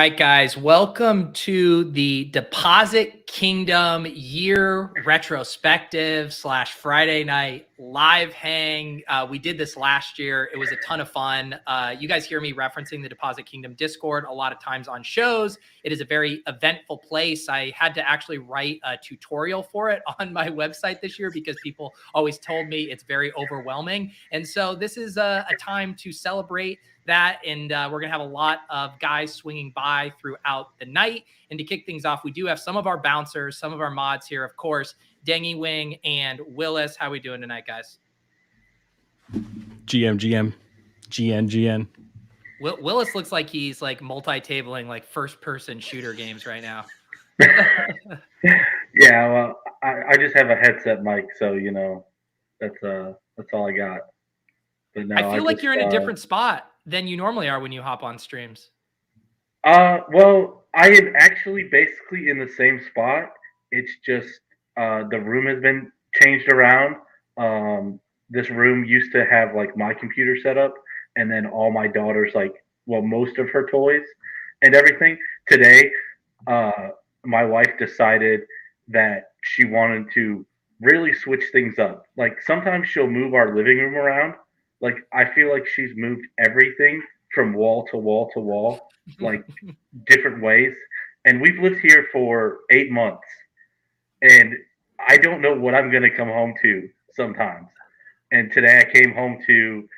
right, guys, welcome to the Deposit Kingdom year retrospective / Friday night live hang. We did this last year. It was a ton of fun. You guys hear me referencing the Deposit Kingdom Discord a lot of times on shows. It is a very eventful place. I had to actually write a tutorial for it on my website this year because people always told me it's very overwhelming. And so this is a time to celebrate that, and we're gonna have a lot of guys swinging by throughout the night. And to kick things off, we do have some of our bouncers, some of our mods here, of course, Dengy Wing and Willis. How we doing tonight, guys? GM, GN. Willis looks like he's like multi-tabling like first-person shooter games right now. Yeah, well, I just have a headset mic, so that's all I got. But no, I feel like you're in a different spot than you normally are when you hop on streams. Well, I am actually basically in the same spot. It's just the room has been changed around. This room used to have like my computer set up, and then all my daughter's most of her toys and everything. Today, my wife decided that she wanted to really switch things up. Like sometimes she'll move our living room around. Like I feel like she's moved everything from wall to wall to wall, like different ways. And we've lived here for 8 months, and I don't know what I'm gonna come home to sometimes. And today I came home to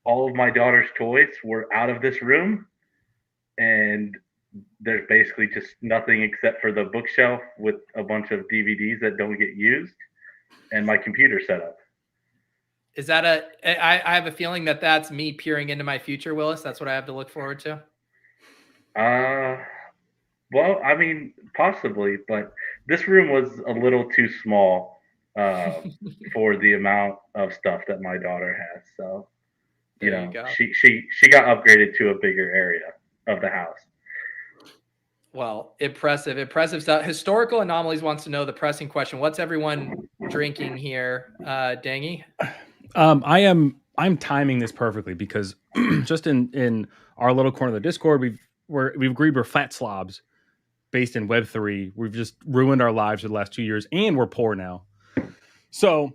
all of my daughter's toys were out of this room, and there's basically just nothing except for the bookshelf with a bunch of DVDs that don't get used and my computer setup. Is that I have a feeling that that's me peering into my future, Willis. That's what I have to look forward to. Well, I mean, possibly, but this room was a little too small for the amount of stuff that my daughter has. So, you she got upgraded to a bigger area of the house. Well, impressive stuff. Historical Anomalies wants to know the pressing question. What's everyone drinking here, Dangy? I'm timing this perfectly because just in our little corner of the Discord, we've agreed we're fat slobs based in Web3. We've just ruined our lives for the last 2 years, and we're poor now. So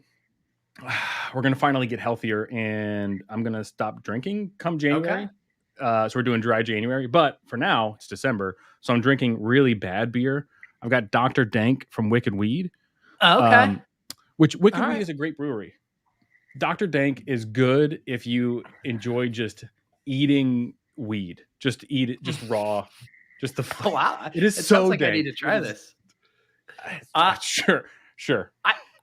we're gonna finally get healthier, and I'm gonna stop drinking come January. Okay. So we're doing dry January, but for now it's December, so I'm drinking really bad beer. I've got Dr. Dank from Wicked Weed. Okay. Which Wicked Weed is a great brewery. Dr. Dank is good if you enjoy just eating weed. Just eat it, just raw. Just the wow. It is it so sounds like dank. I need to try this. Sure.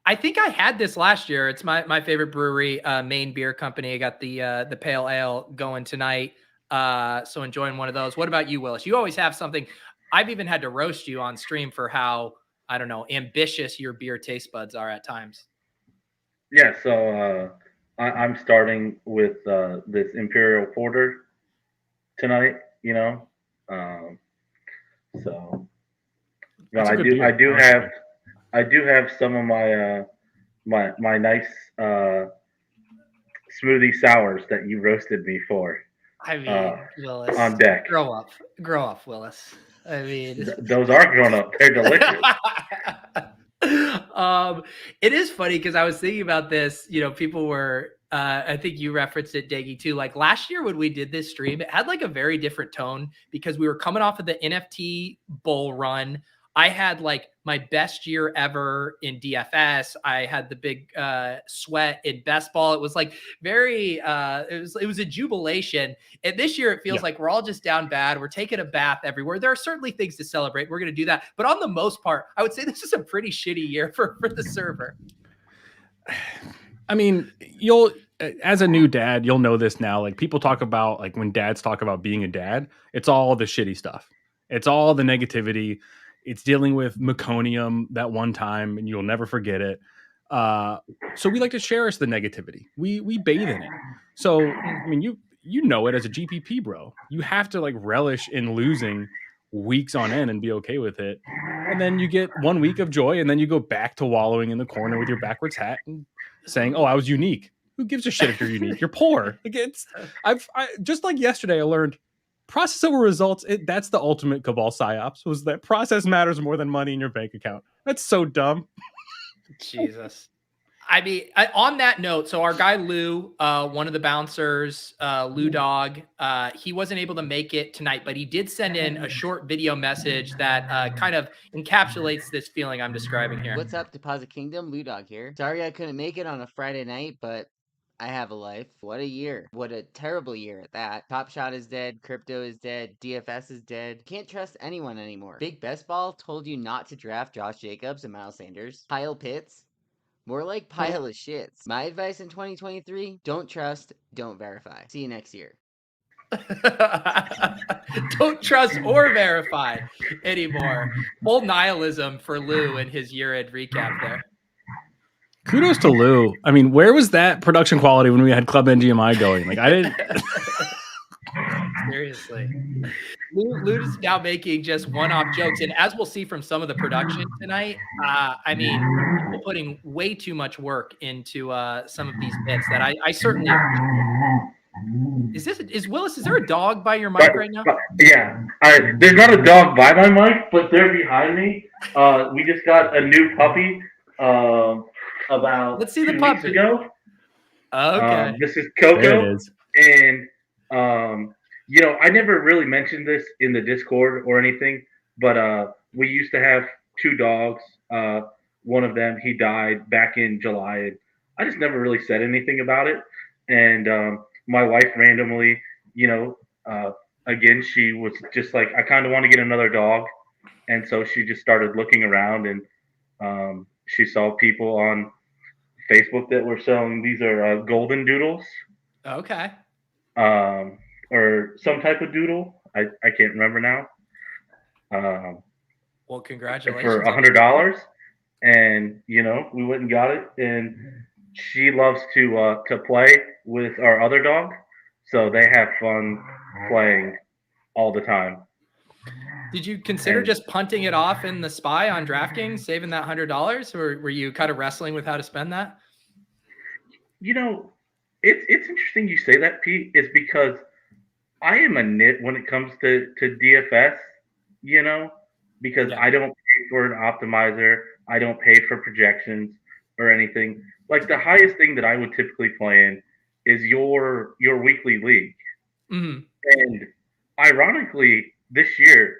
I think I had this last year. It's my favorite brewery, Maine Beer Company. I got the pale ale going tonight. So enjoying one of those. What about you, Willis? You always have something. I've even had to roast you on stream for how, I don't know, ambitious your beer taste buds are at times. Yeah, so I'm starting with this Imperial Porter tonight. So but I do have some of my nice smoothie sours that you roasted me for. I mean, Willis, on deck. Grow up, Willis. I mean, those are grown up. They're delicious. It is funny because I was thinking about this. People were. I think you referenced it, Daggy, too. Like last year when we did this stream, it had like a very different tone because we were coming off of the NFT bull run. I had like my best year ever in DFS. I had the big sweat in best ball. It was like very, it was a jubilation. And this year it feels like we're all just down bad. We're taking a bath everywhere. There are certainly things to celebrate. We're going to do that. But on the most part, I would say this is a pretty shitty year for the server. I mean, as a new dad, you'll know this now. Like people talk about, like when dads talk about being a dad, it's all the shitty stuff. It's all the negativity. It's dealing with meconium that one time, and you'll never forget it. So we like to cherish the negativity. We bathe in it. So I mean, you know it as a GPP bro. You have to like relish in losing weeks on end and be okay with it. And then you get 1 week of joy, and then you go back to wallowing in the corner with your backwards hat and saying, "Oh, I was unique." Who gives a shit if you're unique? You're poor. Like I just like yesterday, I learned process over results. That's the ultimate cabal psyops. Was that process matters more than money in your bank account? That's so dumb. Jesus. I mean, on that note, so our guy Lou, one of the bouncers, Lou Dog, he wasn't able to make it tonight, but he did send in a short video message that kind of encapsulates this feeling I'm describing here. What's up, Deposit Kingdom? Lou Dog here. Sorry I couldn't make it on a Friday night, but I have a life. What a year. What a terrible year at that. Top Shot is dead. Crypto is dead. DFS is dead. Can't trust anyone anymore. Big Best Ball told you not to draft Josh Jacobs and Miles Sanders. Kyle Pitts. More like pile of shits. My advice in 2023, don't trust, don't verify. See you next year. Don't trust or verify anymore. Full nihilism for Lou in his year-end recap there. Kudos to Lou. I mean, where was that production quality when we had Club NGMI going? Like, I didn't. Seriously. Lou is now making just one-off jokes. And as we'll see from some of the production tonight, I mean, people putting way too much work into some of these bits that I certainly Is Willis, is there a dog by your mic right now? Yeah. There's not a dog by my mic, but they're behind me. We just got a new puppy about Let's see the 2 puppy. weeks ago. Okay. This is There Coco. it is. And you know, I never really mentioned this in the Discord or anything, but we used to have 2 dogs. One of them, he died back in July, and I just never really said anything about it. And my wife randomly, you know, again, she was just like, I kind of want to get another dog, and so she just started looking around, and she saw people on Facebook that were selling these are golden doodles. Okay. Or some type of doodle. I can't remember now. Well, congratulations. For $100, and you know, we went and got it. And she loves to play with our other dog, so they have fun playing all the time. Did you consider just punting it off in the SPY on DraftKings, saving that $100, or were you kind of wrestling with how to spend that? You know, it's interesting you say that, Pete, is because I am a nit when it comes to DFS, you know, because I don't pay for an optimizer. I don't pay for projections or anything. Like, the highest thing that I would typically play in is your weekly league. Mm-hmm. And ironically, this year,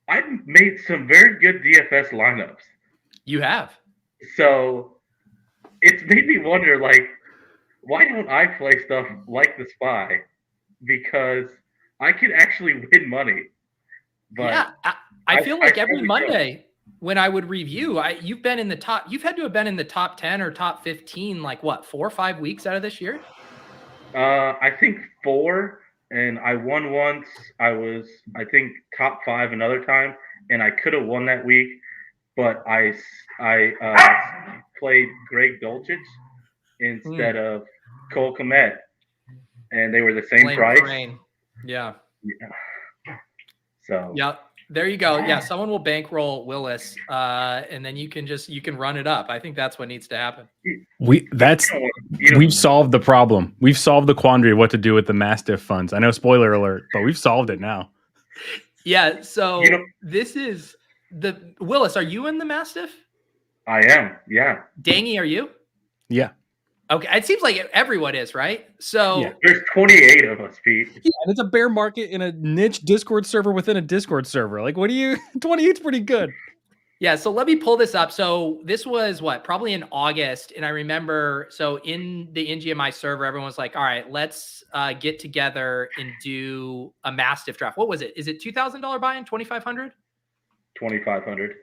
I've made some very good DFS lineups. You have. So it's made me wonder, like, why don't I play stuff like the SPY? Because I could actually win money. But yeah, I feel like every Monday when I would review, you've been in the top. You've had to have been in the top 10 or top 15, like what, 4 or 5 weeks out of this year? I think 4, and I won once. I was, I think, top 5 another time, and I could have won that week, but I played Greg Dulcich instead of Cole Kmet, and they were the same price. Yeah. So yeah, there you go. Yeah, someone will bankroll Willis, and then you can run it up. I think that's what needs to happen. We've solved the problem. We've solved the quandary of what to do with the Mastiff funds. I know, spoiler alert, but we've solved it now. Yeah. So this is the Willis. Are you in the Mastiff? I am. Yeah. Dangy, are you? Yeah. Okay. It seems like everyone is, right? So there's 28 of us, Pete. Yeah, and it's a bear market in a niche Discord server within a Discord server. Like, what do you? 28's pretty good. Yeah. So let me pull this up. So this was probably in August, and I remember. So in the NGMI server, everyone was like, "All right, let's get together and do a Mastiff draft." What was it? Is it $2,000 buy-in? 2,500? 2,500.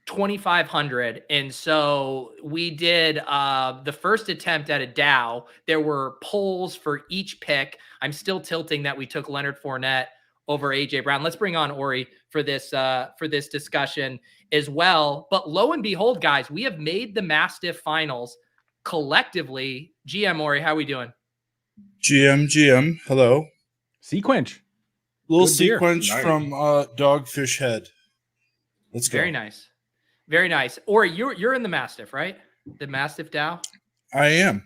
2,500. And so we did the first attempt at a DAO. There were polls for each pick. I'm still tilting that we took Leonard Fournette over AJ Brown. Let's bring on Ori for this discussion as well. But lo and behold, guys, we have made the Mastiff finals collectively. GM Ori, how are we doing? GM, hello. Sequench. Little Good beer. sequence Nice. from Dogfish Head. Let's go. Very nice. Very nice. Ori, you're in the Mastiff, right? The Mastiff DAO? I am.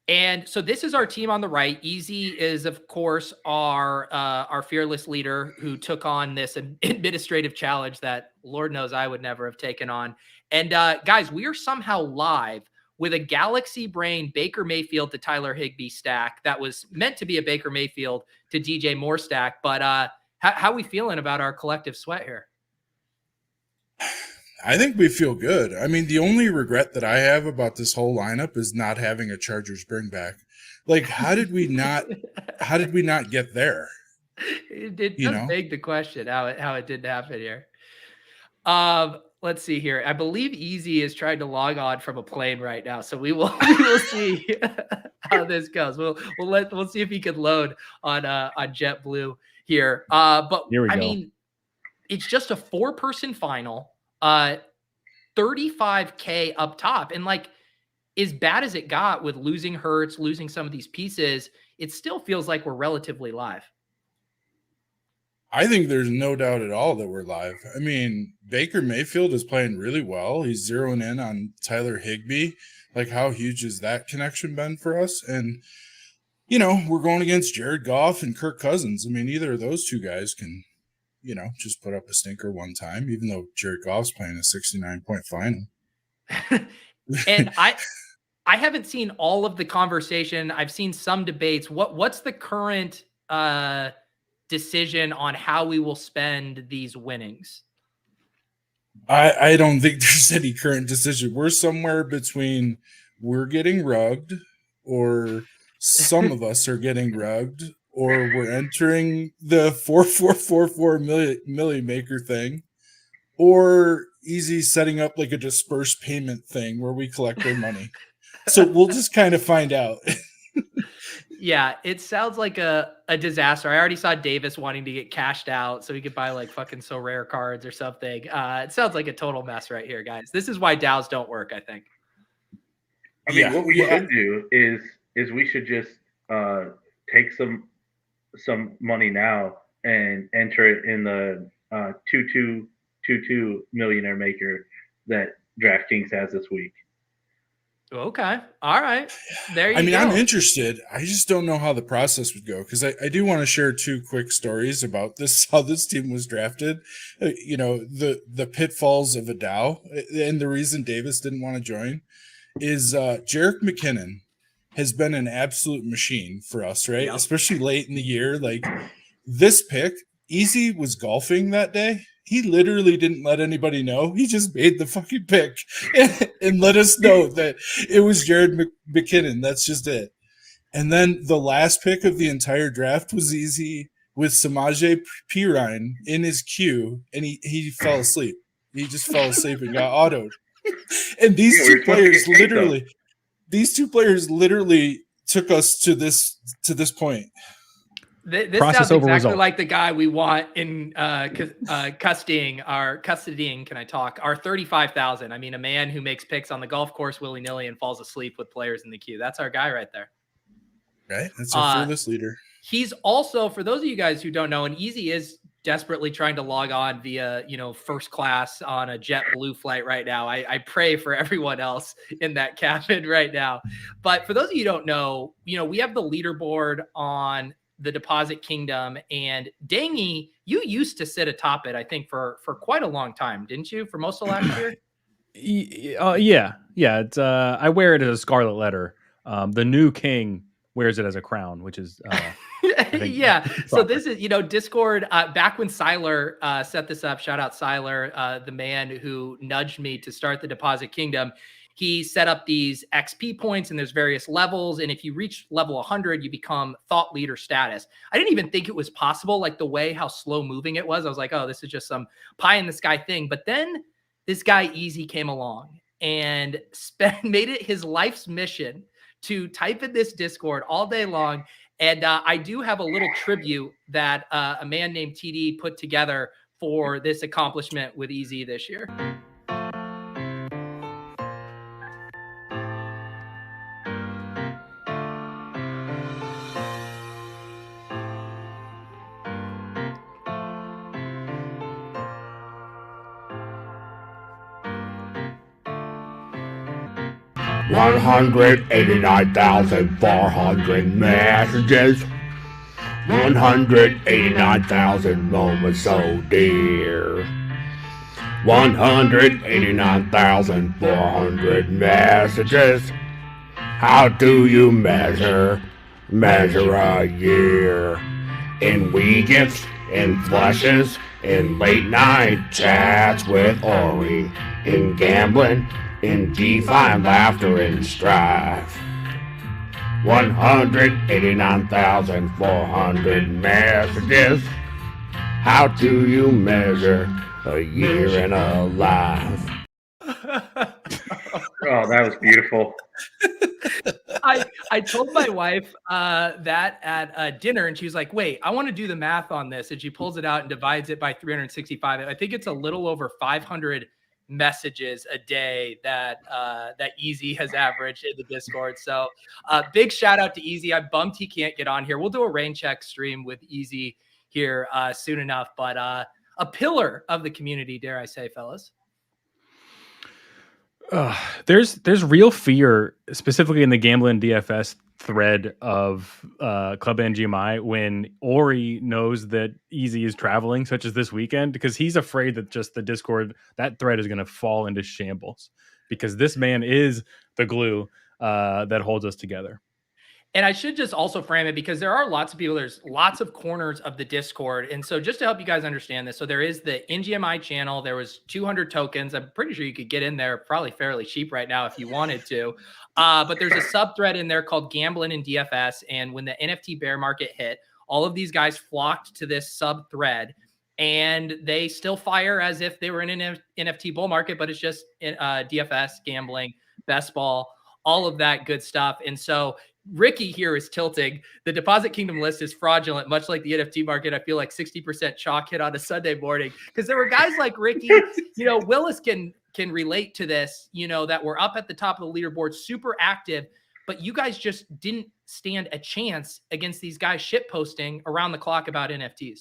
And so this is our team on the right. Easy is, of course, our fearless leader who took on this administrative challenge that Lord knows I would never have taken on. And guys, we are somehow live with a Galaxy Brain Baker Mayfield to Tyler Higbee stack that was meant to be a Baker Mayfield to DJ Moore stack. But how we feeling about our collective sweat here? I think we feel good. I mean, the only regret that I have about this whole lineup is not having a Chargers bring back. Like, how did we not get there? It does beg the question how it didn't happen here. Let's see here. I believe Easy is trying to log on from a plane right now, so we will see how this goes. We'll see if he can load on JetBlue here. But here we go. I mean, it's just a 4-person final. 35K up top. And like, as bad as it got with losing Hurts, losing some of these pieces, it still feels like we're relatively live. I think there's no doubt at all that we're live. I mean, Baker Mayfield is playing really well. He's zeroing in on Tyler Higbee. Like, how huge has that connection been for us? And, you know, we're going against Jared Goff and Kirk Cousins. I mean, either of those two guys can, you know, just put up a stinker one time, even though Jared Goff's playing a 69-point final. And I haven't seen all of the conversation. I've seen some debates. What's the current decision on how we will spend these winnings? I don't think there's any current decision. We're somewhere between we're getting rugged, or some of us are getting rugged, or we're entering the 4444 milli maker thing, or Easy setting up like a dispersed payment thing where we collect their money. So we'll just kind of find out. Yeah, it sounds like a disaster. I already saw Davis wanting to get cashed out so he could buy like fucking so rare cards or something. It sounds like a total mess right here, guys. This is why DAOs don't work, I think. I mean, what we should do is we should just take some money now and enter it in the 2222 millionaire maker that DraftKings has this week. Okay. All right. There you go. I mean, I'm interested. I just don't know how the process would go, because I do want to share 2 quick stories about this, how this team was drafted. You know, the pitfalls of a DAO, and the reason Davis didn't want to join is Jerick McKinnon has been an absolute machine for us, right? Yep. Especially late in the year. Like, this pick, Easy was golfing that day. He literally didn't let anybody know. He just made the fucking pick and let us know that it was Jared McKinnon. That's just it. And then the last pick of the entire draft was Easy with Samaje Perine in his queue, and he fell asleep. He just fell asleep and got autoed. And these two players literally took us to this point. This Process sounds over exactly result. like the guy we want in custodying our 35,000. I mean, a man who makes picks on the golf course willy-nilly and falls asleep with players in the queue. That's our guy right there. Right? That's our fearless leader. He's also, for those of you guys who don't know, and Easy is desperately trying to log on via, first class on a JetBlue flight right now. I pray for everyone else in that cabin right now. But for those of you who don't know, we have the leaderboard on the Deposit Kingdom, and Dangy, you used to sit atop it, I think, for quite a long time, didn't you? For most of last year? Yeah. It's I wear it as a scarlet letter. The new king wears it as a crown, which is yeah. So this is, Discord, back when Siler set this up, shout out Siler, the man who nudged me to start the Deposit Kingdom. He set up these XP points, and there's various levels. And if you reach level 100, you become thought leader status. I didn't even think it was possible, like the way how slow moving it was. I was like, oh, this is just some pie in the sky thing. But then this guy Easy came along and made it his life's mission to type in this Discord all day long. And I do have a little tribute that a man named TD put together for this accomplishment with Easy this year. 189,400 messages. 189,000 moments so dear. 189,400 messages. How do you measure a year? In weekends, in flushes, in late night chats with Ori, in gambling, in defined laughter and strife. 189,400 messages. How do you measure a year in a life? Oh, that was beautiful. I told my wife that at dinner, and she was like, "Wait, I want to do the math on this." And she pulls it out and divides it by 365. I think it's a little over 500 messages a day that Easy has averaged in the Discord. So big shout out to Easy. I'm bummed he can't get on here. We'll do a rain check stream with Easy here soon enough. But a pillar of the community, dare I say, fellas. There's real fear, specifically in the Gambling DFS thread of Club NGMI, when Ori knows that Easy is traveling, such as this weekend, because he's afraid that just the Discord, that thread is going to fall into shambles, because this man is the glue that holds us together. And I should just also frame it, because there are lots of people, there's lots of corners of the Discord. And so just to help you guys understand this, so there is the NGMI channel. There was 200 tokens. I'm pretty sure you could get in there probably fairly cheap right now if you wanted to. But there's a sub thread in there called Gambling in DFS. And when the NFT bear market hit, all of these guys flocked to this sub thread, and they still fire as if they were in an NFT bull market, but it's just DFS, gambling, best ball, all of that good stuff. And so Ricky here is tilting. The Deposit Kingdom list is fraudulent, much like the NFT market. I feel like 60% chalk hit on a Sunday morning, because there were guys like Ricky, Willis can relate to this, that were up at the top of the leaderboard, super active, but you guys just didn't stand a chance against these guys shit posting around the clock about NFTs.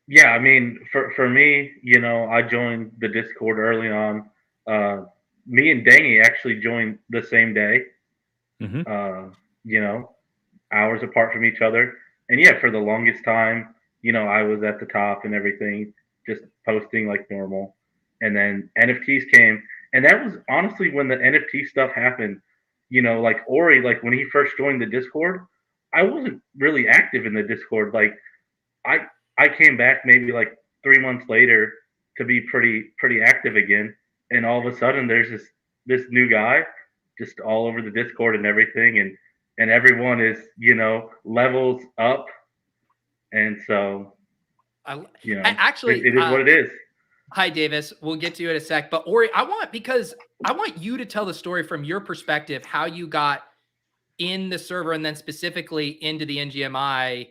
Yeah, I mean, for me, I joined the Discord early on. Me and Dangy actually joined the same day. Mm-hmm. Hours apart from each other. And yeah, for the longest time, I was at the top and everything, just posting like normal. And then NFTs came. And that was honestly when the NFT stuff happened. Like Ori, like when he first joined the Discord, I wasn't really active in the Discord. Like I came back maybe like 3 months later to be pretty active again. And all of a sudden there's this new guy just all over the Discord and everything, and everyone is, levels up. And so, actually, it is what it is. Hi, Davis. We'll get to you in a sec. But Ori, I want you to tell the story from your perspective, how you got in the server and then specifically into the NGMI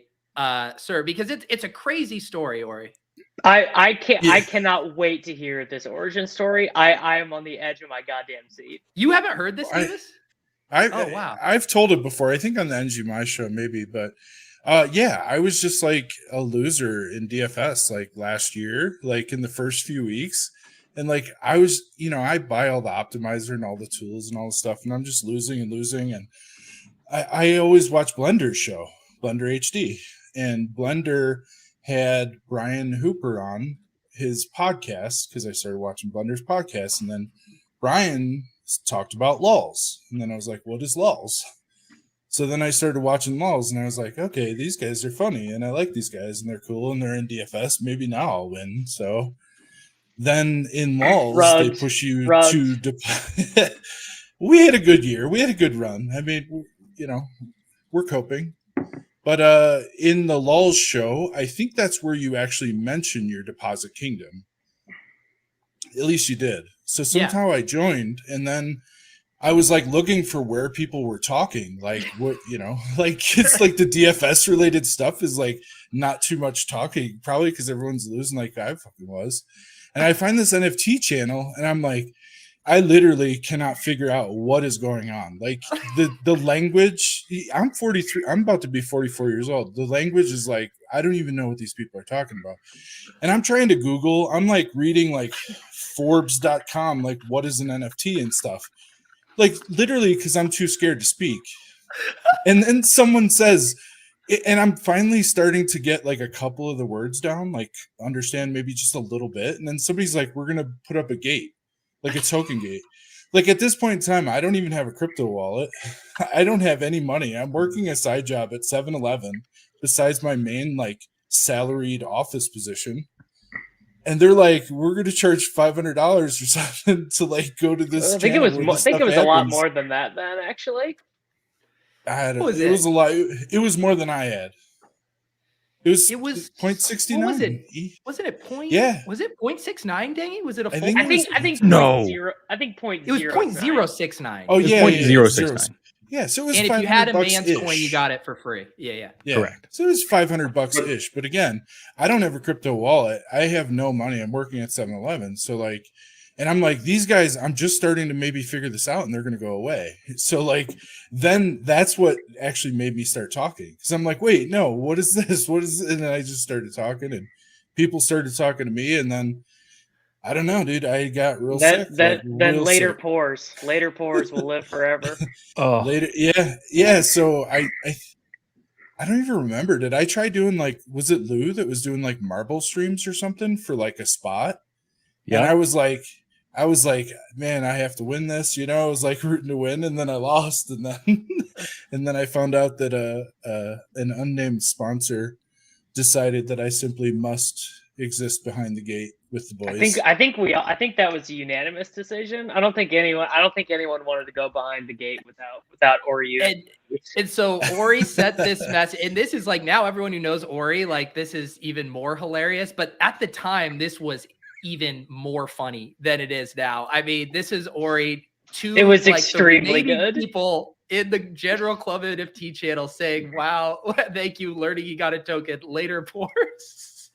server, because it's a crazy story, Ori. I cannot wait to hear this origin story. I am on the edge of my goddamn seat. You haven't heard this, Davis? Oh wow. I've told it before. I think on the NGMI show maybe, but yeah, I was just like a loser in DFS like last year, like in the first few weeks. And like I was, I buy all the optimizer and all the tools and all the stuff, and I'm just losing. And I always watch Blender's show, Blender HD. And Blender had Brian Hooper on his podcast, because I started watching Blender's podcast, and then Brian talked about lulls, and then I was like, what is lulls? So then I started watching lulls, and I was like, okay, these guys are funny, and I like these guys, and they're cool, and they're in DFS. Maybe now I'll win. So then in lulls, they push you to we had a good year. We had a good run. I mean, we're coping. But in the lulls show, I think that's where you actually mention your Deposit Kingdom. At least you did. So somehow I joined, and then I was like looking for where people were talking. Like what, like it's like the DFS related stuff is like not too much talking, probably because everyone's losing like I fucking was. And I find this NFT channel, and I'm like, I literally cannot figure out what is going on. Like the language. I'm 43. I'm about to be 44 years old. The language is like I don't even know what these people are talking about. And I'm trying to Google. I'm like reading like Forbes.com, like what is an NFT and stuff. Like literally because I'm too scared to speak. And then someone says, and I'm finally starting to get like a couple of the words down, like understand maybe just a little bit. And then somebody's like, we're gonna put up a gate. Like a token gate. Like at this point in time, I don't even have a crypto wallet. I don't have any money. I'm working a side job at 7-Eleven besides my main like salaried office position. And they're like, we're going to charge $500 or something to like go to this. I think it was a lot more than that then actually. It was a lot. It was more than I had. It was 0.69. What was it? Wasn't it point? Yeah. Was it 0.69, Dangy? Was it a full? think I think No. point it was 0.069. 0.069. Oh It's yeah, 0.069. Yeah, so it was. And if you had a $500 man's coin, ish. you got it for free. Yeah. Correct. So it was $500 ish. But again, I don't have a crypto wallet. I have no money. I'm working at 7-Eleven. So like, and I'm like, these guys, I'm just starting to maybe figure this out and they're going to go away. So like, then that's what actually made me start talking. Cause I'm like, wait, no, what is this? What is it? And then I just started talking and people started talking to me. And then I don't know, dude, I got real sick. Then real later sick. pores will live forever. Oh, Later. Yeah. So I don't even remember. Did I try doing like, was it Lou that was doing like marble streams or something for like a spot? yeah. And I was like, man, I have to win this, I was like rooting to win, and then I lost, and then and then I found out that an unnamed sponsor decided that I simply must exist behind the gate with the boys. I think that was a unanimous decision. I don't think anyone wanted to go behind the gate without Ori. And so Ori set this message, and this is like now everyone who knows Ori, like this is even more hilarious. But at the time, this was even more funny than it is now. I mean, this is Ori. It was like, extremely good. People in the general Club NFT channel saying, "Wow, thank you, learning you got a token later, Pores."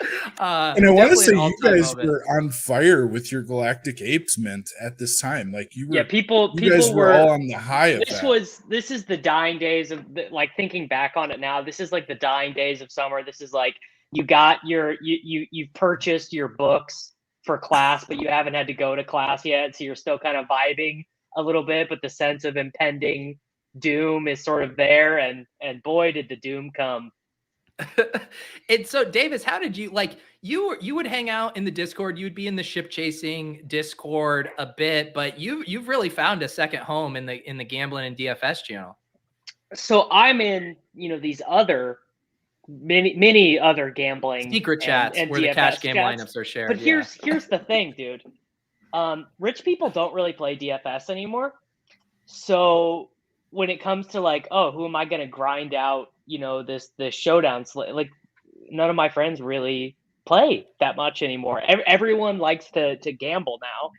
And I want to definitely say an you all-time guys moment. were on fire with your Galactic Apes mint at this time. Like you were, Yeah, people you guys were were all on the high of that. This is the dying days of like thinking back on it now. This is like the dying days of summer. This is like you've purchased your books for class, but you haven't had to go to class yet, so you're still kind of vibing a little bit, but the sense of impending doom is sort of there, and boy did the doom come. And so Davis, how did you like you would hang out in the Discord, you'd be in the ship chasing Discord a bit, but you've really found a second home in the gambling and DFS channel. So I'm in, these other many other gambling Secret chats and where the DFS cash game chats. lineups are shared. But here's the thing, dude. Rich people don't really play DFS anymore. So when it comes to like, oh, who am I going to grind out, this showdown like none of my friends really play that much anymore. Everyone likes to gamble now.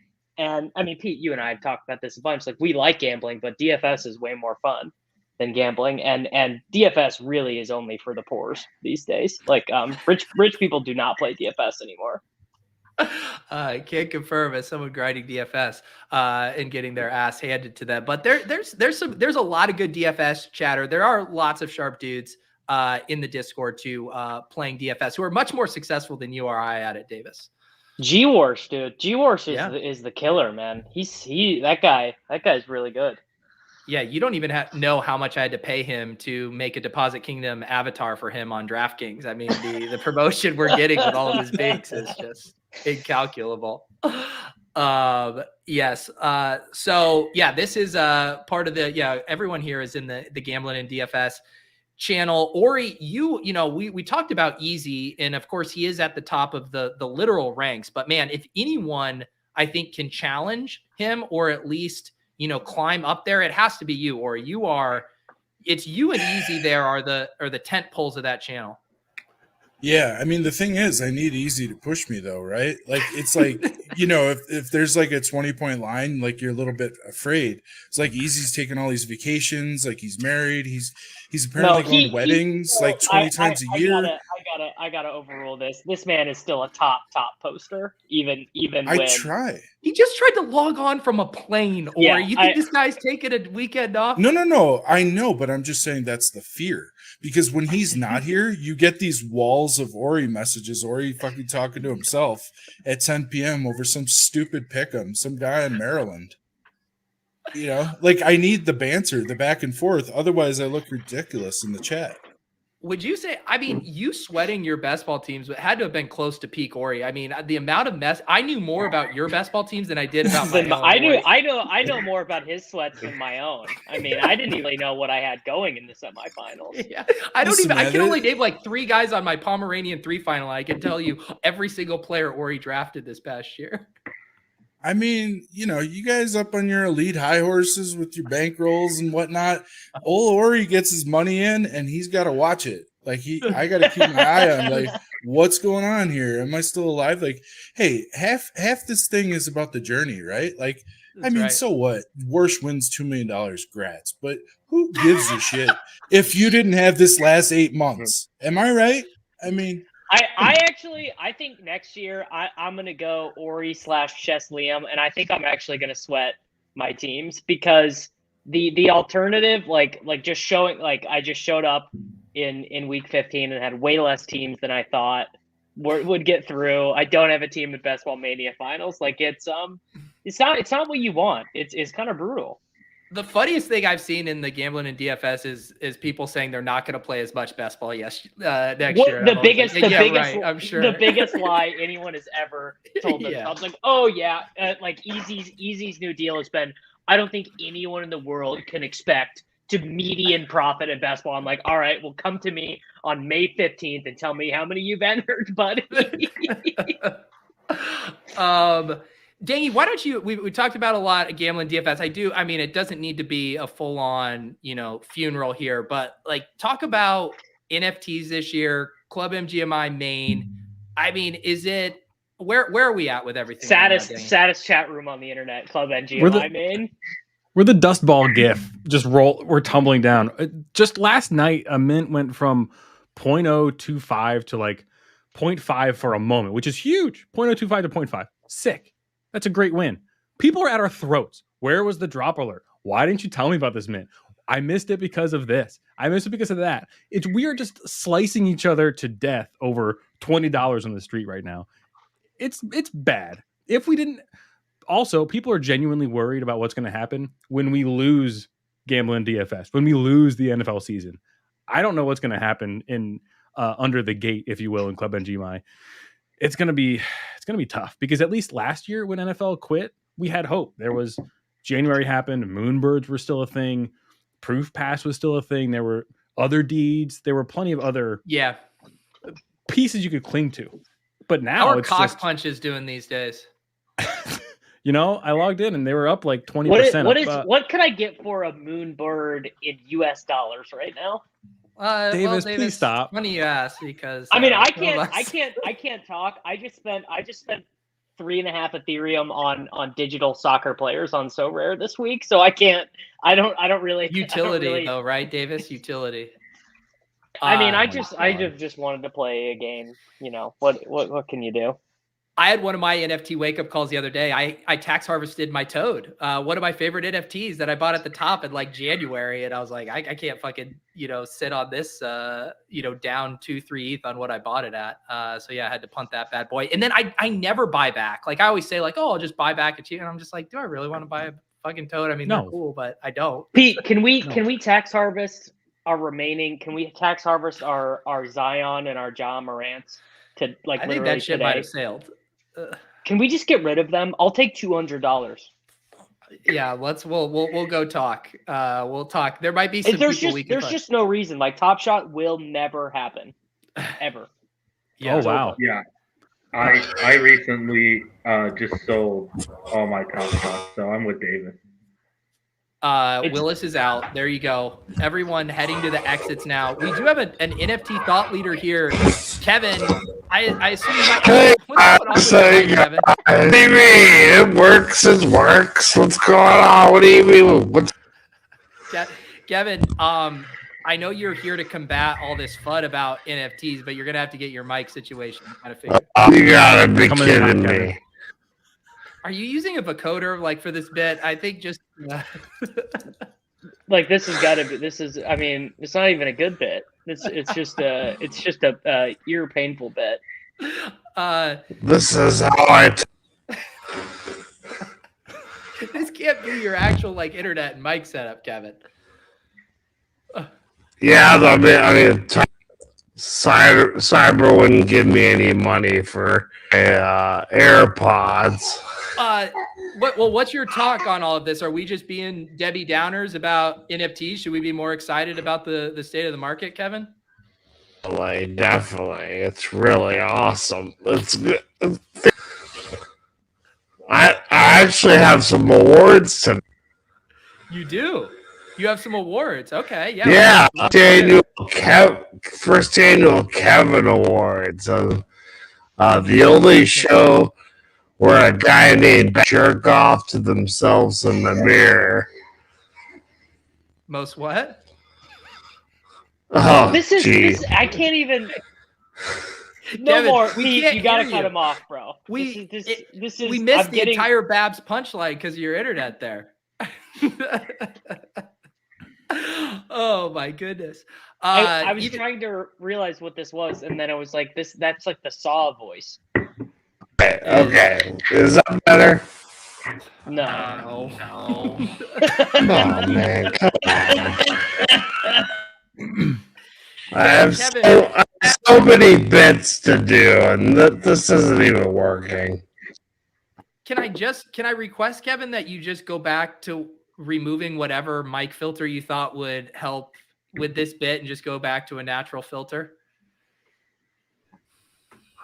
And I mean, Pete, you and I have talked about this a bunch. Like we like gambling, but DFS is way more fun than gambling. And DFS really is only for the poors these days. Like rich people do not play DFS anymore. I can't confirm as someone grinding DFS and getting their ass handed to them. But there's a lot of good DFS chatter. There are lots of sharp dudes in the Discord too, playing DFS who are much more successful than you or I at it, Davis. G-Warsh, dude. G-Warsh is the killer, man. That guy's really good. Yeah, you don't even know how much I had to pay him to make a Deposit Kingdom avatar for him on DraftKings. I mean, the promotion we're getting with all of his bigs is just incalculable. Yes. So yeah, this is part of everyone here is in the Gambling and DFS channel. Ori, we talked about Easy, and of course he is at the top of the literal ranks, but man, if anyone I think can challenge him or at least climb up there, it has to be you, or it's you and Easy there are the tent poles of that channel. Yeah, I mean the thing is, I need Easy to push me though, right? Like it's like if there's like a 20-point line, like you're a little bit afraid. It's like Easy's taking all these vacations, like he's married, he's apparently going to weddings like 20 times a year. gotta overrule this. This man is still a top poster, even I when try. He just tried to log on from a plane. Or Yeah, you think this guy's taking a weekend off? No. I know, but I'm just saying that's the fear. Because when he's not here, you get these walls of Ori messages, Ori fucking talking to himself at 10 p.m. over some stupid pick'em, some guy in Maryland. You know, like I need the banter, the back and forth. Otherwise, I look ridiculous in the chat. Would you say? I mean, you sweating your best ball teams had to have been close to peak Ori. I mean, the amount of mess. I knew more about your best ball teams than I did about my own. I know more about his sweats than my own. I mean, I didn't even know what I had going in the semifinals. Yeah, I don't Listen, even. I man, can only name like 3 guys on my Pomeranian 3 final. I can tell you every single player Ori drafted this past year. I mean, you know, you guys up on your elite high horses with your bankrolls and whatnot. Old Ori gets his money in, and he's got to watch it. Like I got to keep my eye on like what's going on here. Am I still alive? Like, hey, half this thing is about the journey, right? Like, That's I mean, right. so what? Worst wins $2 million, grats. But who gives a shit if you didn't have this last 8 months? Am I right? I mean, I think next year I'm gonna go Ori / Chess Liam, and I think I'm actually gonna sweat my teams because the alternative, like just showing, like I just showed up in week 15 and had way less teams than I thought would get through. I don't have a team at Best Ball Mania finals. Like it's not what you want. It's kind of brutal. The funniest thing I've seen in the gambling and DFS is people saying they're not going to play as much best ball next year. The biggest, right, I'm sure the biggest lie anyone has ever told themselves. Like, oh yeah, like Easy's new deal has been. I don't think anyone in the world can expect to median profit at best ball. I'm like, all right, well, come to me on May 15th and tell me how many you've entered, buddy. Danny, why don't you? We talked about a lot of gambling DFS. I mean, it doesn't need to be a full on, funeral here, but like talk about NFTs this year, Club MGMI main. I mean, is it where are we at with everything? Saddest chat room on the internet, Club MGMI main. We're the dust ball gif. We're tumbling down. Just last night, a mint went from 0.025 to like 0.5 for a moment, which is huge. 0.025 to 0.5. Sick. That's a great win. People are at our throats. Where was the drop alert? Why didn't you tell me about this mint? I missed it because of this. I missed it because of that. We are just slicing each other to death over $20 on the street right now. It's bad. If we didn't... Also, people are genuinely worried about what's going to happen when we lose gambling DFS, when we lose the NFL season. I don't know what's going to happen in under the gate, if you will, in Club NGMI. It's going to be tough because at least last year when NFL quit, we had hope. There was January happened, Moonbirds were still a thing, Proof Pass was still a thing. There were other deeds. There were plenty of other pieces you could cling to. But now how are it's cock punches doing these days? I logged in and they were up like 20%. What can I get for a Moonbird in US dollars right now? Davis, please stop. Funny you ask because I mean I can't talk. I just spent 3.5 Ethereum on digital soccer players on So Rare this week, so I don't really utility though, right, Davis? Utility. I mean, I just wanted to play a game. What can you do? I had one of my NFT wake up calls the other day. I tax harvested my Toad, one of my favorite NFTs that I bought at the top in like January, and I was like, I can't fucking sit on this down 2-3 ETH on what I bought it at. So yeah, I had to punt that bad boy. And then I never buy back. Like I always say, like, oh, I'll just buy back a cheap, and I'm just like, do I really want to buy a fucking Toad? I mean, no. They're cool, but I don't. Pete, can we tax harvest our remaining? Can we tax harvest our Zion and our Ja Morants to like? I think that shit might have sailed. Can we just get rid of them? I'll take $200. Yeah, we'll go talk. We'll talk. There might be some there's people there's just no reason. Like Top Shot will never happen, ever. Yeah. Oh wow. Yeah, I recently just sold all my Top Shots, so I'm with Davis. Willis is out. There you go. Everyone heading to the exits now. We do have an NFT thought leader here, Kevin. I assume you might. What's going on Kevin? What do you mean? It works. What's going on? What do you mean? Kevin, I know you're here to combat all this FUD about NFTs, but you're gonna have to get your mic situation kind of figured. You gotta be Coming in hot, kidding Kevin. me. Are you using a vocoder like for this bit? I think just Like this has got to be. This is. I mean, it's not even a good bit. It's just a. It's just a ear painful bit. This is how I. This can't be your actual like internet and mic setup, Kevin. Yeah, I mean, Cyber wouldn't give me any money for AirPods. What's your talk on all of this? Are we just being Debbie Downers about NFTs? Should we be more excited about the state of the market, Kevin? Definitely. It's really awesome. It's good. I actually have some awards to. You do. You have some awards. Okay. Yeah. Yeah, let's hear it. first annual Kevin Awards. The only show where a guy named jerk off to themselves in the mirror. Most what? Oh, This is. gee. This, I can't even. No Kevin, more. we Pete, can't you gotta hear cut you. him off, bro. We This is. we missed I'm the getting, entire Babs punchline because of your internet there. Oh my goodness. I was even- trying to realize what this was, and then I was like, "This. That's like the Saw voice." Okay, is that better? No. No. Oh man, come on. I have so many bits to do, and this isn't even working. Can I request, Kevin, that you just go back to removing whatever mic filter you thought would help with this bit and just go back to a natural filter?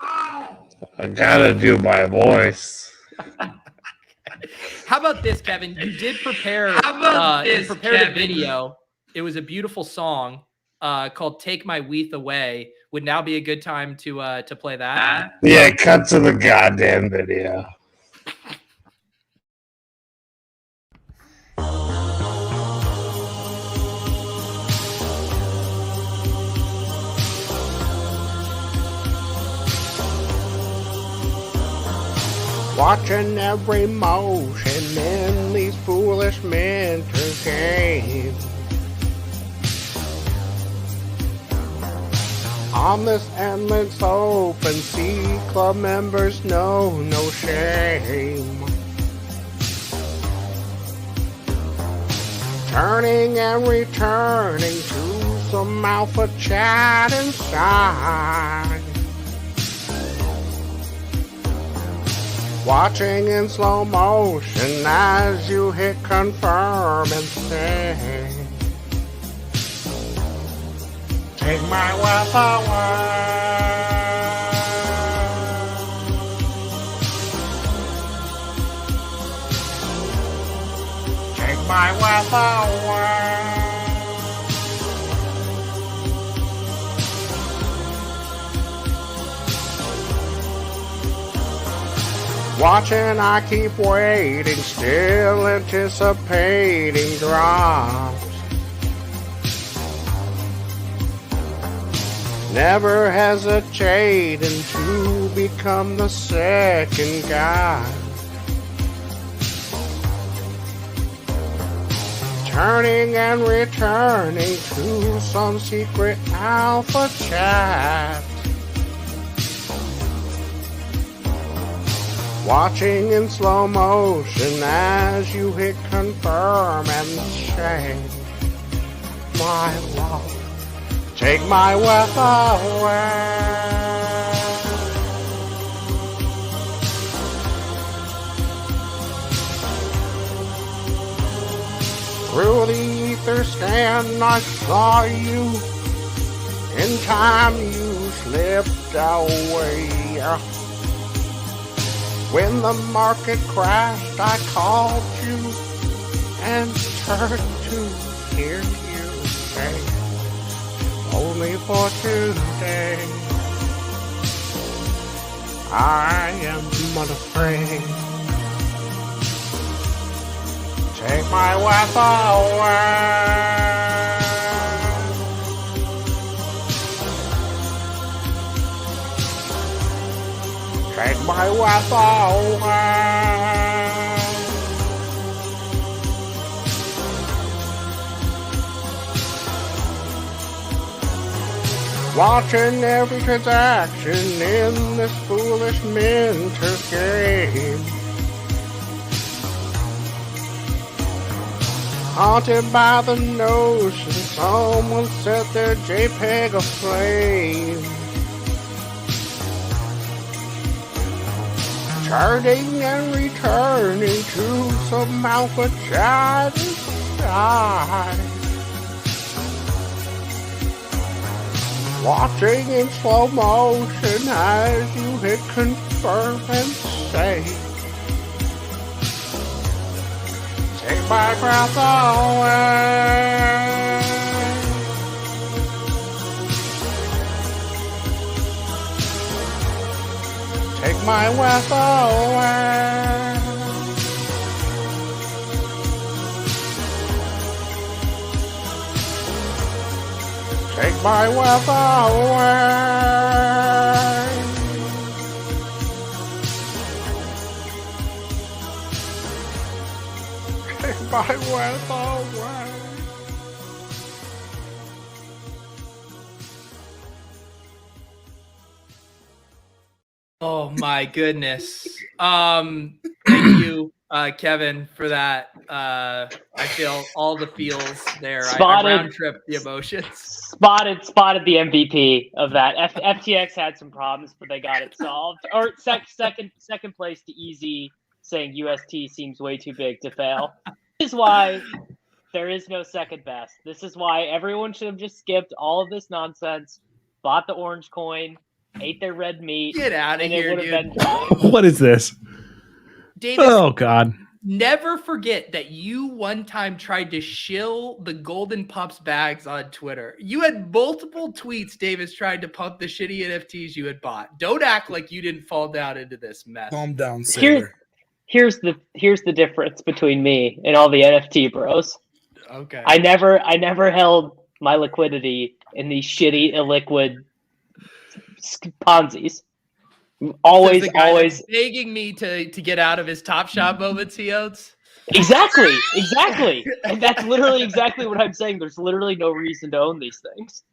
I gotta do my voice. How about this, Kevin? You did prepare you prepared a video. It was a beautiful song called Take My Weath Away. Would now be a good time to play that? Yeah, cut to the goddamn video. Watching every motion in these foolish mental games. On this endless open sea, club members know no shame. Turning and returning to some alpha chat inside. Watching in slow motion as you hit confirm and say, take my wealth away. Take my wealth away. Watching, I keep waiting, still anticipating drops. Never hesitating to become the second guy. Turning and returning to some secret alpha chat. Watching in slow motion as you hit confirm and change. My love, take my wealth away. Through the ether scan I saw you. In time you slipped away. When the market crashed, I called you and turned to hear you say, only for today, I am unafraid. Take my wealth away. Take my wealth away. Watching every transaction in this foolish minter's game. Haunted by the notion someone set their JPEG aflame. Turning and returning to some alpha child inside. Watching in slow motion as you hit confirm and save. Take my breath away. Take my breath away. Take my wealth away. Take my wealth away. Oh my goodness. Thank you, Kevin, for that. I feel all the feels there. I Spotted. round trip the emotions. Spotted the MVP of that. FTX had some problems, but they got it solved. Or second place to Easy, saying UST seems way too big to fail. This is why there is no second best. This is why everyone should have just skipped all of this nonsense, bought the orange coin, ate their red meat, Get out of and it here, would have dude. been fine. What is this? Davis, Oh God. never forget that you one time tried to shill the Golden Pumps bags on Twitter. You had multiple tweets, Davis, tried to pump the shitty NFTs you had bought. Don't act like you didn't fall down into this mess. Calm down, Sailor. Here's the difference between me and all the NFT bros. Okay. I never held my liquidity in these shitty illiquid Ponzi's. Says Always, the guy always. that's begging me to get out of his Top Shot moments he owns. Exactly. And that's literally exactly what I'm saying. There's literally no reason to own these things.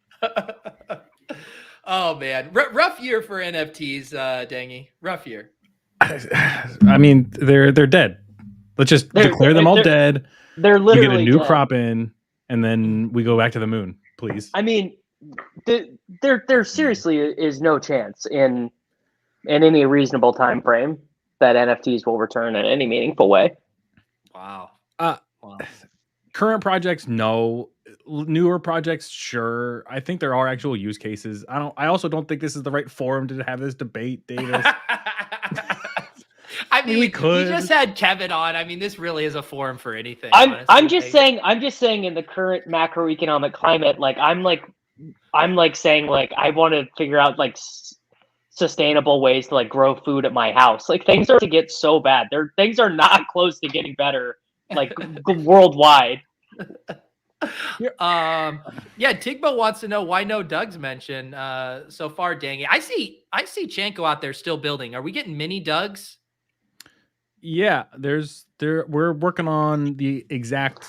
Oh man, rough year for NFTs, Dangy. Rough year. I mean, they're dead. Let's just declare them all dead. They're We literally get a new dead. crop in, and then we go back to the moon, please. I mean, there seriously is no chance in any reasonable time frame that NFTs will return in any meaningful way. Wow. Wow. Current projects, no. Newer projects, sure. I think there are actual use cases. I also don't think this is the right forum to have this debate, Davis. I mean, we we could. just had Kevin on. I mean, this really is a forum for anything. I'm honestly. just saying in the current macroeconomic climate, like I'm saying like I want to figure out like sustainable ways to like grow food at my house. Like things are to get so bad. Things are not close to getting better like worldwide. Yeah, Tigbo wants to know why no Doug's mention so far, Dangy. I see Chanko out there still building. Are we getting mini Dougs? Yeah, we're working on the exact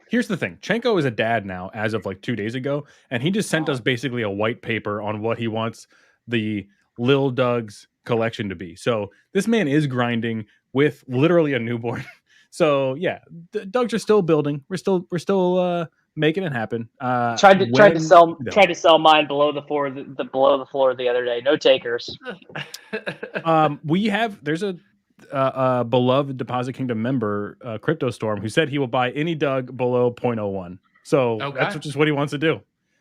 here's the thing. Chenko is a dad now as of like 2 days ago, and he just sent us basically a white paper on what he wants the Lil Doug's collection to be. So this man is grinding with literally a newborn. So yeah, the Dougs are still building. We're still making it happen. Tried to sell mine below the floor the other day. No takers. There's a beloved Deposit Kingdom member, CryptoStorm, who said he will buy any Doug below 0.01. So that's just what he wants to do.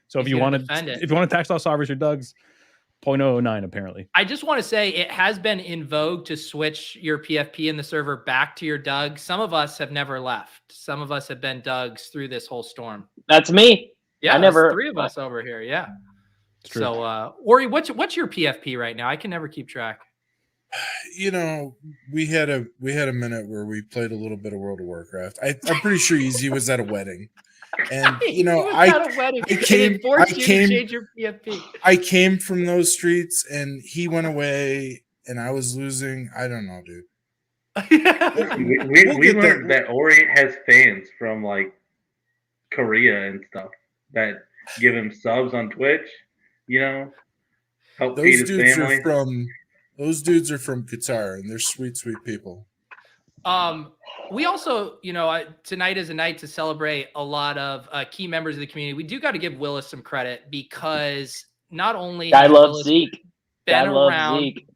So if you want to tax loss harvest your Dougs, 0.009 apparently. I just want to say it has been in vogue to switch your PFP in the server back to your Doug. Some of us have never left. Some of us have been Dougs through this whole storm. That's me. Yeah, I never. 3 of us over here. Yeah. It's true. So, Ori, what's your PFP right now? I can never keep track. You know, we had a minute where we played a little bit of World of Warcraft. I'm pretty sure Easy was at a wedding, and you know, I came from those streets, and he went away, and I was losing. I don't know, dude. We We'll get there. learned that Ori has fans from like Korea and stuff that give him subs on Twitch. You know, help feed Those his dudes family. are from. Those dudes are from Qatar, and they're sweet, sweet people. We also, tonight is a night to celebrate a lot of key members of the community. We do got to give Willis some credit because not only I has love Willis Zeke. been I love around Zeke.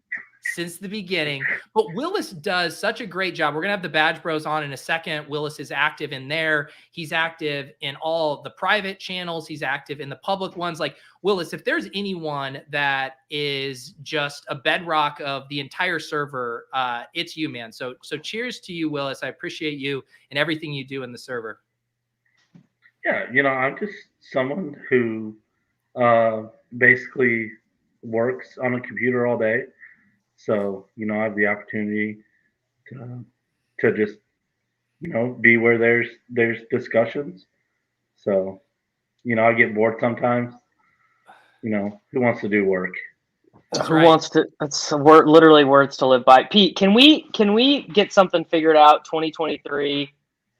since the beginning, but Willis does such a great job. We're gonna have the Badge Bros on in a second. Willis is active in there. He's active in all the private channels. He's active in the public ones. Like Willis, if there's anyone that is just a bedrock of the entire server, it's you, man. So cheers to you, Willis. I appreciate you and everything you do in the server. Yeah, I'm just someone who basically works on a computer all day. So, I have the opportunity to just, be where there's discussions. So, I get bored sometimes. Who wants to do work? That's Who right. wants to? That's literally words to live by. Pete, can we get something figured out? 2023,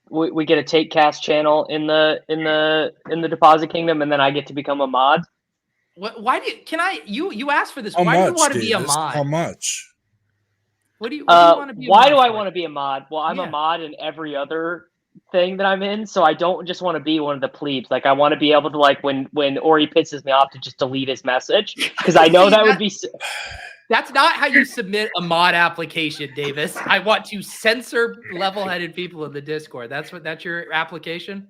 we get a Take Cast channel in the Deposit Kingdom, and then I get to become a mod. Why you asked for this? How Why much, do you want to be a Davis? mod? How much? What do you want to be? Why do I want to be a mod? Well, I'm Yeah. a mod in every other thing that I'm in, so I don't just want to be one of the plebes. Like I want to be able to, like, when Ori pisses me off, to just delete his message, because I know See, that would be. That's not how you submit a mod application, Davis. I want to censor level-headed people in the Discord. That's your application?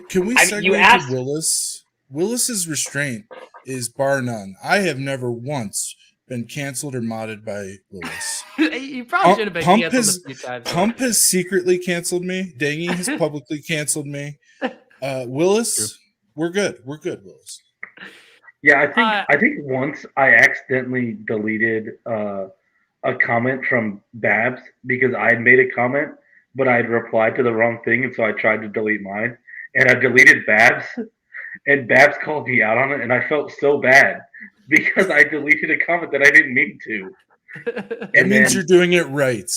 Can we I mean, you segue asked- to Willis? Willis's restraint is bar none. I have never once been canceled or modded by Willis. You probably should have been Pump canceled has- a few times. Pump has secretly canceled me. Dangy has publicly canceled me. Willis, we're good. We're good, Willis. Yeah, I think once I accidentally deleted a comment from Babs because I had made a comment, but I had replied to the wrong thing, and so I tried to delete mine, and I deleted Babs, and Babs called me out on it, and I felt so bad because I deleted a comment that I didn't mean to. It And means then, you're doing it right.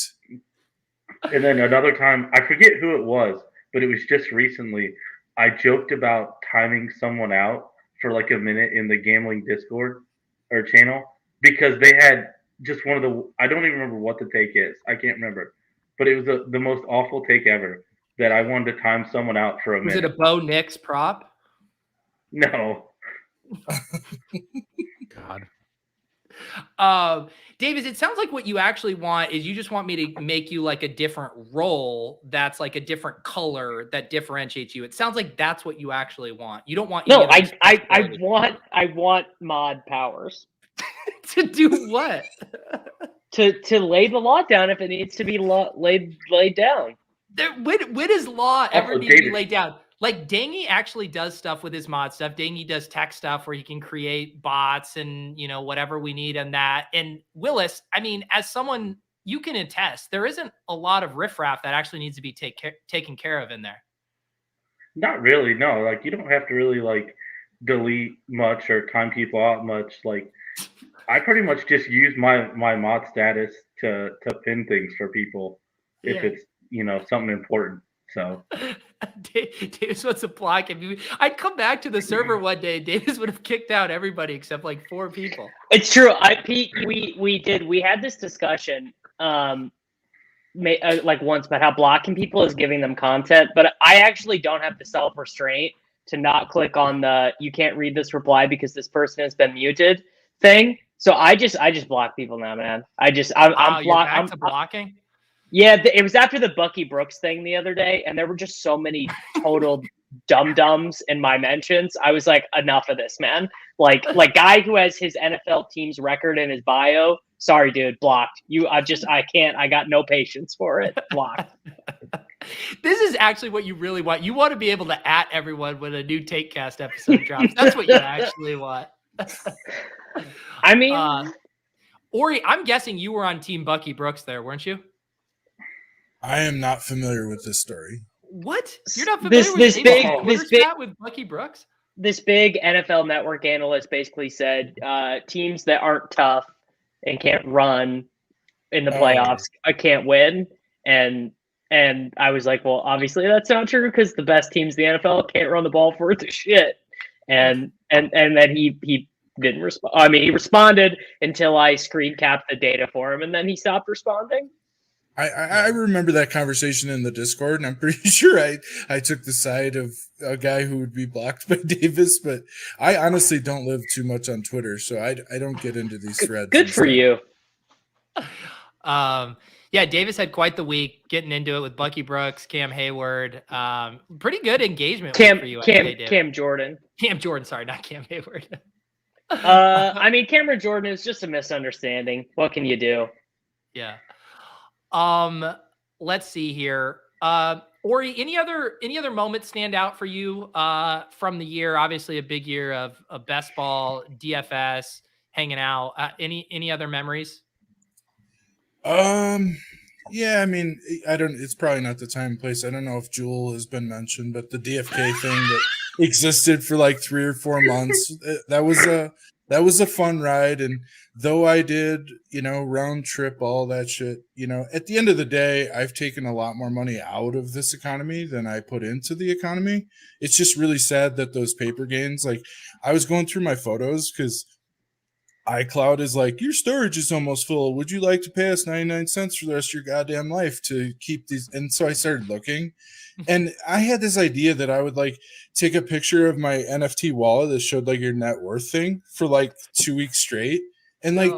and then another time, I forget who it was, but it was just recently. I joked about timing someone out for like a minute in the gambling Discord or channel because they had just one of the, I don't even remember what the take is. I can't remember, but it was the most awful take ever that I wanted to time someone out for a Was minute. it a Bo Nix prop? No. God. Davis, it sounds like what you actually want is you just want me to make you like a different role that's like a different color that differentiates you. It sounds like that's what you actually want. You don't want any No, of the I want mod powers to do what? to lay the law down if it needs to be laid down. When is law ever Also, need to be David- laid down? Like Dangy actually does stuff with his mod stuff. Dangy does tech stuff where he can create bots and whatever we need in that. And Willis, I mean, as someone you can attest, there isn't a lot of riffraff that actually needs to be taken care of in there. Not really, no. Like you don't have to really like delete much or time people out much. Like I pretty much just use my mod status to pin things for people if Yeah. it's something important. So Davis wants to block him. I'd come back to the server one day. Davis would have kicked out everybody except like 4 people. It's true. Pete, we had this discussion like once about how blocking people is giving them content, but I actually don't have the self-restraint to not click on the "you can't read this reply because this person has been muted" thing. So I just block people now, man. I'm You're back to blocking. Yeah, it was after the Bucky Brooks thing the other day, and there were just so many total dum-dums in my mentions. I was like, enough of this, man. Like guy who has his NFL team's record in his bio. Sorry, dude, blocked. I can't. I got no patience for it. Blocked. This is actually what you really want. You want to be able to at everyone when a new TakeCast episode drops. That's what you actually want. I mean, Ori, I'm guessing you were on Team Bucky Brooks there, weren't you? I am not familiar with this story. What? You're not familiar This with big chat with Bucky Brooks? This big NFL Network analyst basically said teams that aren't tough and can't run in the Oh. playoffs can't win, and I was like, well, obviously that's not true because the best teams in the NFL can't run the ball for the shit, and then he didn't respond. I mean, he responded until I screen capped the data for him, and then he stopped responding. I remember that conversation in the Discord, and I'm pretty sure I took the side of a guy who would be blocked by Davis, but I honestly don't live too much on Twitter, so I don't get into these threads. Good for you. Yeah, Davis had quite the week getting into it with Bucky Brooks, Cam Hayward. Pretty good engagement week for you. Cam Jordan. Cam Jordan, sorry, not Cam Hayward. I mean, Cameron Jordan is just a misunderstanding. What can you do? Yeah. Let's see here. Ori, any other moments stand out for you from the year? Obviously a big year of best ball, DFS, hanging out. Any other memories? Yeah, I mean, it's probably not the time and place. I don't know if Jewel has been mentioned, but the DFK thing that existed for like 3 or 4 months, that was a fun ride. And though I did, round trip, all that shit, at the end of the day, I've taken a lot more money out of this economy than I put into the economy. It's just really sad that those paper gains, like I was going through my photos because iCloud is like, your storage is almost full. Would you like to pay us 99 cents for the rest of your goddamn life to keep these? And so I started looking, and I had this idea that I would like take a picture of my NFT wallet that showed like your net worth thing for like 2 weeks straight. And like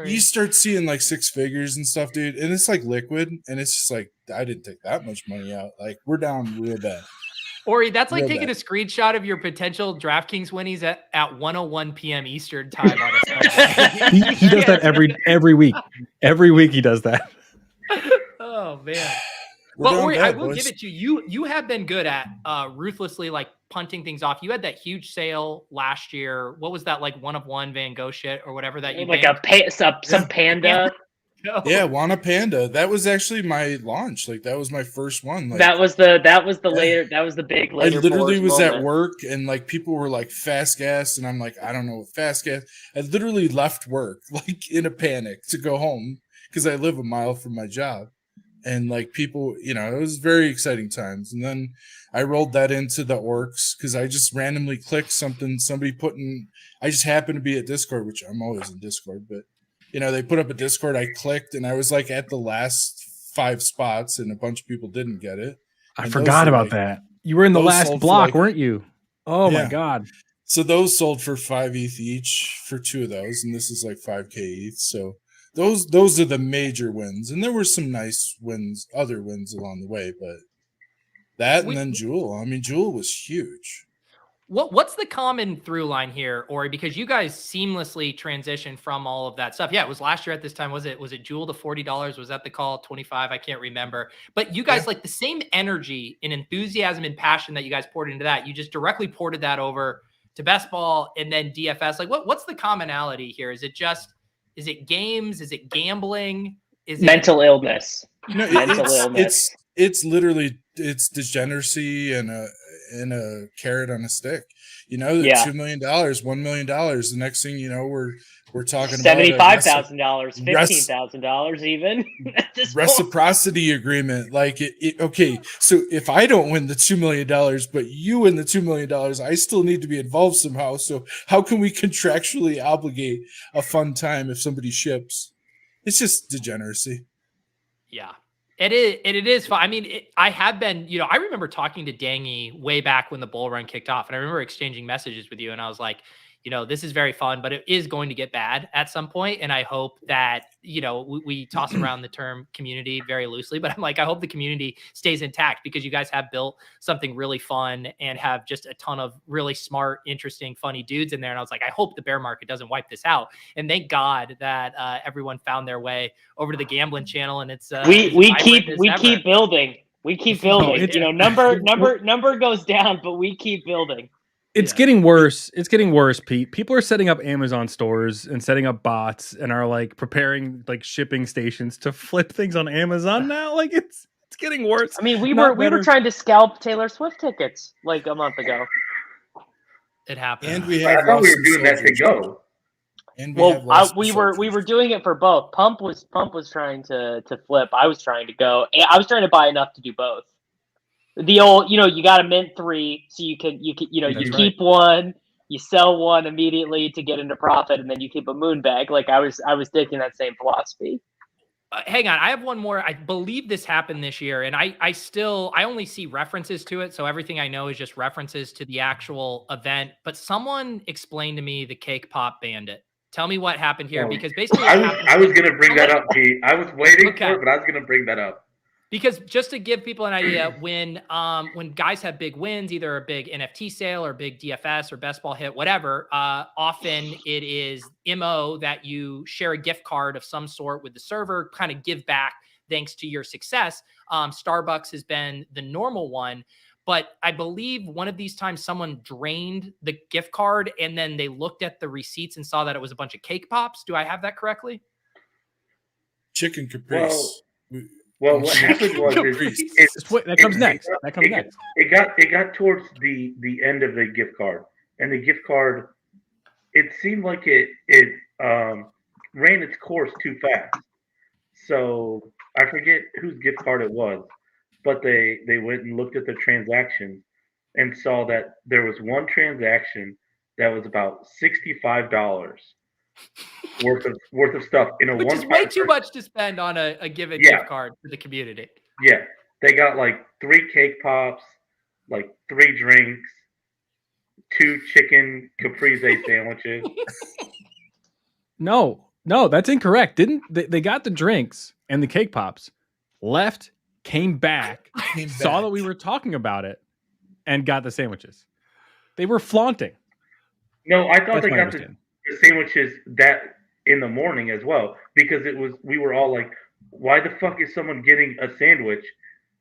you start seeing like 6 figures and stuff, dude. And it's like liquid. And it's just like, I didn't take that much money out. Like we're down real bad. Ori, that's like taking a screenshot of your potential DraftKings winnings at 1:01 p.m. Eastern time on a Sunday. he does that every week. Every week he does that. Oh man. We're But Ori, down I bad, will boys. give it to you. You have been good at ruthlessly like punting things off. You had that huge sale last year. What was that, like 1 of 1 Van Gogh shit or whatever that you Like banked? some panda. Yeah, Wana Panda. That was actually my launch. Like that was my first one. Like, That was the big I later. literally was at moment. work and like people were like fast gas, and I'm like, I don't know what fast gas. I literally left work like in a panic to go home because I live a mile from my job. And like people, it was very exciting times. And then I rolled that into the orcs because I just randomly clicked something somebody put in. I just happened to be at Discord, which I'm always in Discord, but they put up a Discord. I clicked and I was like at the last 5 spots, and a bunch of people didn't get it. I And forgot those are, about like- that. You were in the those last sold for, block, like- weren't you? Oh my Yeah. God. So those sold for 5 ETH each for 2 of those, and this is like 5K ETH. So those are the major wins, and there were some nice wins, other wins along the way, but that and then Jewel. I mean, Jewel was huge. What's the common through line here, Ori? Because you guys seamlessly transitioned from all of that stuff. Yeah, it was last year at this time. Was it Jewel to $40? Was that the call? 25? I can't remember. But you guys like the same energy and enthusiasm and passion that you guys poured into that. You just directly ported that over to best ball and then DFS. Like what's the commonality here? Is it games? Is it gambling? Is it mental illness? No, Mental illness. It's literally degeneracy and a carrot on a stick. The $2 million, $1 million. The next thing you know, we're talking about $75,000, $15,000 even at this point. reciprocity agreement. Like okay, so if I don't win the $2 million, but you win the $2 million, I still need to be involved somehow. So how can we contractually obligate a fun time if somebody ships? It's just degeneracy. Yeah, it is fun. I mean, I have been, I remember talking to Dangy way back when the bull run kicked off, and I remember exchanging messages with you, and I was like, this is very fun, but it is going to get bad at some point. And I hope that, we toss around the term community very loosely, but I'm like, I hope the community stays intact because you guys have built something really fun and have just a ton of really smart, interesting, funny dudes in there. And I was like, I hope the bear market doesn't wipe this out. And thank God that everyone found their way over to the gambling channel. And it's we keep building. We keep building. No, number goes down, but we keep building. It's getting worse. It's getting worse, Pete. People are setting up Amazon stores and setting up bots and are like preparing like shipping stations to flip things on Amazon now. Like it's getting worse. I mean, we Not were better. trying to scalp Taylor Swift tickets like a month ago. It happened. And we I have thought we lost were doing some that to soldiers. go. And we have Well, less we were doing it for both. Pump was trying to flip. I was trying to go. I was trying to buy enough to do both. The old, you got to mint 3, so you can you That's keep one, you sell one immediately to get into profit, and then you keep a moon bag. Like I was taking that same philosophy. Hang on, I have one more. I believe this happened this year, and I only see references to it, so everything I know is just references to the actual event. But someone explained to me the Cake Pop Bandit. Tell me what happened here, Oh, because basically I was gonna bring that up, Pete. I was waiting Okay. for it, but I was gonna bring that up. Because just to give people an idea, when guys have big wins, either a big NFT sale or big DFS or best ball hit, whatever, often it is MO that you share a gift card of some sort with the server, kind of give back thanks to your success. Starbucks has been the normal one, but I believe one of these times someone drained the gift card and then they looked at the receipts and saw that it was a bunch of cake pops. Do I have that correctly? Chicken Caprice. Well, what happened was That comes next. That comes next. It got towards the end of the gift card, and the gift card, it seemed like it ran its course too fast. So I forget whose gift card it was, but they went and looked at the transactions and saw that there was one transaction that was about $65 worth of stuff in a Which is way too much to spend on a given gift card for the community. Yeah, they got like 3 cake pops, like 3 drinks, 2 chicken caprese sandwiches. No, that's incorrect. Didn't they got the drinks and the cake pops, left, came back, saw that we were talking about it, and got the sandwiches. They were flaunting. No, I thought That's they my got the sandwiches that in the morning as well, because we were all like, why the fuck is someone getting a sandwich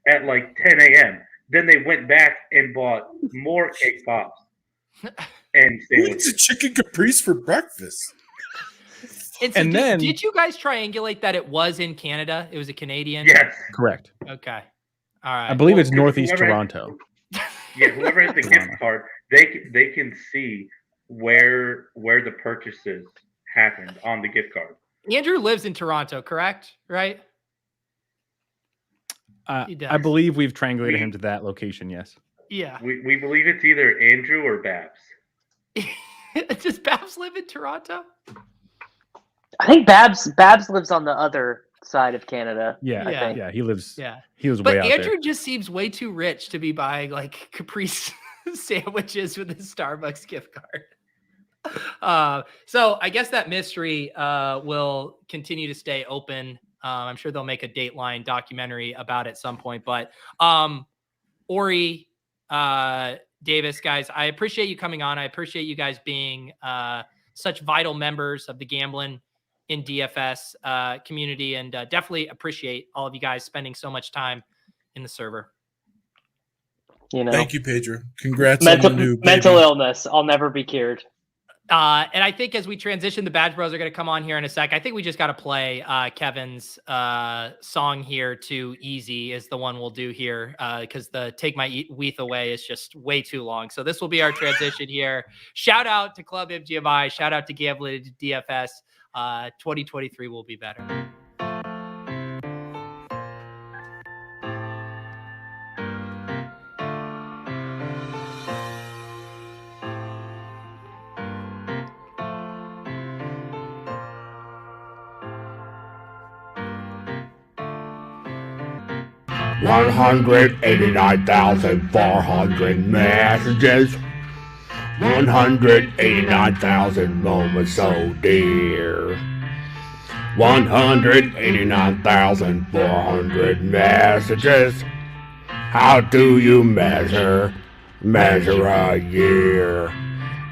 at like 10 a.m.? Then they went back and bought more cake pops and Who sandwiches. eats a chicken caprice for breakfast? And, so And did, then- did you guys triangulate that it was in Canada? It was a Canadian? Yes. Correct. Okay. All right. I believe Well, it's Northeast whoever- Toronto. Yeah, whoever has the gift card, they can see where the purchases happened on the gift card. Andrew lives in Toronto, correct? Right? He does. I believe we've triangulated him to that location. Yes. Yeah. We believe it's either Andrew or Babs. Does Babs live in Toronto? I think Babs lives on the other side of Canada. Yeah. Yeah. Yeah. He lives. Yeah. He was But way out Andrew there. just seems way too rich to be buying like Caprice sandwiches with a Starbucks gift card. So I guess that mystery will continue to stay open. I'm sure they'll make a Dateline documentary about it at some point. But Ori, Davis, guys, I appreciate you coming on. I appreciate you guys being such vital members of the gambling in DFS community, and definitely appreciate all of you guys spending so much time in the server. Thank you, Pedro. Congrats on the new mental baby. illness. I'll never be cured. And I think as we transition, the Badge Bros are going to come on here in a sec. I think we just got to play Kevin's song here to Easy is the one we'll do here because the Take My Weath Away is just way too long. So this will be our transition here. Shout out to Club MGMI. Shout out to Gambling DFS. 2023 will be better. One 189,400 messages. 189,000 moments so dear. 189,400 messages. How do you measure a year?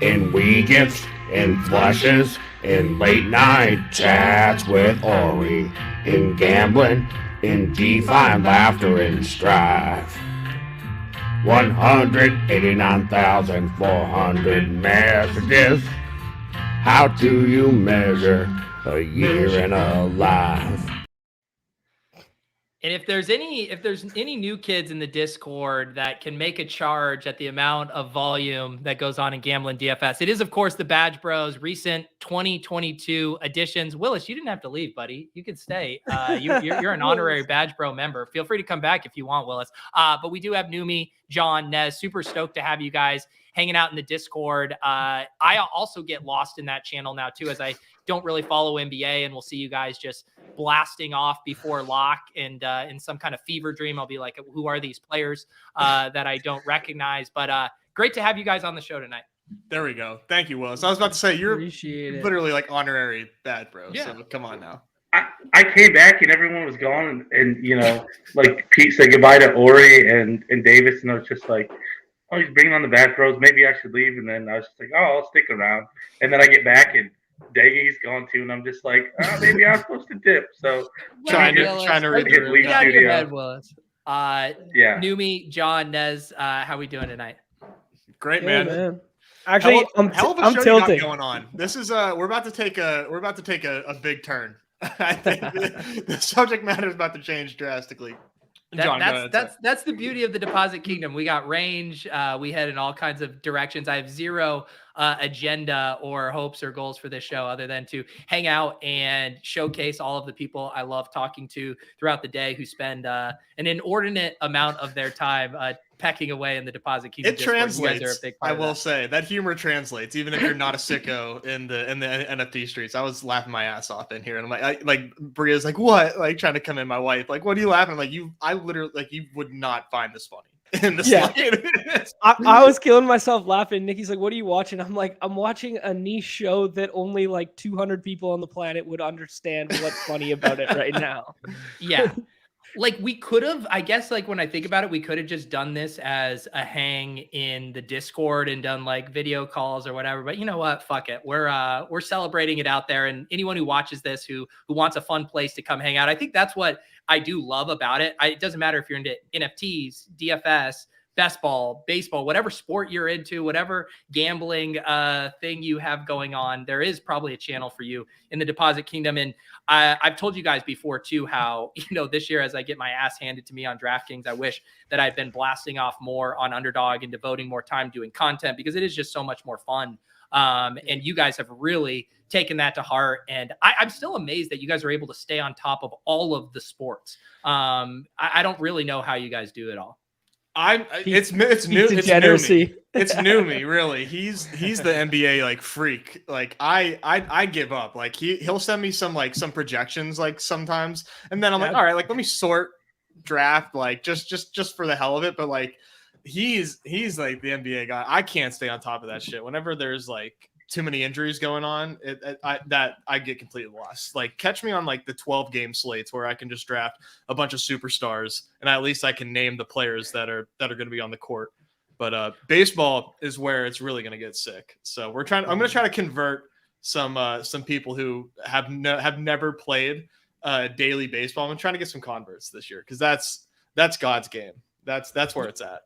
In weekends, in flushes, in late night chats with Ori, in gambling, in DeFi, laughter, and strife. 189,400 messages. How do you measure a year in a life? And if there's any new kids in the Discord that can make a charge at the amount of volume that goes on in Gambling DFS, it is of course the Badge Bros recent 2022 additions. Willis, you didn't have to leave, buddy. You can stay. You're an honorary Badge Bro member. Feel free to come back if you want, Willis. But we do have Numi, John, Nez. Super stoked to have you guys hanging out in the Discord. I also get lost in that channel now too, as I don't really follow NBA, and we'll see you guys just blasting off before lock, and in some kind of fever dream, I'll be like, who are these players that I don't recognize? But great to have you guys on the show tonight. There we go. Thank you, Willis. I was about to say, you're Appreciate it. literally like honorary Bad Bro. Yeah. So come on now. I came back and everyone was gone, and you know, like Pete said goodbye to Ori and Davis, and I was just like, oh, he's bringing on the Bad Bros. Maybe I should leave. And then I was just like, oh, I'll stick around. And then I get back and Daggy's gone too, and I'm just like, oh, maybe I'm supposed to dip. So Trying to read hit the Leaf Get out of your head, Studio. Willis. Yeah. Numi, John, Nez, how we doing tonight? Great, Yeah, man. Actually, Hell of a I'm show you tilting. got going on. This is we're about to take a big turn. I think the subject matter is about to change drastically. John, go ahead, sir. That's the beauty of the Deposit Kingdom. We got range. We head in all kinds of directions. I have zero agenda or hopes or goals for this show other than to hang out and showcase all of the people I love talking to throughout the day who spend an inordinate amount of their time pecking away in the Deposit Kingdom. It Discord. You guys are a translates. big part I of will that. say that humor translates, even if you're not a sicko in the NFT streets. I was laughing my ass off in here, and I'm like Bria's like, what? Like trying to come in. My wife, like, what are you laughing? I'm like, I literally, like, you would not find this funny in this. Yeah. Slightest. I was killing myself laughing. Nikki's like, what are you watching? I'm like, I'm watching a niche show that only like 200 people on the planet would understand what's funny about it right now. Yeah. Like we could have, I guess, like when I think about it, we could have just done this as a hang in the Discord and done like video calls or whatever. But you know what? Fuck it. We're celebrating it out there. And anyone who watches this who wants a fun place to come hang out, I think that's what I do love about it. It doesn't matter if you're into NFTs, DFS, best ball, baseball, whatever sport you're into, whatever gambling thing you have going on, there is probably a channel for you in the Deposit Kingdom. And I've told you guys before too how, you know, this year as I get my ass handed to me on DraftKings, I wish that I'd been blasting off more on Underdog and devoting more time doing content, because it is just so much more fun. And you guys have really taken that to heart. And I'm still amazed that you guys are able to stay on top of all of the sports. I don't really know how you guys do it all. It's new. It's Degeneracy. It's Numi, really. He's the NBA like freak. Like I give up. Like he'll send me some projections like sometimes, and then I'm like, all right, like let me sort draft like just for the hell of it. But like he's like the NBA guy. I can't stay on top of that shit. Whenever there's like too many injuries going on, I get completely lost. Like catch me on like the 12 game slates where I can just draft a bunch of superstars and at least I can name the players that are going to be on the court. But baseball is where it's really going to get sick. So I'm going to try to convert some people who have never played daily baseball. I'm trying to get some converts this year because that's God's game. That's where it's at.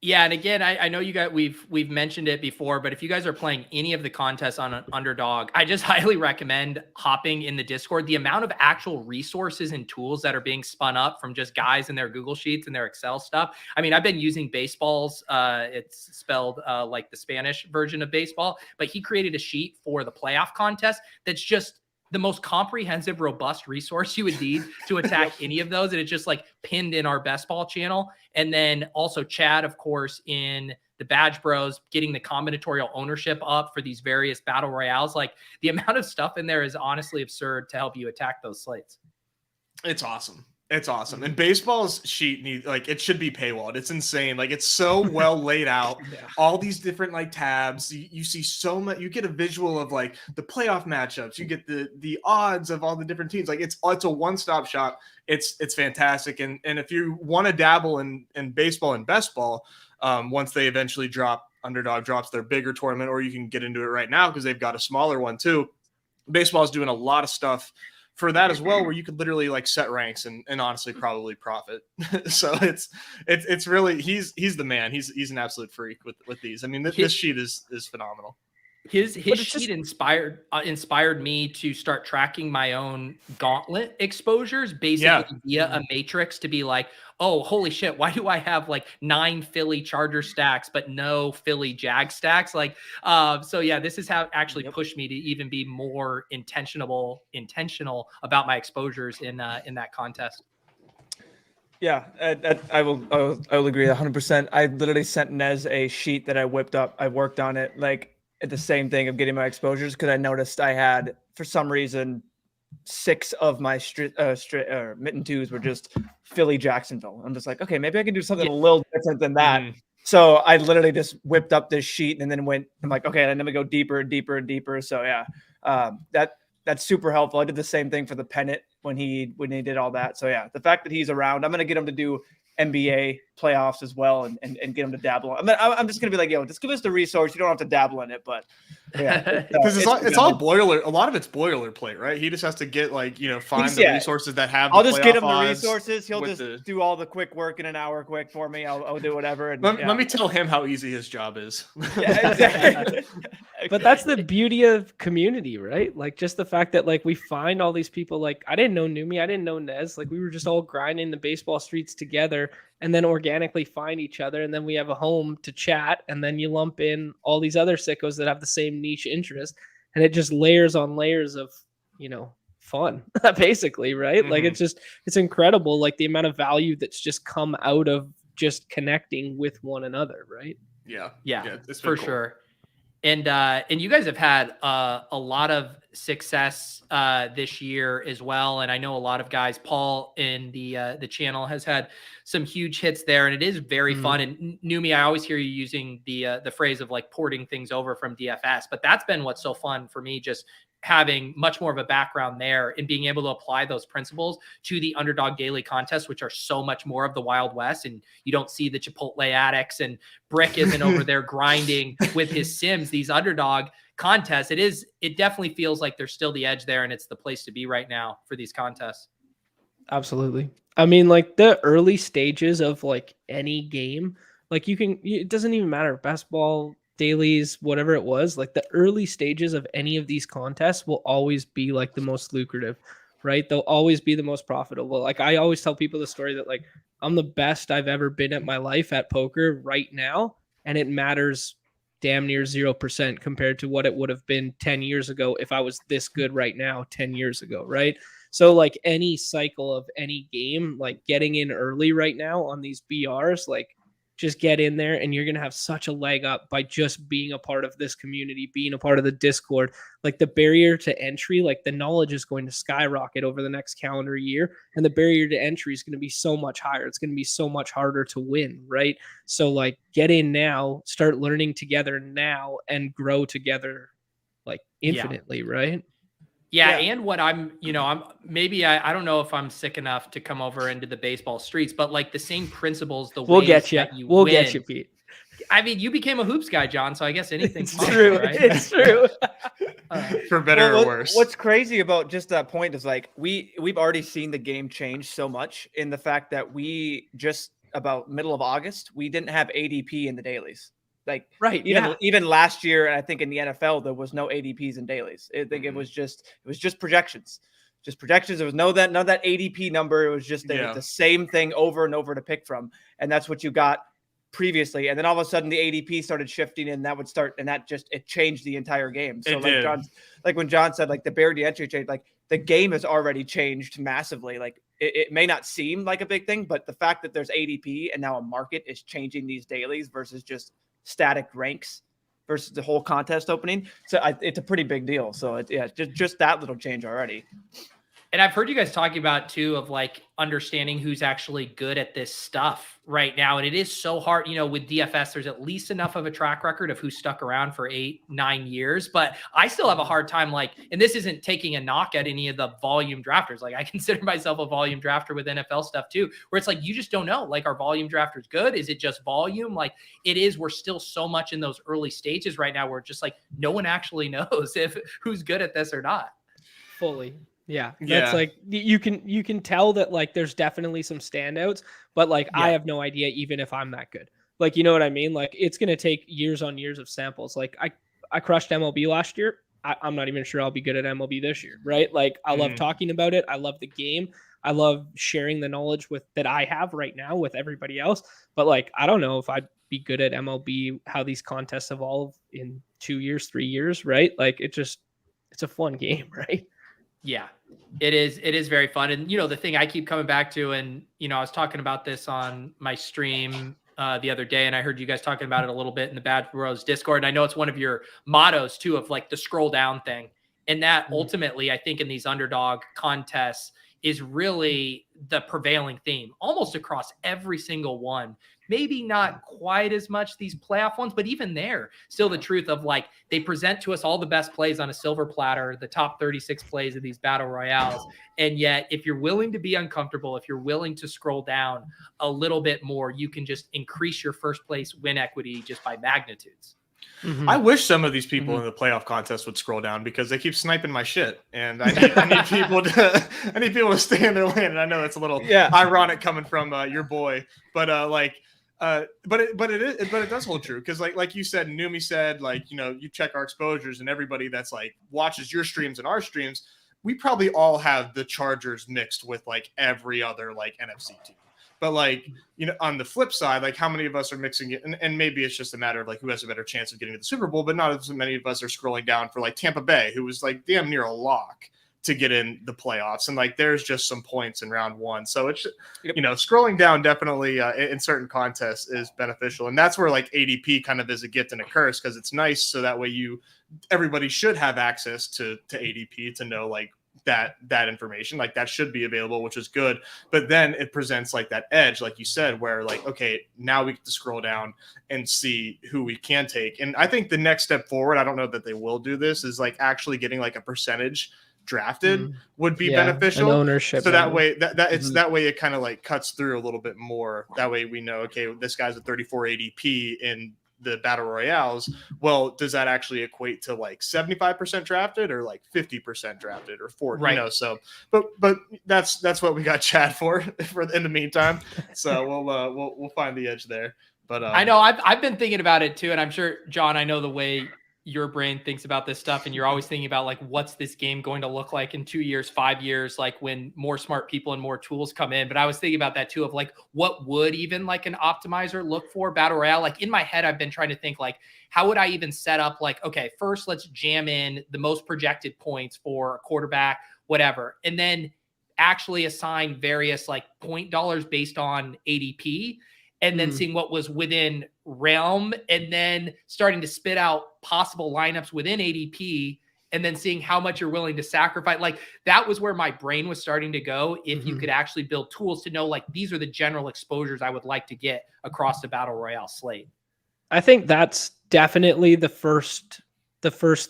Yeah, and again, I know you guys we've mentioned it before, but if you guys are playing any of the contests on an Underdog, I just highly recommend hopping in the Discord. The amount of actual resources and tools that are being spun up from just guys in their Google Sheets and their Excel stuff. I mean, I've been using Baseballs. It's spelled like the Spanish version of baseball, but he created a sheet for the playoff contest that's just the most comprehensive, robust resource you would need to attack any of those. And it's just like pinned in our Best Ball channel. And then also Chad, of course, in the Badge Bros, getting the combinatorial ownership up for these various battle royales. Like the amount of stuff in there is honestly absurd to help you attack those slates. It's awesome. It's awesome. And baseball's sheet it should be paywalled. It's insane. Like it's so well laid out. Yeah. All these different like tabs. You see so much. You get a visual of like the playoff matchups. You get the odds of all the different teams. Like it's a one-stop shop. It's fantastic. And if you want to dabble in baseball and best ball, once they eventually Underdog drops their bigger tournament, or you can get into it right now because they've got a smaller one too. Baseball is doing a lot of stuff for that as well, where you could literally like set ranks and honestly probably profit. So it's really he's the man. He's an absolute freak with these. I mean, this sheet is phenomenal. His it's sheet inspired me to start tracking my own gauntlet exposures, basically via a matrix, to be like, oh, holy shit, why do I have like 9 Philly Charger stacks but no Philly Jag stacks? Like, so yeah, this is how actually pushed me to even be more intentional about my exposures in that contest. Yeah, I will agree 100%. I literally sent Nez a sheet that I whipped up. I worked on it like at the same thing of getting my exposures because I noticed I had, for some reason, 6 of my mitten twos were just Philly Jacksonville. I'm just like, okay, maybe I can do something a little different than that. So I literally just whipped up this sheet and then I'm like, okay, and then we go deeper and deeper and deeper. So yeah, that's super helpful. I did the same thing for the pennant when he did all that. So yeah, the fact that he's around, I'm gonna get him to do NBA playoffs as well and get him to dabble. I'm just gonna be like, yo, just give us the resource. You don't have to dabble in it, but yeah, because it's all boiler. A lot of it's boilerplate, right? He just has to get find the resources that have. I'll just get him the resources. He'll just do all the quick work in an hour quick for me. I'll do whatever. And let me tell him how easy his job is. Yeah, exactly. But that's the beauty of community, right? Like just the fact that like we find all these people. Like I didn't know Numi, I didn't know Nez. Like we were just all grinding the baseball streets together, and then organically find each other, and then we have a home to chat, and then you lump in all these other sickos that have the same niche interest, and it just layers on layers of fun, basically, right? Like it's incredible, like the amount of value that's just come out of just connecting with one another, right? Yeah, it's for cool. Sure. And you guys have had a lot of success this year as well. And I know a lot of guys, Paul in the channel has had some huge hits there, and it is very fun. And Numi, I always hear you using the phrase of like porting things over from DFS, but that's been what's so fun for me, just having much more of a background there and being able to apply those principles to the Underdog Daily contests, which are so much more of the Wild West. And you don't see the Chipotle addicts, and Brick isn't over there grinding with his Sims, these Underdog contests. It definitely feels like there's still the edge there, and it's the place to be right now for these contests. Absolutely. I mean, like the early stages of like any game, like it doesn't even matter, basketball, dailies, whatever it was, like the early stages of any of these contests will always be like the most lucrative, right? They'll always be the most profitable. Like I always tell people the story that like I'm the best I've ever been at my life at poker right now, and it matters damn near 0% compared to what it would have been 10 years ago if I was this good right now 10 years ago, right? So like any cycle of any game, like getting in early right now on these BRs, like just get in there and you're going to have such a leg up by just being a part of this community, being a part of the Discord. Like the barrier to entry, like the knowledge is going to skyrocket over the next calendar year, and the barrier to entry is going to be so much higher. It's going to be so much harder to win, right? So like get in now, start learning together now, and grow together like infinitely, right? Yeah, and what I don't know if I'm sick enough to come over into the baseball streets, but like the same principles, we'll get you, Pete. I mean, you became a hoops guy, John, so I guess anything's true. Right? It's true. For better or worse. What's crazy about just that point is like we've already seen the game change so much in the fact that we just about middle of August, we didn't have ADP in the dailies. Like even last year, I think in the NFL there was no ADPs and dailies. I think it was just projections, There was none of that ADP number. It was just the same thing over and over to pick from, and that's what you got previously. And then all of a sudden the ADP started shifting, and that would start, and that just it changed the entire game. So when John said like the barrier to entry change, like the game has already changed massively. Like it may not seem like a big thing, but the fact that there's ADP and now a market is changing these dailies versus just static ranks versus the whole contest opening. So it's a pretty big deal. So just that little change already. And I've heard you guys talking about too, of like understanding who's actually good at this stuff right now. And it is so hard, with DFS, there's at least enough of a track record of who stuck around for 8-9 years, but I still have a hard time, and this isn't taking a knock at any of the volume drafters. Like I consider myself a volume drafter with NFL stuff too, where it's like, you just don't know, like, are volume drafters good? Is it just volume? Like we're still so much in those early stages right now where just like, no one actually knows who's good at this or not. Fully. Yeah, that's like you can tell that like there's definitely some standouts, but like I have no idea even if I'm that good. Like, you know what I mean? Like it's going to take years on years of samples. Like I crushed MLB last year. I'm not even sure I'll be good at MLB this year, right? Like I love talking about it. I love the game. I love sharing the knowledge that I have right now with everybody else. But like, I don't know if I'd be good at MLB, how these contests evolve in 2 years, 3 years, right? Like it's a fun game, right? Yeah, it is. It is very fun. And, the thing I keep coming back to, and, I was talking about this on my stream the other day, and I heard you guys talking about it a little bit in the Bad Bros Discord. And I know it's one of your mottos too, of like the scroll down thing. And that ultimately, I think in these underdog contests is really the prevailing theme almost across every single one. Maybe not quite as much these playoff ones, but even there, still the truth of like, they present to us all the best plays on a silver platter, the top 36 plays of these battle royales. And yet, if you're willing to be uncomfortable, if you're willing to scroll down a little bit more, you can just increase your first place win equity just by magnitudes. I wish some of these people in the playoff contest would scroll down because they keep sniping my shit, and I need people to stay in their lane. And I know that's a little ironic coming from your boy, but it does hold true because like you said, Numi said, like, you check our exposures, and everybody that's like watches your streams and our streams, we probably all have the Chargers mixed with like every other like NFC team. But like, on the flip side, like how many of us are mixing it? And maybe it's just a matter of like who has a better chance of getting to the Super Bowl, but not as many of us are scrolling down for like Tampa Bay, who was like damn near a lock to get in the playoffs. And like, there's just some points in round one. So it's, scrolling down definitely in certain contests is beneficial. And that's where like ADP kind of is a gift and a curse, because it's nice. So that way everybody should have access to ADP to know like, that information, like that should be available, which is good. But then it presents like that edge, like you said, where like, okay, now we get to scroll down and see who we can take. And I think the next step forward, I don't know that they will do this, is like actually getting like a percentage drafted would be beneficial. An ownership. So that way that way it kind of like cuts through a little bit more. That way we know, okay, this guy's a 34 ADP in the battle royales. Well, does that actually equate to like 75% drafted or like 50% drafted or 40? Right. So but that's what we got Chad for in the meantime. So we'll find the edge there. But I know I've been thinking about it too, and I'm sure, John, I know the way your brain thinks about this stuff, and you're always thinking about like, what's this game going to look like in 2 years, 5 years, like when more smart people and more tools come in. But I was thinking about that too, of like, what would even like an optimizer look for battle royale? Like in my head, I've been trying to think like, how would I even set up like, okay, first let's jam in the most projected points for a quarterback, whatever. And then actually assign various like point dollars based on ADP, and then seeing what was within realm, and then starting to spit out possible lineups within ADP, and then seeing how much you're willing to sacrifice. Like that was where my brain was starting to go. If you could actually build tools to know, like, these are the general exposures I would like to get across the battle royale slate. I think that's definitely the first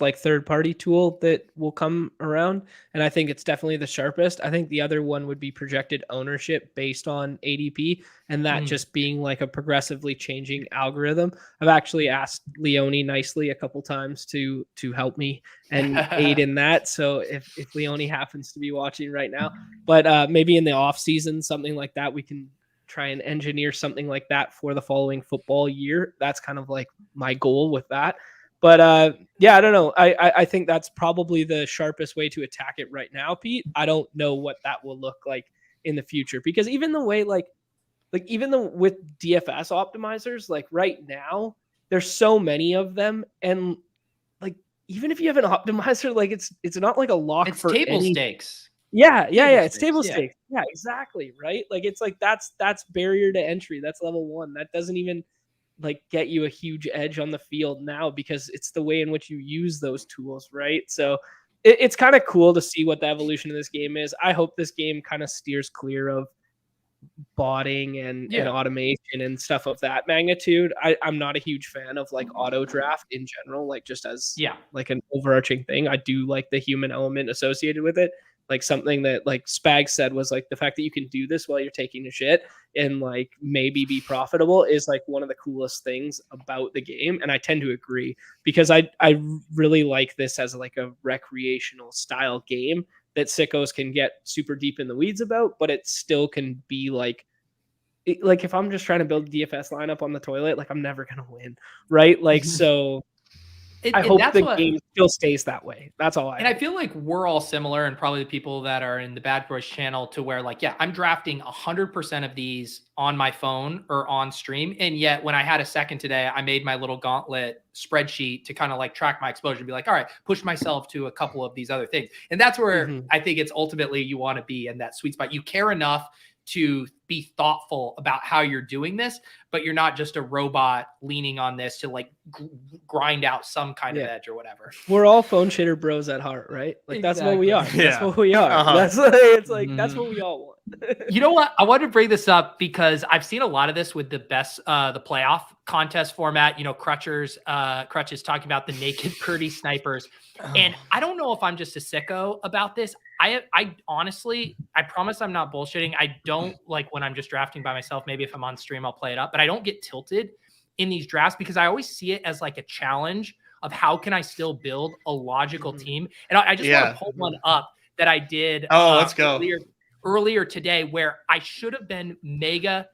like third party tool that will come around. And I think it's definitely the sharpest. I think the other one would be projected ownership based on ADP, and that just being like a progressively changing algorithm. I've actually asked Leone nicely a couple times to help me and aid in that. So if Leone happens to be watching right now, but maybe in the off season, something like that, we can try and engineer something like that for the following football year. That's kind of like my goal with that. But I don't know. I think that's probably the sharpest way to attack it right now, Pete. I don't know what that will look like in the future, because even the way with DFS optimizers, like right now, there's so many of them, and like even if you have an optimizer, like it's not like a lock. It's for table any... stakes. Yeah. It's table stakes. Yeah, exactly. Right. Like it's like that's barrier to entry. That's level 1. That doesn't even like get you a huge edge on the field now, because it's the way in which you use those tools, right? So it's kind of cool to see what the evolution of this game is. I hope this game kind of steers clear of botting and automation and stuff of that magnitude. I'm not a huge fan of like auto draft in general, like just as like an overarching thing. I do like the human element associated with it. Like something that like Spag said was like the fact that you can do this while you're taking a shit and like maybe be profitable is like one of the coolest things about the game. And I tend to agree, because I really like this as like a recreational style game that sickos can get super deep in the weeds about, but it still can be like if I'm just trying to build a DFS lineup on the toilet, like I'm never going to win. Right. Like, so I hope the game still stays that way. That's all I And I feel like we're all similar, and probably the people that are in the Bad Boys channel, to where like, yeah, I'm drafting 100% of these on my phone or on stream. And yet when I had a second today, I made my little gauntlet spreadsheet to kind of like track my exposure and be like, all right, push myself to a couple of these other things. And that's where I think it's ultimately you want to be in that sweet spot. You care enough to be thoughtful about how you're doing this, but you're not just a robot leaning on this to like grind out some kind of edge or whatever. We're all phone shitter bros at heart, right? Like that's what we are. Yeah. That's what we are. That's it's like that's what we all want. You know what? I wanted to bring this up because I've seen a lot of this with the best, the playoff contest format. You know, Crutchers, Crutches talking about the naked Purdy snipers, and I don't know if I'm just a sicko about this. I honestly, I promise I'm not bullshitting. I don't like when I'm just drafting by myself. Maybe if I'm on stream, I'll play it up, but I don't get tilted in these drafts because I always see it as like a challenge of how can I still build a logical team. And I just want to pull one up that I did. Let's go. Earlier today, where I should have been mega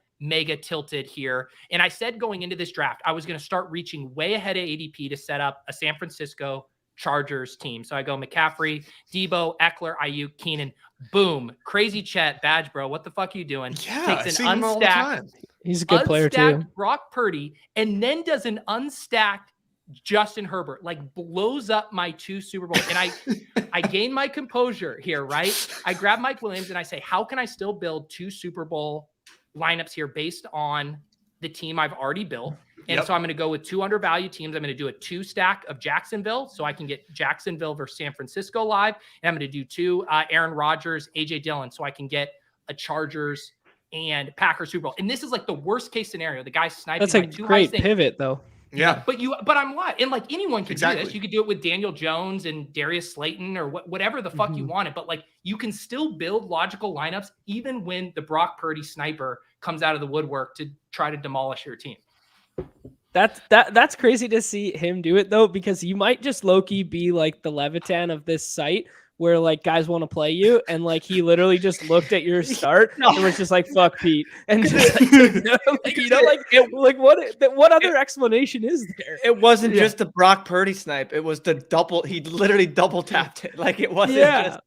tilted here. And I said going into this draft, I was going to start reaching way ahead of ADP to set up a San Francisco Chargers team. So I go McCaffrey, Debo, Eckler, Ayuk, Keenan, boom. Crazy Chet, Badge Bro, what the fuck are you doing? Yeah, takes an unstacked, he's a good player too. Brock Purdy, and then does an unstacked Justin Herbert, like blows up my 2 Super Bowl. And I gain my composure here, right? I grab Mike Williams and I say, how can I still build 2 Super Bowl lineups here based on the team I've already built? And so I'm going to go with 2 undervalued teams. I'm going to do a 2 stack of Jacksonville so I can get Jacksonville versus San Francisco live. And I'm going to do 2 Aaron Rodgers, AJ Dillon so I can get a Chargers and Packers Super Bowl. And this is like the worst case scenario. The guy's sniping. That's a great pivot though. Yeah. But I'm what? And like anyone can do this. You could do it with Daniel Jones and Darius Slayton or whatever the fuck you wanted. But like you can still build logical lineups even when the Brock Purdy sniper comes out of the woodwork to try to demolish your team. That's crazy to see him do it though, because you might just low-key be like the Levitan of this site where like guys want to play you, and like he literally just looked at your start and was just like fuck Pete, and just like, what other explanation is there? It wasn't just the Brock Purdy snipe, it was the double. He literally double tapped it. Like it wasn't just.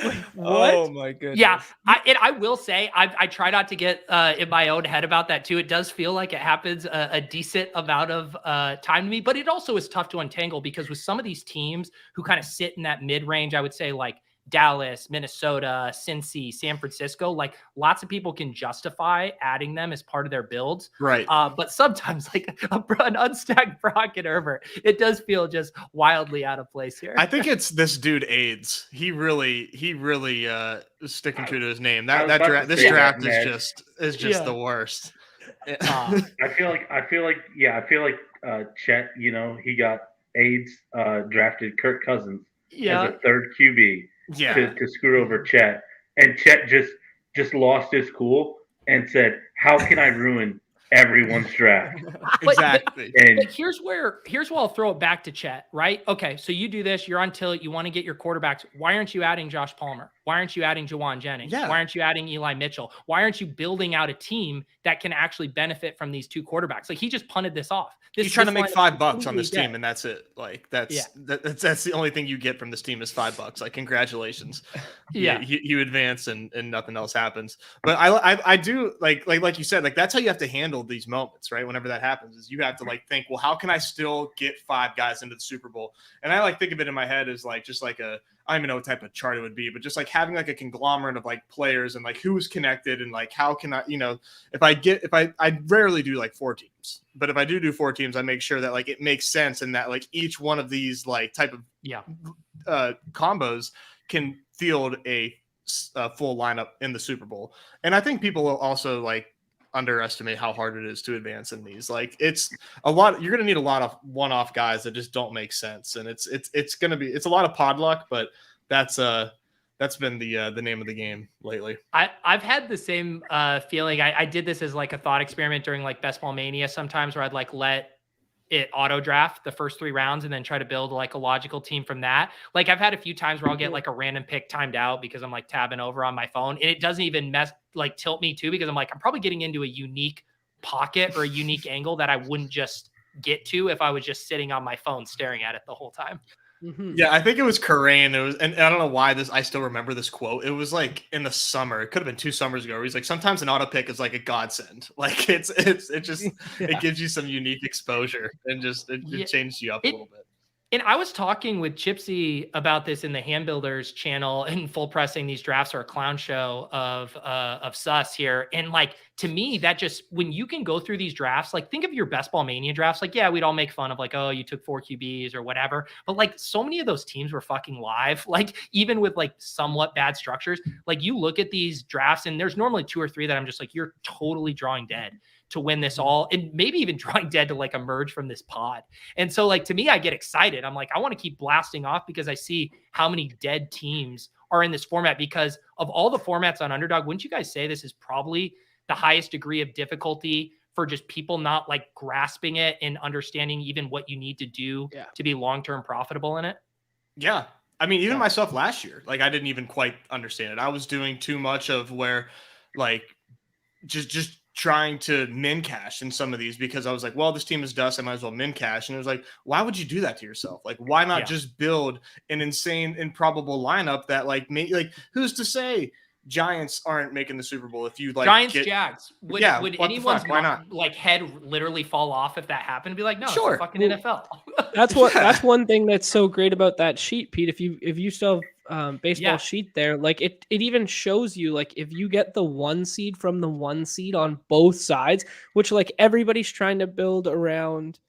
Wait, what? Oh my goodness. Yeah, I will say I try not to get in my own head about that too. It does feel like it happens a decent amount of time to me, but it also is tough to untangle because with some of these teams who kind of sit in that mid range, I would say like Dallas, Minnesota, Cincy, San Francisco, like lots of people can justify adding them as part of their builds. Right. But sometimes like an unstacked Brock and Herbert, it does feel just wildly out of place here. I think it's this dude AIDS. He really is sticking true to his name. This draft is just the worst. I feel like Chet, you know, he got AIDS, drafted Kirk Cousins as a third QB. To screw over Chet, and Chet just lost his cool and said, "How can I ruin everyone's draft?" Exactly. But here's where I'll throw it back to Chet, right? Okay, so you do this, you're on tilt, you want to get your quarterbacks. Why aren't you adding Josh Palmer? Why aren't you adding Jawan Jennings? Yeah. Why aren't you adding Eli Mitchell? Why aren't you building out a team that can actually benefit from these 2 quarterbacks? Like he just punted this off. He's trying to make $5 on this team, and that's it. Like that's the only thing you get from this team is $5. Like congratulations, you advance and nothing else happens. But I do like you said, like that's how you have to handle these moments, right? Whenever that happens, is you have to like think, well, how can I still get 5 guys into the Super Bowl? And I like think of it in my head as like just like I don't even know what type of chart it would be, but just like having like a conglomerate of like players and like who's connected and like how can I, you know, I rarely do like 4 teams, but if I do 4 teams, I make sure that like it makes sense and that like each one of these like type of combos can field a full lineup in the Super Bowl. And I think people will also like underestimate how hard it is to advance in these. Like it's a lot. You're going to need a lot of one-off guys that just don't make sense, and it's a lot of pod luck. But that's been the name of the game lately. I've had the same feeling. I did this as like a thought experiment during like Best Ball Mania sometimes, where I'd like let it auto draft the first 3 rounds and then try to build like a logical team from that. Like I've had a few times where I'll get like a random pick timed out because I'm like tabbing over on my phone, and it doesn't even tilt me too, because I'm like, I'm probably getting into a unique pocket or a unique angle that I wouldn't just get to if I was just sitting on my phone staring at it the whole time. Yeah, I think it was Corain. It was, and I don't know why I still remember this quote. It was like in the summer. It could have been 2 summers ago. Where he's like, sometimes an auto pick is like a godsend. Like it just it gives you some unique exposure and just it changes you up a little bit. And I was talking with Chipsy about this in the Hand Builders channel and Full Pressing These Drafts, or a clown show of sus here. And like, to me, that just, when you can go through these drafts, like think of your Best Ball Mania drafts. Like, yeah, we'd all make fun of like, oh, you took 4 QBs or whatever. But like so many of those teams were fucking live. Like even with like somewhat bad structures, like you look at these drafts and there's normally 2 or 3 that I'm just like, you're totally drawing dead to win this all, and maybe even drawing dead to like emerge from this pod. And so like, to me, I get excited. I'm like, I want to keep blasting off because I see how many dead teams are in this format. Because of all the formats on Underdog, wouldn't you guys say this is probably the highest degree of difficulty for just people not like grasping it and understanding even what you need to do to be long-term profitable in it? Yeah. I mean, even myself last year, like I didn't even quite understand it. I was doing too much of where like just trying to min cash in some of these because I was like, well, this team is dust. I might as well min cash. And it was like, why would you do that to yourself? Like, why not just build an insane, improbable lineup that like, who's to say Giants aren't making the Super Bowl if you like Giants, Jags? Would anyone's why not? Like head literally fall off if that happened? And be like, no, sure, it's the fucking NFL. That's one thing that's so great about that sheet, Pete. If you still have baseball sheet there, like it even shows you like if you get the 1 seed from the 1 seed on both sides, which like everybody's trying to build around.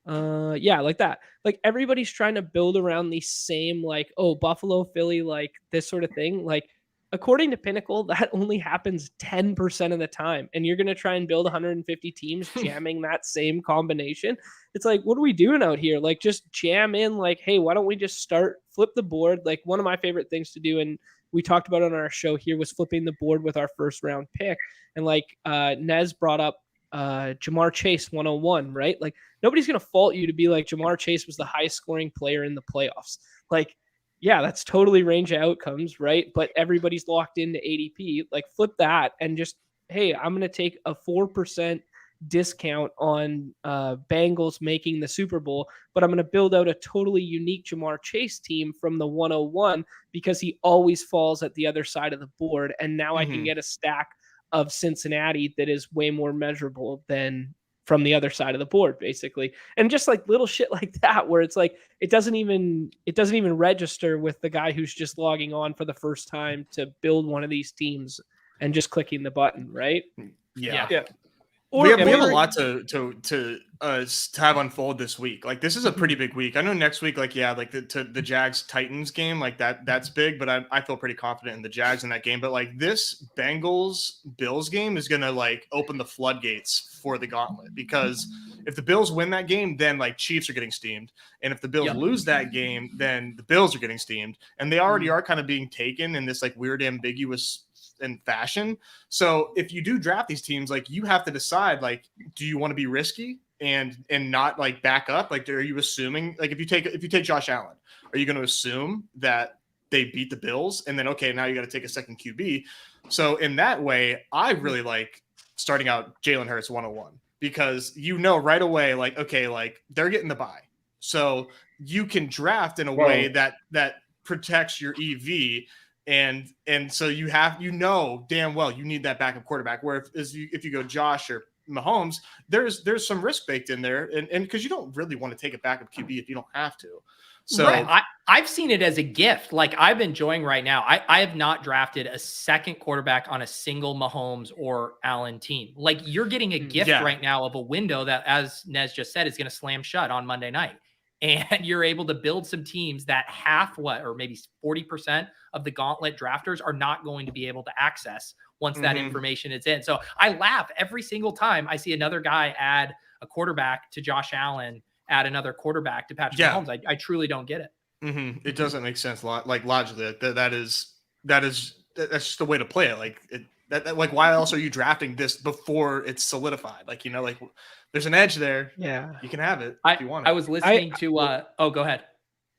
Like that. Like everybody's trying to build around the same like, oh, Buffalo, Philly, like this sort of thing. Like according to Pinnacle, that only happens 10% of the time. And you're going to try and build 150 teams jamming that same combination. It's like, what are we doing out here? Like just jam in like, hey, why don't we just flip the board? Like one of my favorite things to do, and we talked about on our show here, was flipping the board with our first round pick. And like Nez brought up Jamar Chase 101, right? Like nobody's going to fault you to be like, Jamar Chase was the highest scoring player in the playoffs. Like, yeah, that's totally range of outcomes, right? But everybody's locked into ADP. Like flip that and just, hey, I'm going to take a 4% discount on Bengals making the Super Bowl, but I'm going to build out a totally unique Jamar Chase team from the 101 because he always falls at the other side of the board. And now I can get a stack of Cincinnati that is way more measurable than from the other side of the board, basically. And just like little shit like that, where it's like, it doesn't even register with the guy who's just logging on for the first time to build one of these teams and just clicking the button. Right. Yeah. We have a lot to have unfold this week. Like this is a pretty big week. I know next week, like the Jags Titans game, like that's big. But I feel pretty confident in the Jags in that game. But like this Bengals Bills game is gonna like open the floodgates for the gauntlet, because if the Bills win that game, then like Chiefs are getting steamed, and if the Bills lose that game, then the Bills are getting steamed, and they already are kind of being taken in this like weird ambiguous in fashion. So if you do draft these teams, like you have to decide, like, do you want to be risky and not like back up? Like, are you assuming, like, if you take Josh Allen, are you going to assume that they beat the Bills and then, okay, now you got to take a second QB? So in that way, I really like starting out Jalen Hurts 101, because you know right away, like, okay, like they're getting the bye. So you can draft in a way that protects your EV. And so you know damn well you need that backup quarterback. Where if you go Josh or Mahomes, there's some risk baked in there, and because you don't really want to take a backup QB if you don't have to. So I've seen it as a gift. Like I'm enjoying right now. I have not drafted a second quarterback on a single Mahomes or Allen team. Like you're getting a gift right now of a window that, as Nez just said, is going to slam shut on Monday night. And you're able to build some teams that or maybe 40% of the gauntlet drafters are not going to be able to access once that information is in. So I laugh every single time I see another guy add a quarterback to Josh Allen, add another quarterback to Patrick Mahomes. I truly don't get it. It doesn't make sense. Like logically, that's just the way to play it. Like like why else are you drafting this before it's solidified? Like, like there's an edge there. Yeah, you can have it if you want it. I was listening to. Go ahead.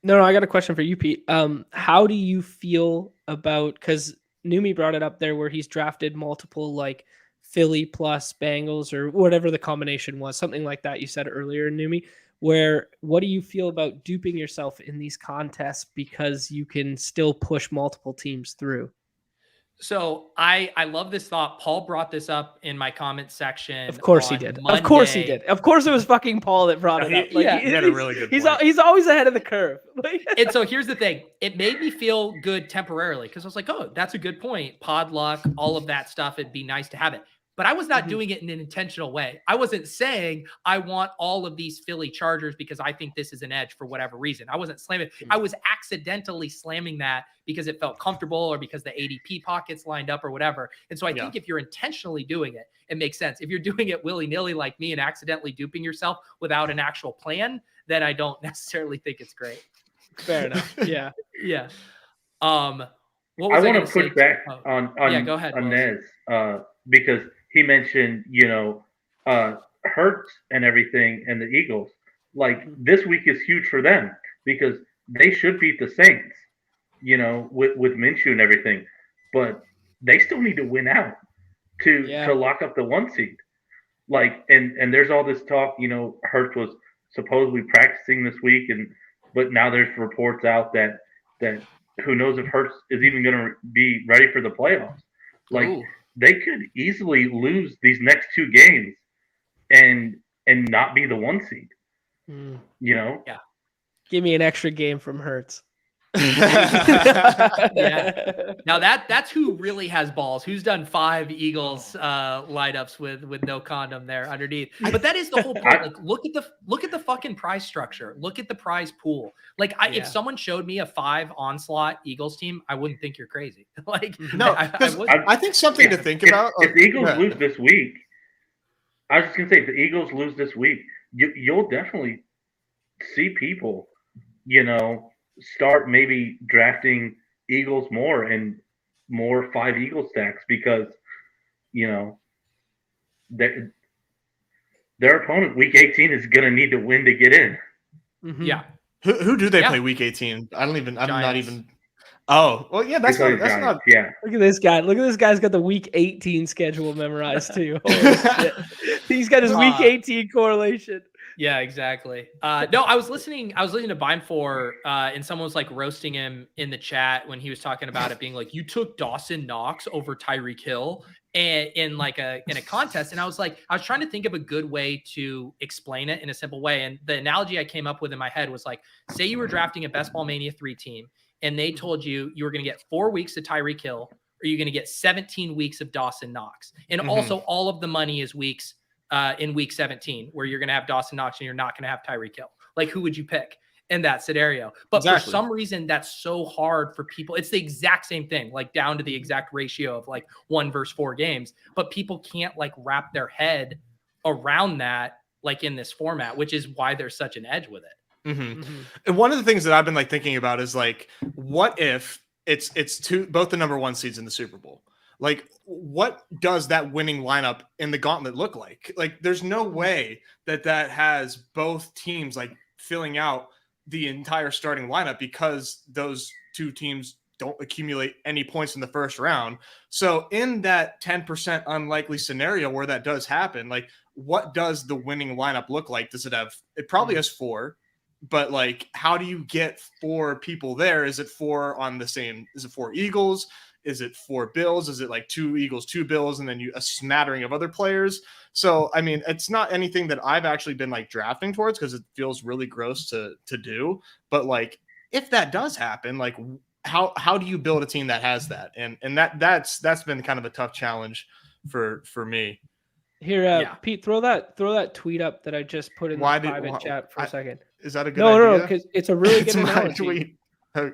No, I got a question for you, Pete. How do you feel about, because Numi brought it up there where he's drafted multiple like Philly plus Bengals or whatever the combination was, something like that you said earlier, Numi. Where what do you feel about duping yourself in these contests because you can still push multiple teams through? So I love this thought. Paul brought this up in my comment section. Of course he did. Monday. Of course he did. Of course it was fucking Paul that brought it up. Like, yeah, he had a really good point. He's always ahead of the curve. And so here's the thing. It made me feel good temporarily because I was like, oh, that's a good point. Pod luck, all of that stuff. It'd be nice to have it. But I was not doing it in an intentional way. I wasn't saying I want all of these Philly Chargers because I think this is an edge for whatever reason. I wasn't slamming. I was accidentally slamming that because it felt comfortable or because the ADP pockets lined up or whatever. And so I think if you're intentionally doing it, it makes sense. If you're doing it willy-nilly like me and accidentally duping yourself without an actual plan, then I don't necessarily think it's great. Fair enough. Yeah. Yeah. What was I want gonna to push say? back Oh. on Yeah, go ahead, on Willis. Nez because he mentioned, Hurts and everything and the Eagles. Like this week is huge for them because they should beat the Saints, with Minshew and everything. But they still need to win out to lock up the 1 seed. Like, and there's all this talk, Hurts was supposedly practicing this week, but now there's reports out that who knows if Hurts is even going to be ready for the playoffs. Like, they could easily lose these next 2 games and not be the 1 seed. Yeah. Give me an extra game from Hurts. Yeah. Now that's who really has balls. Who's done 5 Eagles lineups with no condom there underneath? But that is the whole point. Like, look at the fucking prize structure. Look at the prize pool. Like, if someone showed me a 5 onslaught Eagles team, I wouldn't think you're crazy. Like, no, I think something to think about. If the Eagles lose this week, I was just gonna say, if the Eagles lose this week, you'll definitely see people, start maybe drafting Eagles more and more 5 Eagle stacks because, their opponent week 18 is going to need to win to get in. Yeah. Who do they play week 18? I'm not even. Oh, well, yeah, that's not. Yeah. Look at this guy. Look at this guy's got the week 18 schedule memorized too. Holy shit. He's got his week 18 correlation. Yeah, exactly. No, I was listening to Bime and someone was like roasting him in the chat when he was talking about it being like, you took Dawson Knox over Tyreek Hill in a contest. And I was trying to think of a good way to explain it in a simple way. And the analogy I came up with in my head was like, say you were drafting a Best Ball Mania 3 team and they told you were going to get 4 weeks of Tyreek Hill or you're going to get 17 weeks of Dawson Knox. And also all of the money is weeks in week 17, where you're going to have Dawson Knox and you're not going to have Tyreek Hill. Like, who would you pick in that scenario? But for some reason, that's so hard for people. It's the exact same thing, like down to the exact ratio of like 1 versus 4 games. But people can't like wrap their head around that, like in this format, which is why there's such an edge with it. And one of the things that I've been like thinking about is like, what if it's both the number 1 seeds in the Super Bowl? Like, what does that winning lineup in the gauntlet look like? Like, there's no way that has both teams like filling out the entire starting lineup because those 2 teams don't accumulate any points in the first round. So in that 10% unlikely scenario where that does happen, like, what does the winning lineup look like? Does it have, it probably has 4, but like, how do you get 4 people there? Is it 4 on the same, is it 4 Eagles? Is it 4 Bills? Is it like 2 Eagles, 2 Bills, and then a smattering of other players? So, I mean, it's not anything that I've actually been like drafting towards because it feels really gross to do. But like, if that does happen, like, how do you build a team that has that? And that's been kind of a tough challenge for me. Here, Pete, throw that tweet up that I just put in the private chat for a second. Is that a good idea? No, because it's a really good my tweet.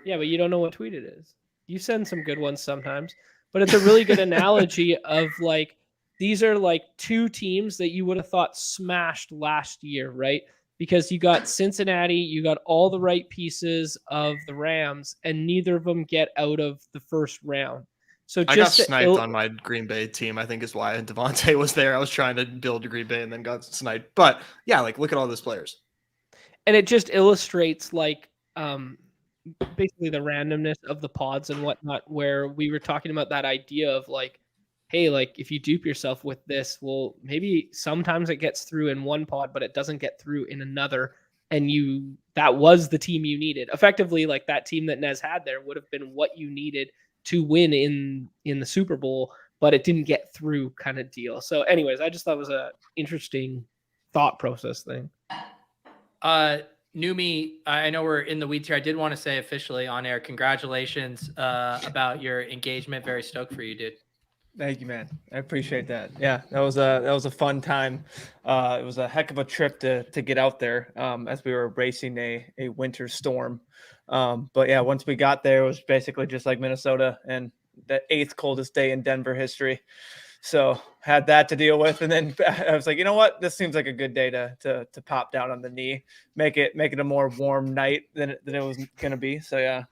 Yeah, but you don't know what tweet it is. You send some good ones sometimes, but it's a really good analogy of like, these are like 2 teams that you would have thought smashed last year, right? Because you got Cincinnati, you got all the right pieces of the Rams, and neither of them get out of the first round. So I got sniped on my Green Bay team, I think is why Devontae was there. I was trying to build Green Bay and then got sniped. But yeah, like, look at all those players. And it just illustrates like, basically the randomness of the pods and whatnot, where we were talking about that idea of like hey, like if you dupe yourself with this, well, maybe sometimes it gets through in one pod, but it doesn't get through in another. And that was the team you needed. Effectively, like that team that Nez had there would have been what you needed to win in the Super Bowl, but it didn't get through kind of deal. So anyways, I just thought it was a interesting thought process thing. Numi, I know we're in the weeds here. I did want to say officially on air, congratulations about your engagement. Very stoked for you, dude. Thank you, man. I appreciate that. Yeah, that was a fun time. It was a heck of a trip to get out there as we were racing a winter storm. But yeah, once we got there, it was basically just like Minnesota and the 8th coldest day in Denver history. So had that to deal with, and then I was like, you know what, this seems like a good day to pop down on the knee, make it a more warm night than it was gonna be. So yeah.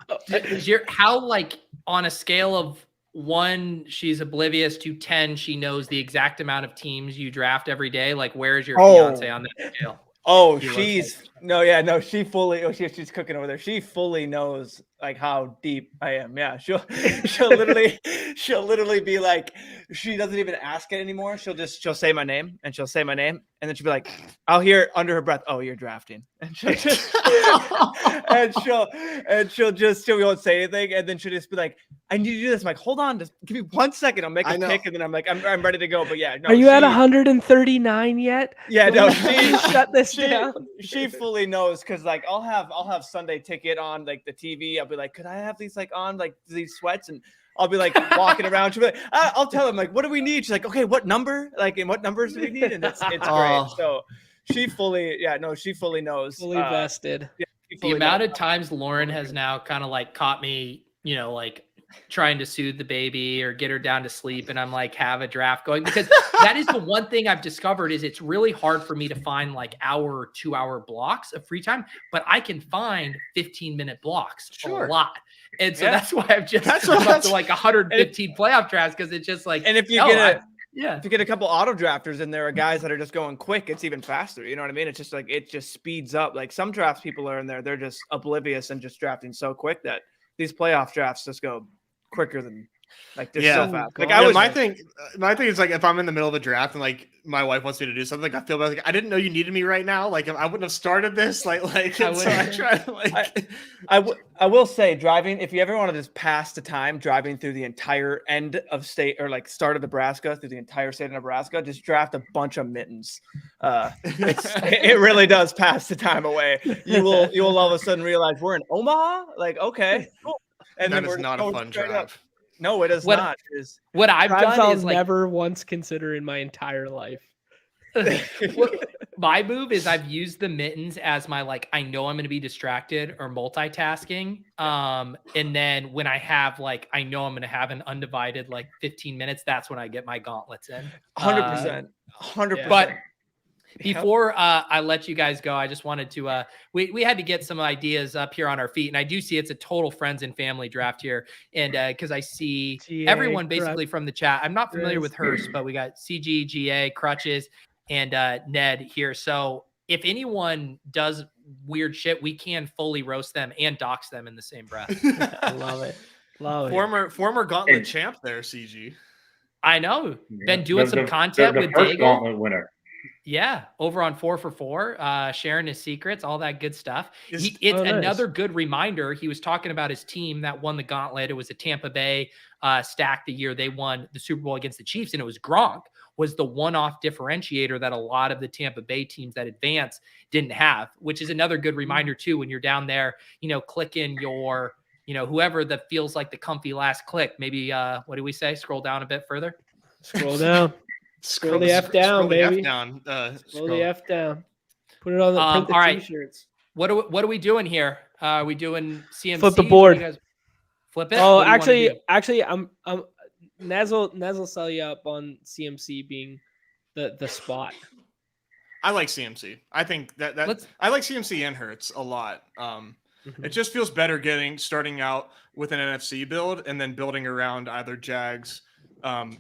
How, like, on a scale of 1, she's oblivious, to 10, she knows the exact amount of teams you draft every day? Like, where's your fiance on that scale? Oh, she's cooking over there. She fully knows like how deep I am. Yeah, she'll literally be like, she doesn't even ask it anymore. She'll say my name, and then she'll be like, I'll hear under her breath, "Oh, you're drafting," and she won't say anything, and then she'll just be like, "I need to do this." I'm like, "Hold on, just give me 1 second. I'll make a pick," and then I'm like, "I'm ready to go." But yeah, no. Are you at 139 yet? Yeah, no. Shut this down. She fully knows, because like I'll have Sunday Ticket on like the TV. I'll be like, "Could I have these like on like these sweats?" And I'll be like walking around. She'll be like, I'll tell him like, "What do we need?" She's like, "Okay, what number? Like, and what numbers do we need?" And it's great. So she fully knows. Fully vested. Yeah, the amount of times Lauren has now kind of like caught me, like trying to soothe the baby or get her down to sleep, and I'm like, have a draft going, because that is the one thing I've discovered is it's really hard for me to find like hour or 2 hour blocks of free time, but I can find 15-minute blocks a lot. And so that's why I've just come up to like 115 playoff drafts, because it's just like, and if you if you get a couple auto drafters and there are guys that are just going quick, it's even faster. You know what I mean? It's just like, it just speeds up. Like some drafts people are in there, they're just oblivious and just drafting so quick that these playoff drafts just go quicker than like this. So fast. Like my thing is like, if I'm in the middle of a draft and like my wife wants me to do something, I feel like I didn't know you needed me right now. Like I wouldn't have started this. I try to like. I will say, driving, if you ever want to just pass the time driving through the entire end of state, or like start of Nebraska through the entire state of Nebraska, just draft a bunch of mittens. It really does pass the time away. You will all of a sudden realize we're in Omaha. Like, okay, cool. And that is not a fun drive. No, it is not. What I've done is like, never once consider in my entire life. My move is I've used the mittens as my, like, I know I'm going to be distracted or multitasking. And then when I have like, I know I'm going to have an undivided like 15 minutes, that's when I get my gauntlets in. 100%. But before I let you guys go, I just wanted to, we had to get some ideas up here on our feet. And I do see it's a total friends and family draft here. And because I see everyone basically from the chat. I'm not familiar with Hurst, but we got CG, GA, Crutches, and Ned here. So if anyone does weird shit, we can fully roast them and dox them in the same breath. I love it. Love it. Former Gauntlet champ there, CG. I know. Been doing some content with Daigle. Gauntlet winner. Yeah, over on 4for4, sharing his secrets, all that good stuff. It's another good reminder. He was talking about his team that won the gauntlet. It was a Tampa Bay stack the year they won the Super Bowl against the Chiefs, and it was Gronk was the one-off differentiator that a lot of the Tampa Bay teams that advance didn't have, which is another good reminder too when you're down there, clicking your, whoever that feels like the comfy last click. Maybe what do we say? Scroll down a bit further. Scroll down. Scroll the F down, baby. Scroll the F down. Put it on the all right. T-shirts. What are we doing here? Are we doing CMC? Flip the board. Flip it. Oh, actually, I'm Nez will sell you up on CMC being the spot. I like CMC. I think that I like CMC and Hurts a lot. It just feels better starting out with an NFC build and then building around either Jags,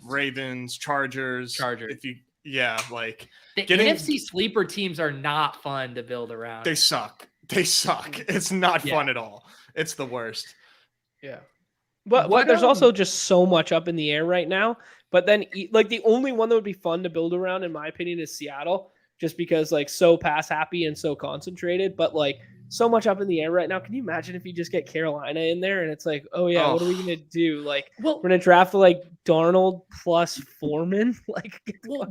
Ravens, Chargers. If you, like the NFC sleeper teams are not fun to build around. They suck. It's not fun at all. It's the worst. Yeah. But there's also just so much up in the air right now But then like the only one that would be fun to build around, in my opinion, is Seattle, just because like so pass happy and so concentrated, but like so much up in the air right now. Can you imagine if you just get Carolina in there and it's like, oh yeah, what are we gonna do? Like, we're gonna draft like Darnold plus Foreman. Like,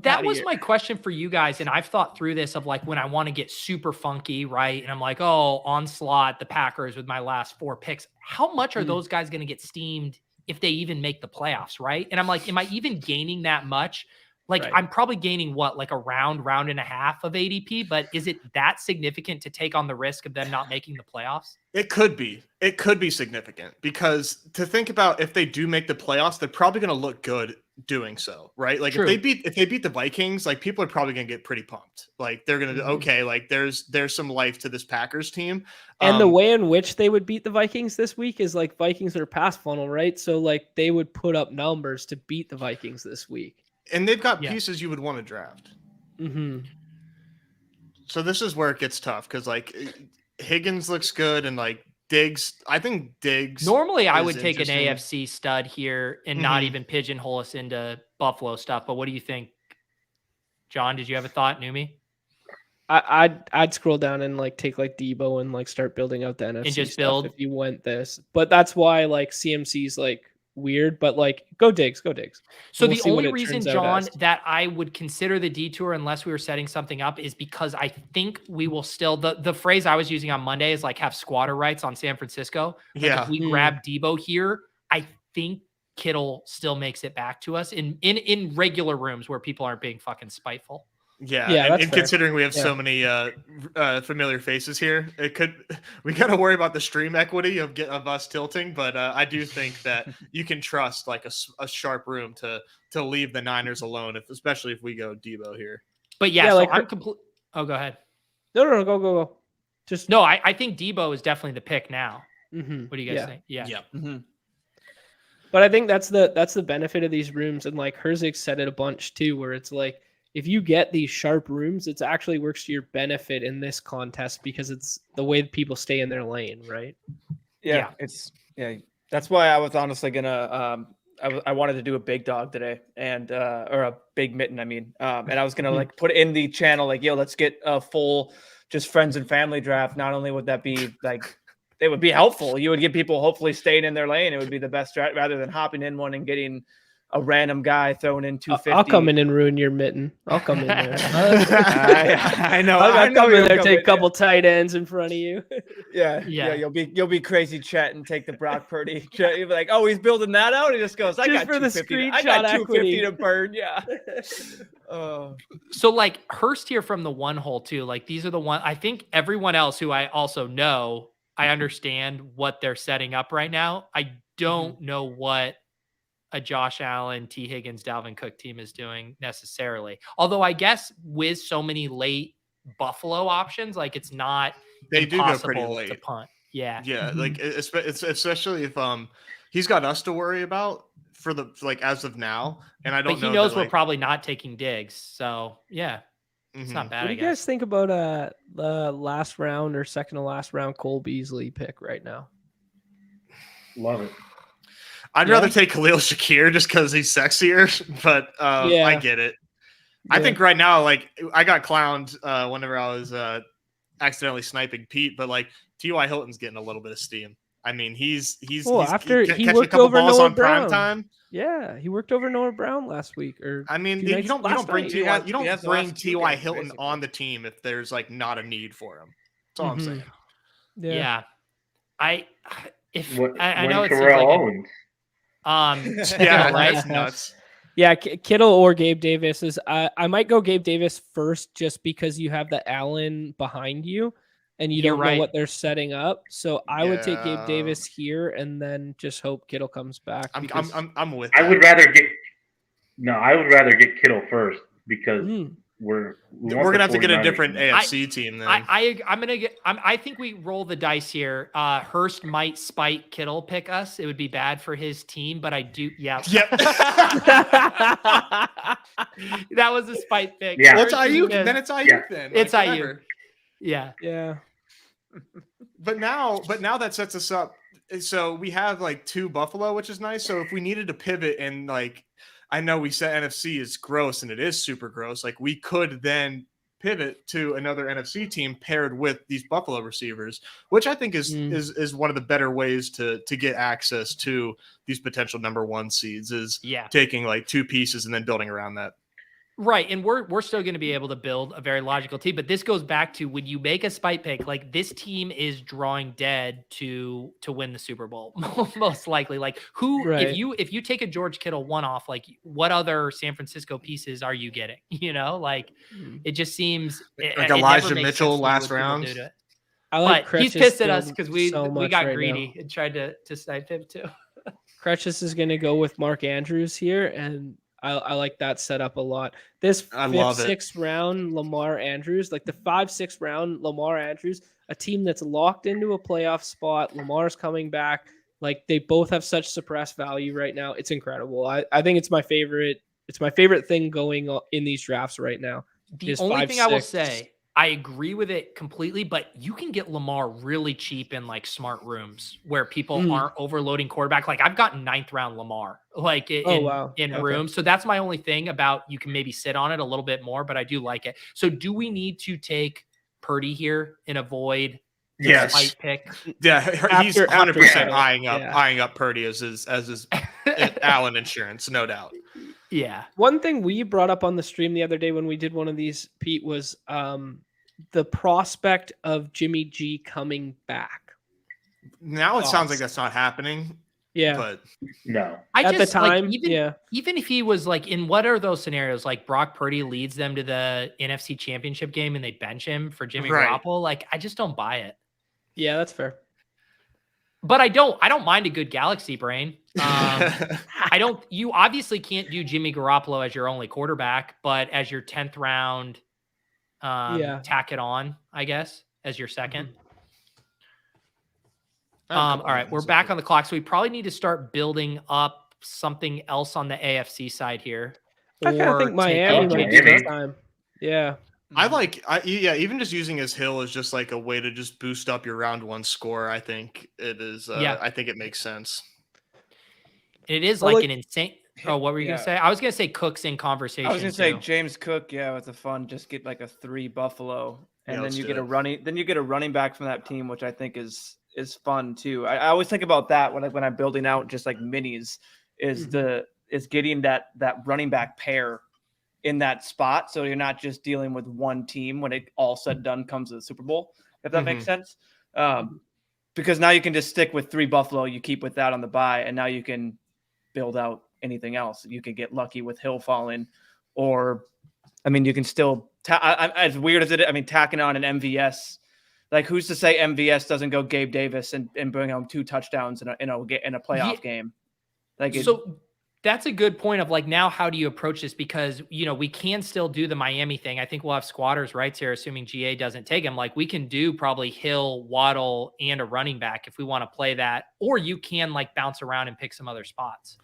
that was my question for you guys, and I've thought through this of like when I want to get super funky, right? And I'm like, oh, onslaught the Packers with my last 4 picks. How much are those guys going to get steamed if they even make the playoffs, right? And I'm like, am I even gaining that much? Like, I'm probably gaining like a round and a half of ADP, but is it that significant to take on the risk of them not making the playoffs? It could be. It could be significant because to think about if they do make the playoffs, they're probably going to look good doing so, right? Like if they beat the Vikings, like people are probably going to get pretty pumped. Like they're going to okay, like there's some life to this Packers team. And the way in which they would beat the Vikings this week is like Vikings are pass funnel, right? So like they would put up numbers to beat the Vikings this week. And they've got pieces you would want to draft. Mm-hmm. So this is where it gets tough because like Higgins looks good and like Diggs. I think Diggs. Normally, I would take an AFC stud here and not even pigeonhole us into Buffalo stuff. But what do you think, John? Did you have a thought, Numi? I'd scroll down and like take like Debo and like start building out the NFC and just stuff build if you went this. But that's why like CMC's like weird, but like go Diggs. So the only reason, John, that I would consider the detour unless we were setting something up is because I think we will still the phrase I was using on Monday is like have squatter rights on San Francisco. Like if we grab Debo here, I think Kittle still makes it back to us in regular rooms where people aren't being fucking spiteful. Yeah, and considering we have so many familiar faces here, we got to worry about the stream equity of us tilting. But I do think that you can trust like a sharp room to leave the Niners alone, especially if we go Debo here. But so like I'm complete. Oh, go ahead. No, go. Just no. I think Debo is definitely the pick now. Mm-hmm. What do you guys think? Yeah. Mm-hmm. But I think that's the benefit of these rooms, and like Herzig said it a bunch too, where it's like, if you get these sharp rooms, it actually works to your benefit in this contest because it's the way that people stay in their lane, right? Yeah. That's why I was honestly gonna. I wanted to do a big dog today, and or a big mitten. I mean, and I was gonna like put in the channel like, yo, let's get a full just friends and family draft. Not only would that be like, it would be helpful. You would get people hopefully staying in their lane. It would be the best draft rather than hopping in one and getting a random guy throwing in 250. I'll come in and ruin your mitten. I'll come in there. I know. I'll come in there, take a couple tight ends in front of you. Yeah. You'll be crazy Chet and take the Brock Purdy. You'll be like, oh, he's building that out. He just goes, I got 250 to burn. Yeah. So like Hurst here from the one hole too. Like these are the one. I think everyone else who I also know, I understand what they're setting up right now. I don't know what a Josh Allen, T. Higgins, Dalvin Cook team is doing necessarily. Although I guess with so many late Buffalo options, like it's not they do go pretty late to punt. Yeah. Like it's especially if he's got us to worry about for the like as of now, and I don't know. But he knows we're probably not taking Diggs, so yeah, it's not bad. What do you guys think about the last round or second to last round Cole Beasley pick right now? Love it. I'd rather take Khalil Shakir just because he's sexier, but I get it. I think right now, like I got clowned whenever I was accidentally sniping Pete, but like T.Y. Hilton's getting a little bit of steam. I mean, he's after he worked over Noah Brown. Prime time. Yeah, he worked over Noah Brown last week. Or I mean, you don't bring T.Y. Hilton on the team if there's like not a need for him. That's all I'm saying. Yeah. I when know it Terrell seems Owens. Right? Nuts. Yeah, Kittle or Gabe Davis is. I might go Gabe Davis first, just because you have the Allen behind you, and you don't know what they're setting up. So I would take Gabe Davis here, and then just hope Kittle comes back. I'm with. I would rather get Kittle first because we're gonna have to get a different AFC team then. I think we roll the dice here. Hurst might spite Kittle pick us. It would be bad for his team, but I do. Yeah. Yep. That was a spite pick. Yeah. Well, it's Ayuk. Then it's Ayuk. Then it's Ayuk. Yeah. But now that sets us up. So we have like 2 Buffalo, which is nice. So if we needed to pivot and like I know we said NFC is gross, and it is super gross. Like, we could then pivot to another NFC team paired with these Buffalo receivers, which I think is one of the better ways to get access to these potential number 1 seeds, is taking like 2 pieces and then building around that. Right. And we're still going to be able to build a very logical team. But this goes back to when you make a spite pick, like this team is drawing dead to win the Super Bowl, most likely. Like if you take a George Kittle one-off, like what other San Francisco pieces are you getting? You know, like it just seems like Elijah Mitchell last round. But he's pissed at us because we got greedy and tried to snipe him too. Crutches is going to go with Mark Andrews here, and I like that setup a lot. This 5th, 6th round Lamar Andrews, like the 5th, 6th round Lamar Andrews, a team that's locked into a playoff spot. Lamar's coming back. Like they both have such suppressed value right now. It's incredible. I think it's my favorite. It's my favorite thing going on in these drafts right now. The only thing I will say, I agree with it completely, but you can get Lamar really cheap in like smart rooms where people aren't overloading quarterback. Like I've gotten 9th round Lamar like in rooms. So that's my only thing about you can maybe sit on it a little bit more, but I do like it. So do we need to take Purdy here and avoid the spite pick? Yeah, he's 100% eyeing up Purdy as his Allen insurance, no doubt. Yeah. One thing we brought up on the stream the other day when we did one of these, Pete, was the prospect of Jimmy G coming back. Now it sounds like that's not happening. Yeah. But no. At the time, like, even if he was like in what are those scenarios, like Brock Purdy leads them to the NFC Championship game and they bench him for Jimmy Garoppolo, like I just don't buy it. Yeah, that's fair. But I don't mind a good galaxy brain. You obviously can't do Jimmy Garoppolo as your only quarterback, but as your 10th round, tack it on, I guess, as your second. All right, we're back on the clock. So we probably need to start building up something else on the AFC side here. I think Miami might be this time. Yeah. Even just using his Hill is just like a way to just boost up your round 1 score. I think it is. I think it makes sense. It is like an insane. Oh, what were you gonna say? I was gonna say Cook's in conversation. I was gonna say James Cook. Yeah, with the fun, just get like a 3 Buffalo, and then you get a running back from that team, which I think is fun too. I always think about that when I'm building out just like minis, is getting that running back pair in that spot, so you're not just dealing with one team when it all said and done comes to the Super Bowl, if that makes sense. Because now you can just stick with 3 Buffalo, you keep with that on the bye, and now you can build out anything else. You can get lucky with Hill falling, or I mean, you can still as weird as it is, I mean, tacking on an MVS. Like, who's to say MVS doesn't go Gabe Davis and bring home 2 touchdowns in a playoff game? Like, that's a good point of like, now how do you approach this? Because, we can still do the Miami thing. I think we'll have squatters' rights here, assuming GA doesn't take him. Like we can do probably Hill, Waddle, and a running back if we want to play that, or you can like bounce around and pick some other spots.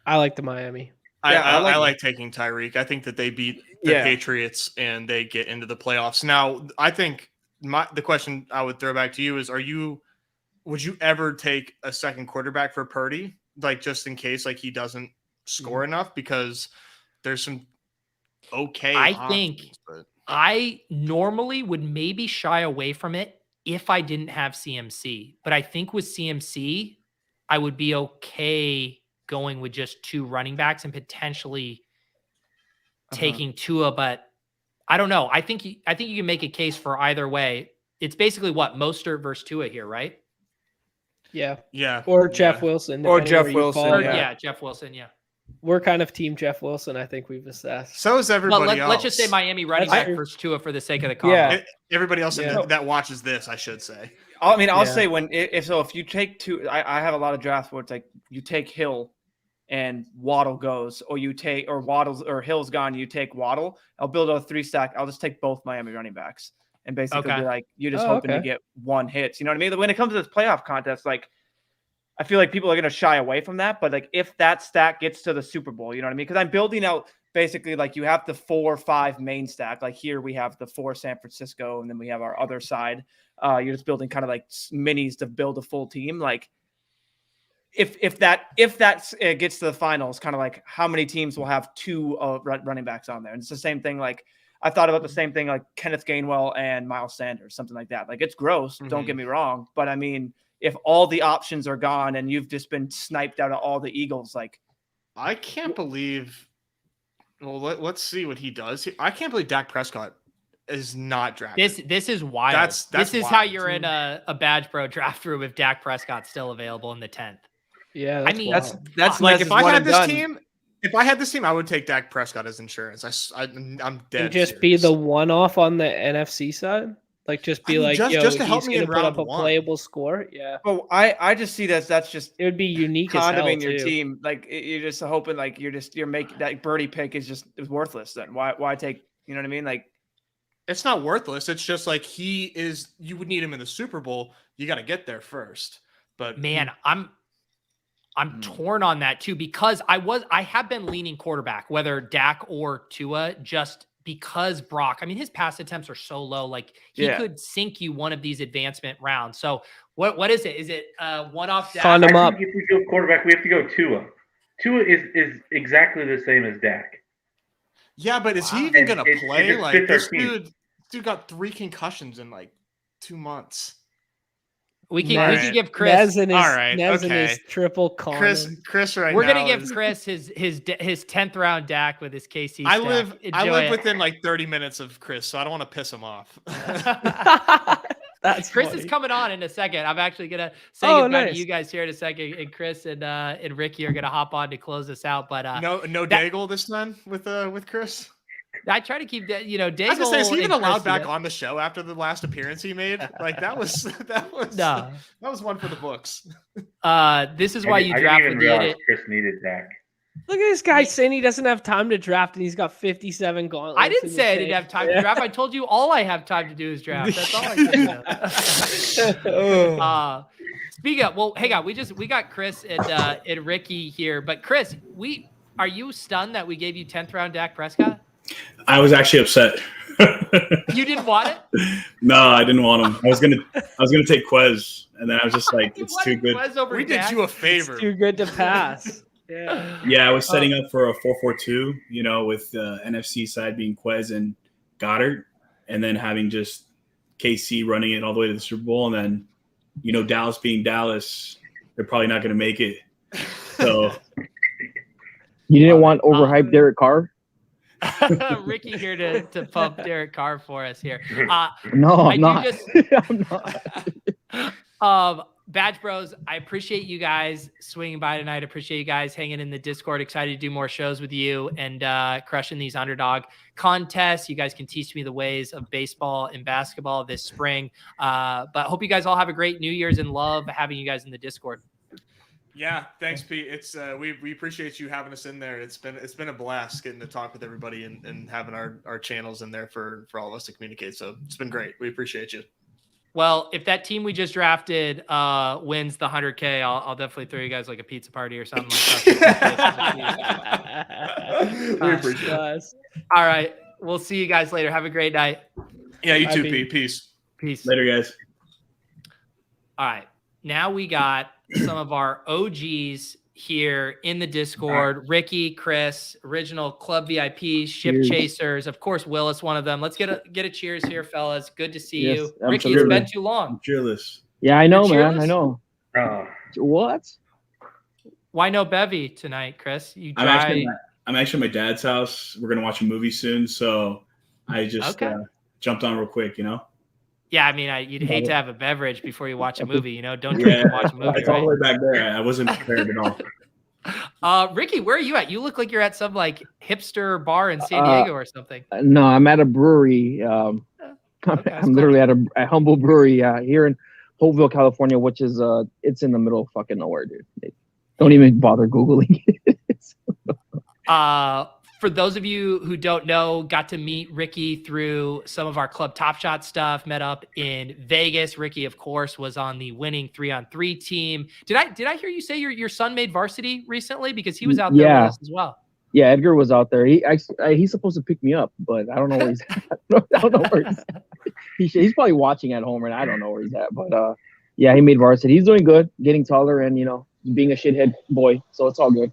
I like the Miami. I like taking Tyreek. I think that they beat the Patriots and they get into the playoffs. Now, I think the question I would throw back to you is, would you ever take a second quarterback for Purdy? Like, just in case, like, he doesn't score enough, because there's some I normally would maybe shy away from it if I didn't have CMC, but I think with CMC, I would be okay going with just 2 running backs and potentially taking Tua, but I don't know. I think you can make a case for either way. It's basically what Mostert versus Tua here, right? Yeah. Or Jeff Wilson. Or Jeff Wilson. Jeff Wilson. Yeah. We're kind of team Jeff Wilson, I think we've assessed. So is everybody else. Let's just say Miami running back versus Tua for the sake of the combo. Yeah. Everybody else that watches this, I should say. I mean, I'll say if you take 2, I have a lot of drafts where it's like you take Hill and Waddle goes, or Hill's gone, you take Waddle. I'll build a 3 stack. I'll just take both Miami running backs. And basically be like, you're just hoping to get 1 hit. You know what I mean? When it comes to this playoff contest, like, I feel like people are going to shy away from that. But like, if that stack gets to the Super Bowl, you know what I mean? Because I'm building out basically like you have the 4 or 5 main stack. Like here we have the 4 San Francisco, and then we have our other side. You're just building kind of like minis to build a full team. Like, if that gets to the finals, kind of like how many teams will have two running backs on there. And it's the same thing. Like I thought about the same thing, like Kenneth Gainwell and Miles Sanders, something like that. Like it's gross. Don't get me wrong. But I mean, if all the options are gone and you've just been sniped out of all the Eagles, like I can't believe. Well, let's see what he does. I can't believe Dak Prescott is not drafted. This is wild. This is how you're in a Badge Bro draft room if Dak Prescott's still available in the 10th. Yeah, I mean that's like if I had this team. If I had this team, I would take Dak Prescott as insurance. I'm dead. And just serious. be the one-off on the NFC side. Like just be like, just to help he's me gonna in put round up a one. playable score. Yeah. Oh, I just see that's just It would be unique as hell condoning your too. team. Like you're just hoping like you're making that birdie pick is worthless. Then why take, you know what I mean? Like it's not worthless. It's just like you would need him in the Super Bowl. You got to get there first. But man, I'm torn on that too, because I have been leaning quarterback, whether Dak or Tua, just because Brock, I mean, his pass attempts are so low. Like he could sink you one of these advancement rounds. So what is it? Is it one off Dak? Fund him up. If we go quarterback, we have to go Tua. Tua is exactly the same as Dak. Yeah, but is he even gonna play? It's Like this 15. dude got 3 concussions in like 2 months. We can give Chris. Nez and his, all right, Nez and okay. his triple con. Chris right We're now. gonna give Chris his 10th round Dak with his KC. I stack. live within like 30 minutes of Chris, so I don't want to piss him off. That's Chris funny. is coming on in a second. I'm actually gonna say goodbye to you guys here in a second, and Chris and Ricky are gonna hop on to close us out. But no Daigle this time with Chris. I try to keep that. I was Daigle gonna say, is he even and allowed Chris back together. on the show after the last appearance he made? Like that was No. that was one for the books. This is why you I draft didn't even with the realize edit. Chris needed Dak. Look at this guy saying he doesn't have time to draft, and he's got 57 gauntlets. I didn't in say I the didn't tank. have time to draft. I told you all I have time to do is draft. That's all I said. Speaking of, well, hang on. We got Chris and Ricky here, but Chris, are you stunned that we gave you 10th round Dak Prescott? I was actually upset. You didn't want it? No, I didn't want him. I was gonna take Quez, and then I was just like, it's too good. We did you a favor. Too good to pass. Yeah. Yeah, I was setting up for a 4-4-2, with the NFC side being Quez and Goddard, and then having just KC running it all the way to the Super Bowl, and then, Dallas being Dallas, they're probably not going to make it. So you didn't want overhyped Derek Carr? Ricky here to pump Derek Carr for us here. No, I'm not. I'm not. Badge Bros, I appreciate you guys swinging by tonight. Appreciate you guys hanging in the Discord. Excited to do more shows with you and crushing these underdog contests. You guys can teach me the ways of baseball and basketball this spring. But hope you guys all have a great New Year's and love having you guys in the Discord. Yeah, thanks, Pete. It's we appreciate you having us in there. It's been a blast getting to talk with everybody and having our channels in there for all of us to communicate. So it's been great. We appreciate you. Well, if that team we just drafted wins the 100K, I'll definitely throw you guys like a pizza party or something like that. We appreciate it. All right. We'll see you guys later. Have a great night. Yeah, you too, Pete. Peace. Peace. Later, guys. All right. Now we got some of our OGs here in the Discord. Ricky, Chris, original Club VIPs, Ship Cheers. Chasers. Of course, Willis, one of them. Let's get a cheers here, fellas. Good to see Yes, you. Ricky, it's absolutely. been too long. I'm cheerless. Yeah, I know, You're man. cheerless? I know. What? Why no bevy tonight, Chris? You I'm dry. actually at my dad's house. We're gonna watch a movie soon, so I just jumped on real quick. Yeah, I mean, you'd hate to have a beverage before you watch a movie. Don't drink Yeah, and watch a movie, it's all the way right? back there. I wasn't prepared at all. Ricky, where are you at? You look like you're at some like hipster bar in San Diego or something. No, I'm at a brewery. I'm literally at a humble brewery here in Hopeville, California, which is it's in the middle of fucking nowhere, dude. Don't even bother Googling it. For those of you who don't know, got to meet Ricky through some of our Club Top Shot stuff, met up in Vegas. Ricky, of course, was on the winning 3-on-3 team. Did I hear you say your son made varsity recently? Because he was out there with us as well. Yeah, Edgar was out there. He's supposed to pick me up, but I don't know where he's at. I don't know where he's at. He's probably watching at home, and I don't know where he's at. But yeah, he made varsity. He's doing good, getting taller, and being a shithead boy, so it's all good.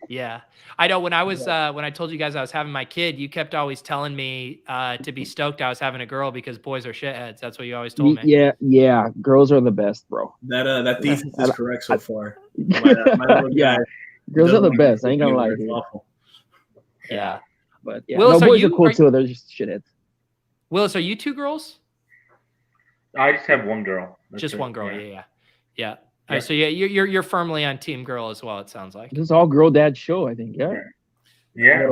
Yeah. I know when I was when I told you guys I was having my kid, you kept always telling me to be stoked I was having a girl because boys are shitheads. That's what you always told me. Yeah, girls are the best, bro. That thesis is correct so far. Yeah, girls are the best. I ain't gonna lie to you. Yeah. But yeah, Willis, no, boys are cool are too. They're just shitheads. Willis, are you two girls? I just have one girl. That's Just it. one girl. Yeah. All right, so yeah, you're firmly on team girl as well. It sounds like. This is all girl dad show, I think. Yeah. Yeah.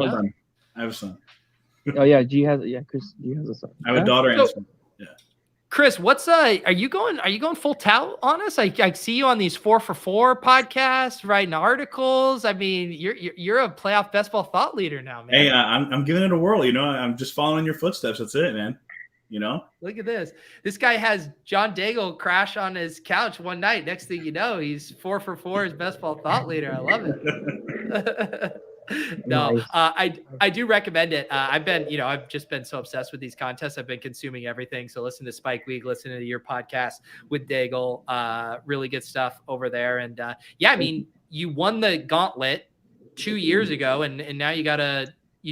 I have a son. Oh yeah, Chris, G has a son. I have a daughter and a son. Yeah. Chris, what's are you going full tout on us? I see you on these 4 for 4 podcasts, writing articles. I mean, you're a playoff best ball thought leader now, man. Hey, I'm giving it a whirl. You know, I'm just following your footsteps. That's it, man. You know, look at this. This guy has John Daigle crash on his couch one night. Next thing you know, he's 4 for 4 as best ball thought leader. I love it. No, Nice. I do recommend it. I've just been so obsessed with these contests. I've been consuming everything. So listen to Spike Week, listen to your podcast with Daigle. Really good stuff over there. And I mean, you won the gauntlet 2 years ago, and now you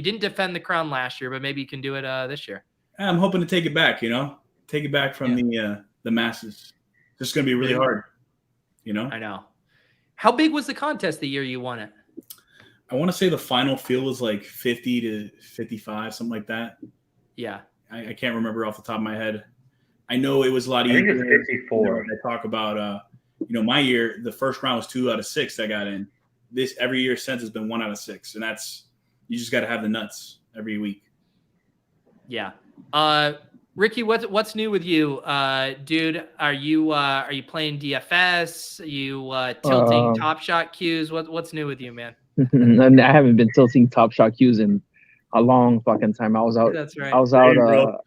didn't defend the crown last year, but maybe you can do it this year. I'm hoping to take it back. You know, take it back from the masses. It's just gonna be really hard. You know. I know. How big was the contest the year you won it? I want to say the final field was like 50 to 55, something like that. Yeah. I can't remember off the top of my head. I know it was a lot easier. I think it's 54. They talk about, my year, the first round was 2 out of 6 that got in. This every year since has been 1 out of 6. And you just got to have the nuts every week. Yeah. Ricky, what's new with you, dude? Are you playing DFS? Are you tilting Top Shot cues? What's new with you, man? I haven't been tilting Top Shot cues in a long fucking time. I was out. That's right. I was out.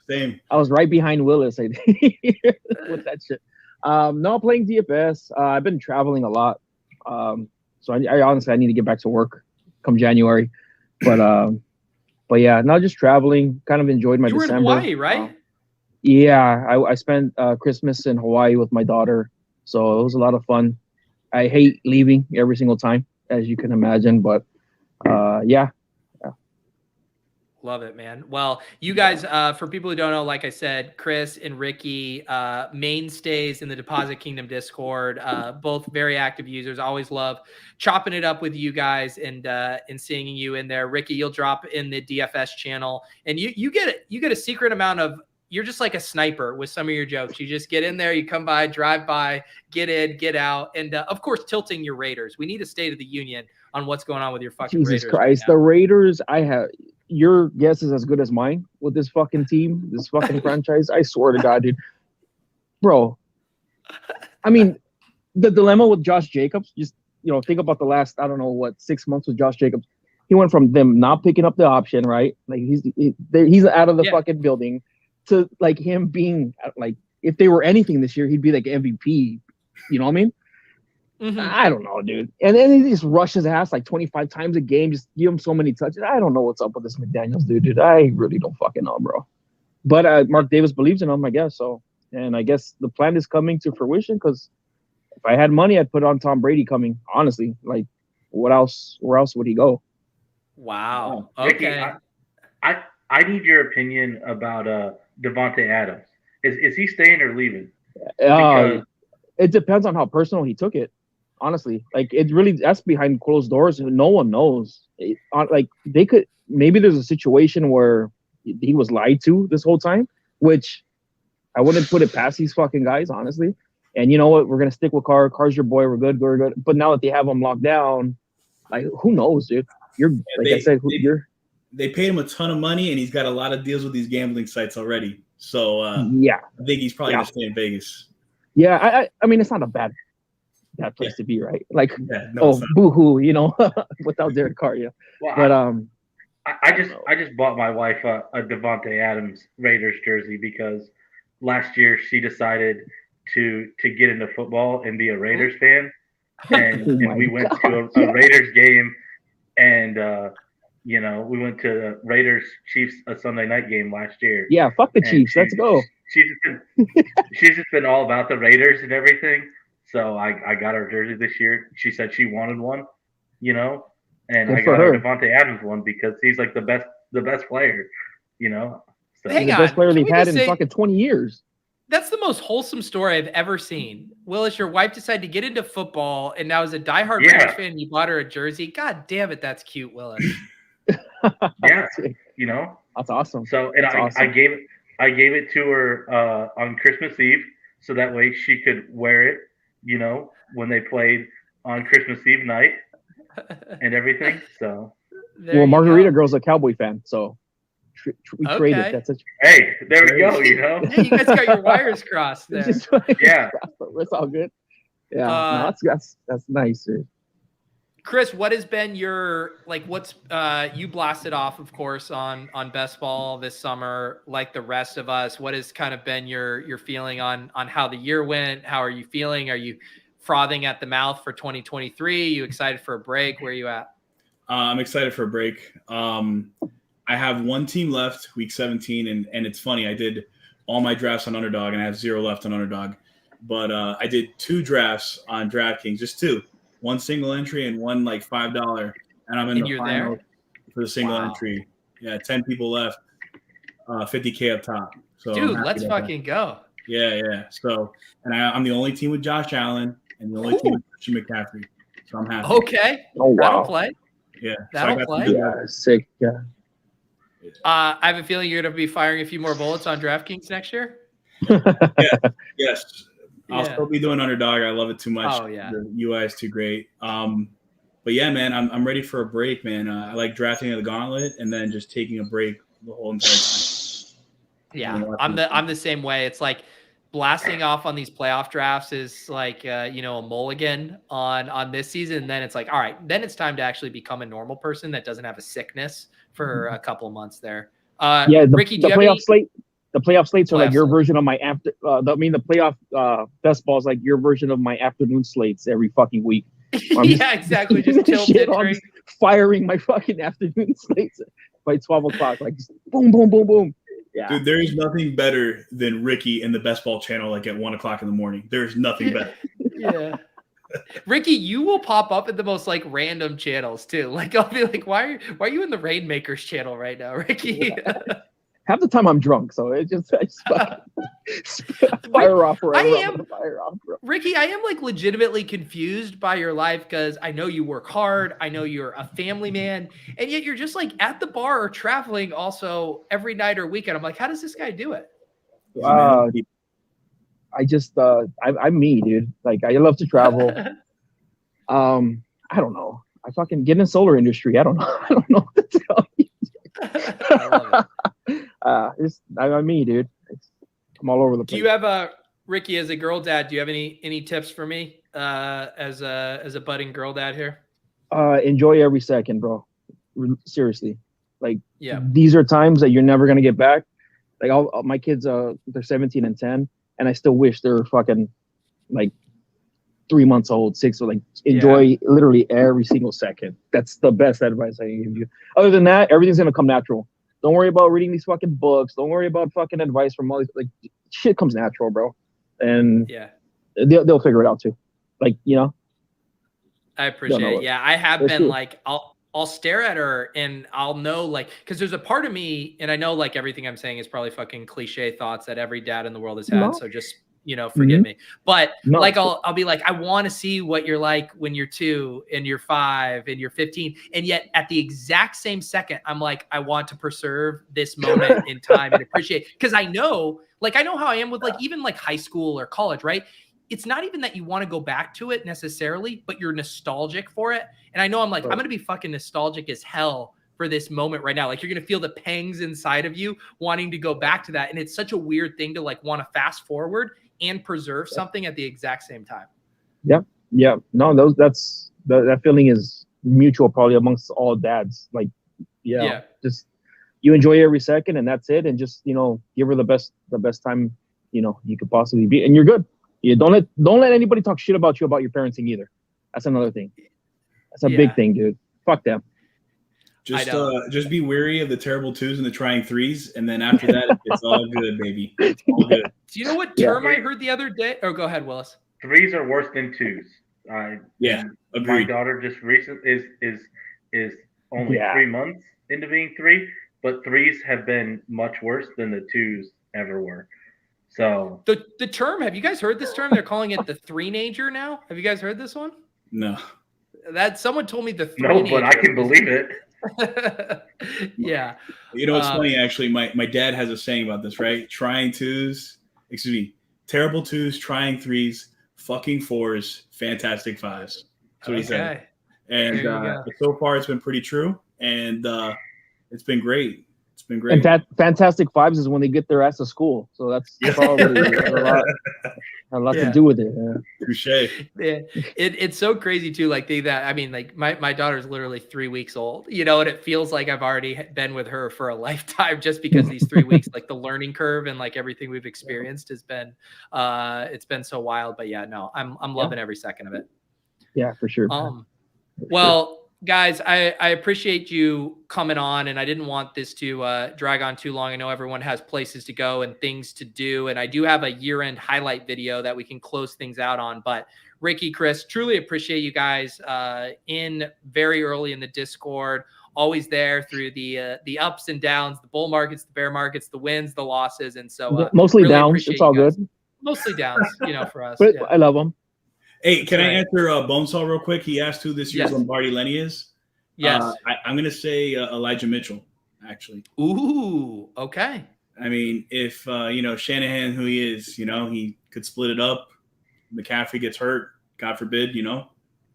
Same. I was right behind Willis. I think with that shit. No, playing DFS. I've been traveling a lot. So I honestly I need to get back to work come January. But yeah, not just traveling. Kind of enjoyed my December. You were in Hawaii, right? Yeah, I spent Christmas in Hawaii with my daughter, so it was a lot of fun. I hate leaving every single time, as you can imagine, but yeah. Love it, man. Well, you guys, for people who don't know, like I said, Chris and Ricky, mainstays in the Deposit Kingdom Discord, both very active users. Always love chopping it up with you guys and seeing you in there. Ricky, you'll drop in the DFS channel, and you get a secret amount of. You're just like a sniper with some of your jokes. You just get in there, you come by, drive by, get in, get out, and of course, tilting your Raiders. We need a State of the Union on what's going on with your fucking Jesus Raiders. Christ, right the Raiders! Your guess is as good as mine with this fucking team, this fucking franchise. I swear to God, dude, bro. I mean, the dilemma with Josh Jacobs. Just think about the last 6 months with Josh Jacobs. He went from them not picking up the option, right? Like he's out of the fucking building. To like him being like, if they were anything this year, he'd be like MVP. You know what I mean? Mm-hmm. I don't know, dude. And then he just rushes ass like 25 times a game. Just give him so many touches. I don't know what's up with this McDaniels dude. I really don't fucking know, bro. But Mark Davis believes in him, I guess. So, and I guess the plan is coming to fruition because if I had money, I'd put on Tom Brady coming. Honestly, like, what else? Where else would he go? Wow. Okay. Ricky, I need your opinion about Devontae Adams. Is he staying or leaving? It depends on how personal he took it. Honestly, like that's behind closed doors. No one knows. Maybe there's a situation where he was lied to this whole time, which I wouldn't put it past these fucking guys, honestly. And you know what? We're gonna stick with Carr. Carr's your boy. We're good. But now that they have him locked down, like who knows, dude? They paid him a ton of money, and he's got a lot of deals with these gambling sites already. So yeah, I think he's probably gonna stay in Vegas. Yeah, I mean it's not a bad place to be, right? Like, no, boo-hoo, without Derek Carr, yeah. Well, but I just bought my wife a Devontae Adams Raiders jersey because last year she decided to get into football and be a Raiders fan, and we went to a Raiders game, and we went to the Raiders Chiefs a Sunday night game last year. Yeah, fuck the Chiefs. Let's go. She's just been all about the Raiders and everything. So I got her a jersey this year. She said she wanted one, you know, and Good I for got her her. Devontae Adams one because he's like the best player, you know. So Hang the on, best player can they've we had just in say- fucking 20 years. That's the most wholesome story I've ever seen. Willis, your wife decided to get into football, and now as a diehard Yeah. Raiders fan, you bought her a jersey. God damn it, that's cute, Willis. yeah, you know. That's awesome. So and That's I awesome. gave it to her on Christmas Eve, so that way she could wear it, you know, when they played on Christmas Eve night and everything. So There Well, you Margarita go. Girl's a Cowboy fan, so we Okay. traded. That's it. hey, there we go. You know. Yeah, you guys got your wires crossed there. It's just- Yeah. it's all good. Yeah, Uh, no, that's nice, dude. Chris, what has been your what's you blasted off, of course, on Best Ball this summer, like the rest of us. What has kind of been your feeling on how the year went? How are you feeling? Are you frothing at the mouth for 2023? You excited for a break? Where are you at? I'm excited for a break. I have one team left, week 17, and it's funny. I did all my drafts on Underdog, and I have 0 left on Underdog. But I did 2 drafts on DraftKings, just 2. One single entry and one like $5, and I'm in And the you're final there? for the single Wow. entry. Yeah, 10 people left, 50K up top. So I'm Dude, happy let's about that. fucking go. Yeah. So, and I'm the only team with Josh Allen and the only team with Christian McCaffrey. So I'm happy. Okay. Oh That'll wow. play. Yeah. So That'll I got play. to do Yeah, that. sick. Yeah. I have a feeling you're going to be firing a few more bullets on DraftKings next year. Yes. I'll Yeah. still be doing Underdog. I love it too much. Oh, yeah. The UI is too great. But yeah, man, I'm ready for a break, man. I like drafting the gauntlet and then just taking a break the whole entire time. Yeah, Yeah. I'm the same way. It's like blasting off on these playoff drafts is like a mulligan on this season. And then it's like, all right, then it's time to actually become a normal person that doesn't have a sickness for a couple months there. Yeah, Ricky, do the you have playoff any? slate. The playoff slates are like Playoff your slate. version of my after. The playoff best ball is like your version of my afternoon slates every fucking week. I'm just- Yeah, exactly. Just tilt Shit, it. I'm drink. just firing my fucking afternoon slates by 12 o'clock. Like just boom, boom, boom, boom. Yeah. Dude, there is nothing better than Ricky in the Best Ball channel like at 1 o'clock in the morning. There's nothing better. Yeah. Ricky, you will pop up at the most like random channels too. Like I'll be like, why are you in the Rainmakers channel right now, Ricky? Half the time I'm drunk, so I just fucking fire off wherever I I'm am- gonna fire off, bro. Ricky, I am like legitimately confused by your life because I know you work hard. I know you're a family man, and yet you're just like at the bar or traveling also every night or weekend. I'm like, how does this guy do it? I just I'm me, dude. Like I love to travel. I don't know. I fucking get in the solar industry. I don't know. I don't know what to tell you. I'm me, dude. I'm all over the Do place. you have Ricky, as a girl dad? Do you have any tips for me as a budding girl dad here? Enjoy every second, bro. Seriously, like Yeah. these are times that you're never gonna get back. Like all my kids, they're 17 and 10, and I still wish they were fucking like 3 months old, 6. So like enjoy literally every single second. That's the best advice I can give you. Other than that, everything's gonna come natural. Don't worry about reading these fucking books. Don't worry about fucking advice from all these. Like shit comes natural, bro. And Yeah. they'll figure it out too. Like I appreciate know it. it. Yeah, I have That's been true. like, I'll stare at her and I'll know like, because there's a part of me, and I know like everything I'm saying is probably fucking cliche thoughts that every dad in the world has had. No. So just forgive me. But No, like it's cool. I'll be like, I want to see what you're like when you're 2 and you're 5 and you're 15, and yet at the exact same second, I'm like, I want to preserve this moment in time and appreciate, because I know how I am with like even like high school or college, right? It's not even that you want to go back to it necessarily, but you're nostalgic for it. And I know I'm like, I'm going to be fucking nostalgic as hell for this moment right now. Like you're going to feel the pangs inside of you wanting to go back to that. And it's such a weird thing to like want to fast forward and preserve something at the exact same time. Yeah. No, that feeling is mutual probably amongst all dads. Like, Yeah. just you enjoy every second and that's it. And just, give her the best time, you could possibly be, and you're good. You don't let anybody talk shit about you about your parenting either. That's another thing. That's a big thing, dude. Fuck them. Just be wary of the terrible 2s and the trying 3s, and then after that, it's all good, baby. It's all good. Do you know what term I heard the other day? Oh, go ahead, Willis. threes are worse than twos. Yeah, My agreed. daughter just is only Yeah. 3 months into being three, but threes have been much worse than the twos ever were. So The term, have you guys heard this term? They're calling it the three-nager now. Have you guys heard this one? No. That someone told me the no, three. but I can believe it. Yeah. You know, it's funny actually. My dad has a saying about this, right? Trying twos, excuse me, terrible twos, trying threes, fucking fours, fantastic fives. That's what he said. Okay. And There you go. so far, it's been pretty true, and it's been great. It's been great. And that Fantastic Fives is when they get their ass to school. So that's probably a lot Yeah. to do with it. Yeah. Touche. Yeah, it's so crazy too. Like my daughter's literally 3 weeks old, you know, and it feels like I've already been with her for a lifetime just because these 3 weeks, like the learning curve and like everything we've experienced has been, it's been so wild. But yeah, no, I'm loving every second of it. Yeah, for sure. Well, guys, I appreciate you coming on, and I didn't want this to drag on too long. I know everyone has places to go and things to do, and I do have a year-end highlight video that we can close things out on. But Ricky, Chris, truly appreciate you guys in very early in the Discord, always there through the ups and downs, the bull markets, the bear markets, the wins, the losses, and so Mostly really downs. appreciate It's all you guys. good. Mostly downs, you know, for us. But Yeah. I love them. Hey, can Right. I answer Bonesaw real quick? He asked who this year's Yes. Lombardi Lenny is. Yes. I'm going to say Elijah Mitchell, actually. Ooh, okay. I mean, if, Shanahan, who he is, he could split it up. McCaffrey gets hurt, God forbid,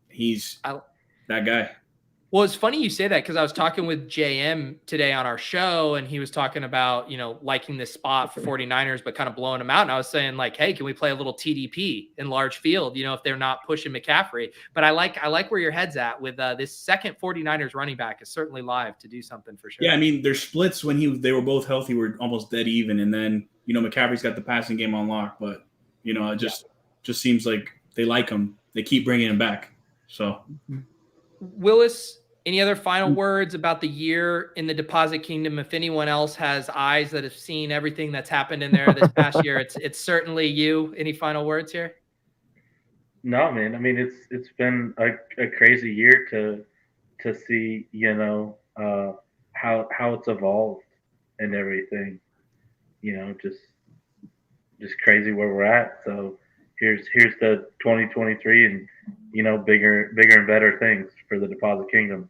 he's that guy. Well, it's funny you say that because I was talking with JM today on our show, and he was talking about, liking this spot for 49ers, but kind of blowing them out. And I was saying, like, hey, can we play a little TDP in large field, if they're not pushing McCaffrey? But I like where your head's at with this second 49ers running back is certainly live to do something for sure. Yeah, I mean, their splits when they were both healthy were almost dead even. And then, McCaffrey's got the passing game on lock, but, it just seems like they like him. They keep bringing him back. So, Willis, any other final words about the year in the Deposit Kingdom? If anyone else has eyes that have seen everything that's happened in there this past year, it's certainly you. Any final words here? No, man. I mean, it's been a crazy year to see, how it's evolved and everything. Just crazy where we're at. So here's the 2023 and bigger and better things for the Deposit Kingdom.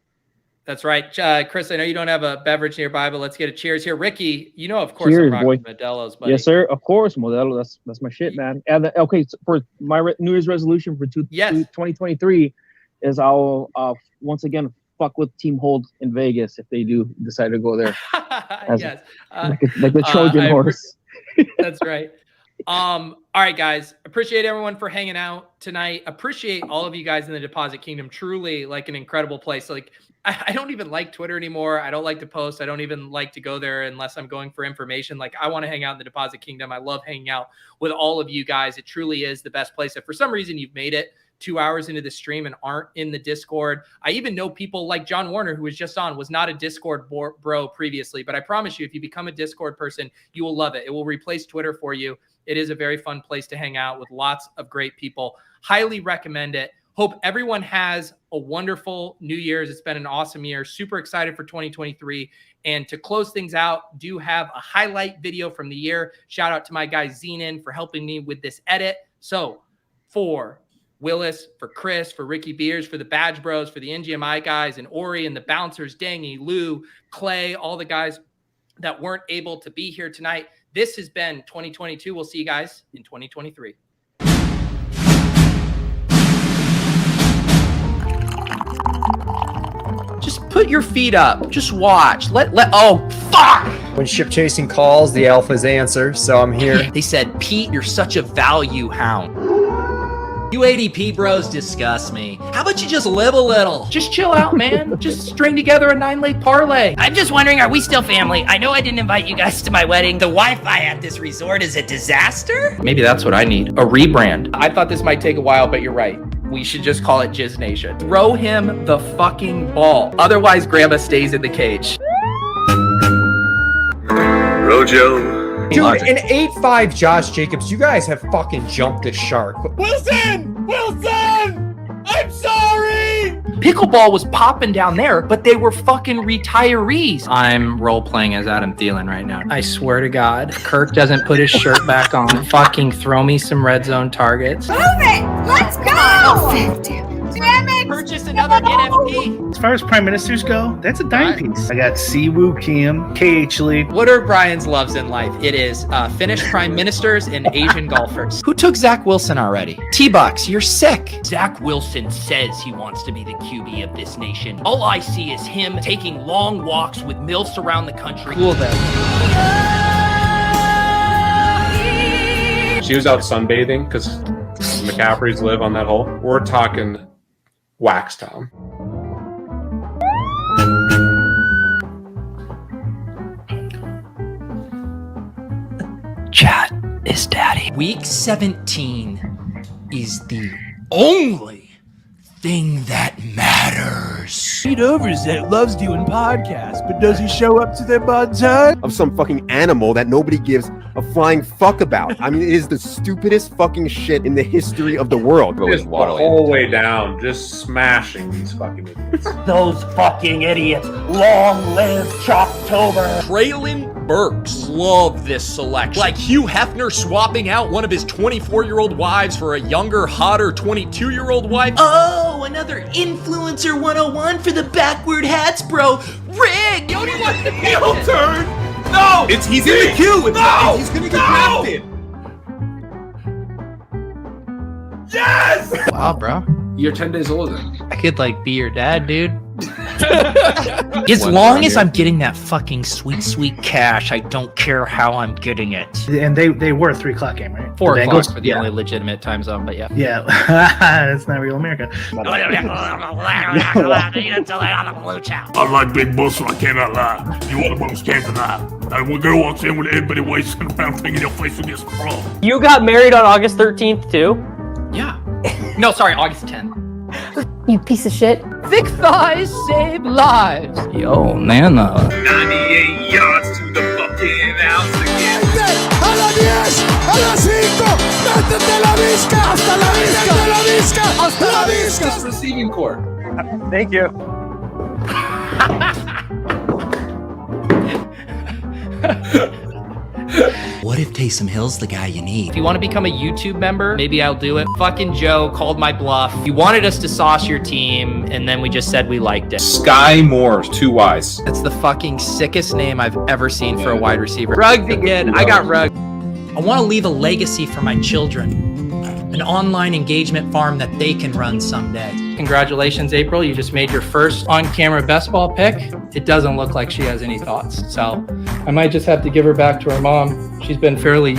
That's right. Chris, I know you don't have a beverage nearby, but let's get a cheers here. Ricky, of course, Cheers, I'm boy. rocking Modelo's, buddy. Yes, sir. Of course, Modelo. That's my shit, man. And okay, so for my New Year's resolution for 2023 is I'll once again fuck with Team Hold in Vegas if they do decide to go there. Yes. Like the Trojan horse. That's right. All right, guys. Appreciate everyone for hanging out tonight. Appreciate all of you guys in the Deposit Kingdom. Truly like an incredible place. Like I don't even like Twitter anymore. I don't like to post. I don't even like to go there unless I'm going for information. Like I want to hang out in the Deposit Kingdom. I love hanging out with all of you guys. It truly is the best place. If for some reason you've made it 2 hours into the stream and aren't in the Discord, I even know people like John Warner, who was just on, was not a Discord bro previously. But I promise you, if you become a Discord person, you will love it. It will replace Twitter for you. It is a very fun place to hang out with lots of great people. Highly recommend it. Hope everyone has a wonderful New Year's. It's been an awesome year. Super excited for 2023. And to close things out, do have a highlight video from the year. Shout out to my guy Zenon for helping me with this edit. So for Willis, for Chris, for Ricky Beers, for the Badge Bros, for the NGMI guys, and Ori and the Bouncers, Dangy, Lou, Clay, all the guys that weren't able to be here tonight. This has been 2022. We'll see you guys in 2023. Just put your feet up. Just watch. Oh, fuck! When ship chasing calls, the alphas answer, so I'm here. They said, Pete, you're such a value hound. You ADP bros disgust me. How about you just live a little? Just chill out, man. Just string together a 9-leg parlay. I'm just wondering, are we still family? I know I didn't invite you guys to my wedding. The Wi-Fi at this resort is a disaster. Maybe that's what I need. A rebrand. I thought this might take a while, but you're right. We should just call it Jizz Nation. Throw him the fucking ball. Otherwise, Grandma stays in the cage. Rojo, Dude, an 8-5 Josh Jacobs, you guys have fucking jumped the shark. Wilson! I'm sorry! Pickleball was popping down there, but they were fucking retirees. I'm role playing as Adam Thielen right now. I swear to God, if Kirk doesn't put his shirt back on, fucking throw me some red zone targets. Move it! Let's go! Damn it! Purchase another NFT. As far as prime ministers go, that's a dime piece. I got Siwoo Kim, KH Lee. What are Brian's loves in life? It is Finnish prime ministers and Asian golfers. Who took Zach Wilson already? T-Bucks, you're sick. Zach Wilson says he wants to be the QB of this nation. All I see is him taking long walks with MILFs around the country. Cool then. She was out sunbathing because McCaffreys live on that hole. We're talking Wax Town. Chat is daddy. Week 17 is the only thing that matters. Pete Overs that loves doing podcasts, but does he show up to them on time? Of some fucking animal that nobody gives a flying fuck about. I mean, it is the stupidest fucking shit in the history of the world. Just the whole way down, just smashing these fucking idiots. Those fucking idiots. Long live Chalktober. Traylon Burks love this selection. Like Hugh Hefner swapping out one of his 24-year-old wives for a younger, hotter 22-year-old wife. Oh, another influencer 101 for the backward hats, bro. Rig! Yoni wants the heel turn! No! He's in the queue! No! He's gonna get drafted! Yes! Wow, bro. You're 10 days older. I could like be your dad, dude. As long as I'm getting that fucking sweet cash, I don't care how I'm getting it. And they were a 3 o'clock game, right? 4 The o'clock Bengals? for the only legitimate time zone, but yeah. Yeah, that's not real America. I like big boss, so I cannot lie. You are the most can't deny. Like when a girl walks in with everybody wasting around thinking your face will get sprung. You got married on August 13th too? Yeah. No, sorry, August 10th. You piece of shit. Thick thighs save lives. Yo, Nana. 98 yards to the fucking house again. A la 10, a la 5, métete la visca, hasta la visca, la visca, hasta la visca. Receiving core. Thank you. What if Taysom Hill's the guy you need? If you want to become a YouTube member, maybe I'll do it. Fucking Joe called my bluff. You wanted us to sauce your team, and then we just said we liked it. Sky Moore, 2 Ys. That's the fucking sickest name I've ever seen for a wide receiver. Rugged again. I got rugged. I want to leave a legacy for my children. An online engagement farm that they can run someday. Congratulations, April. You just made your first on-camera best ball pick. It doesn't look like she has any thoughts. So I might just have to give her back to her mom. She's been fairly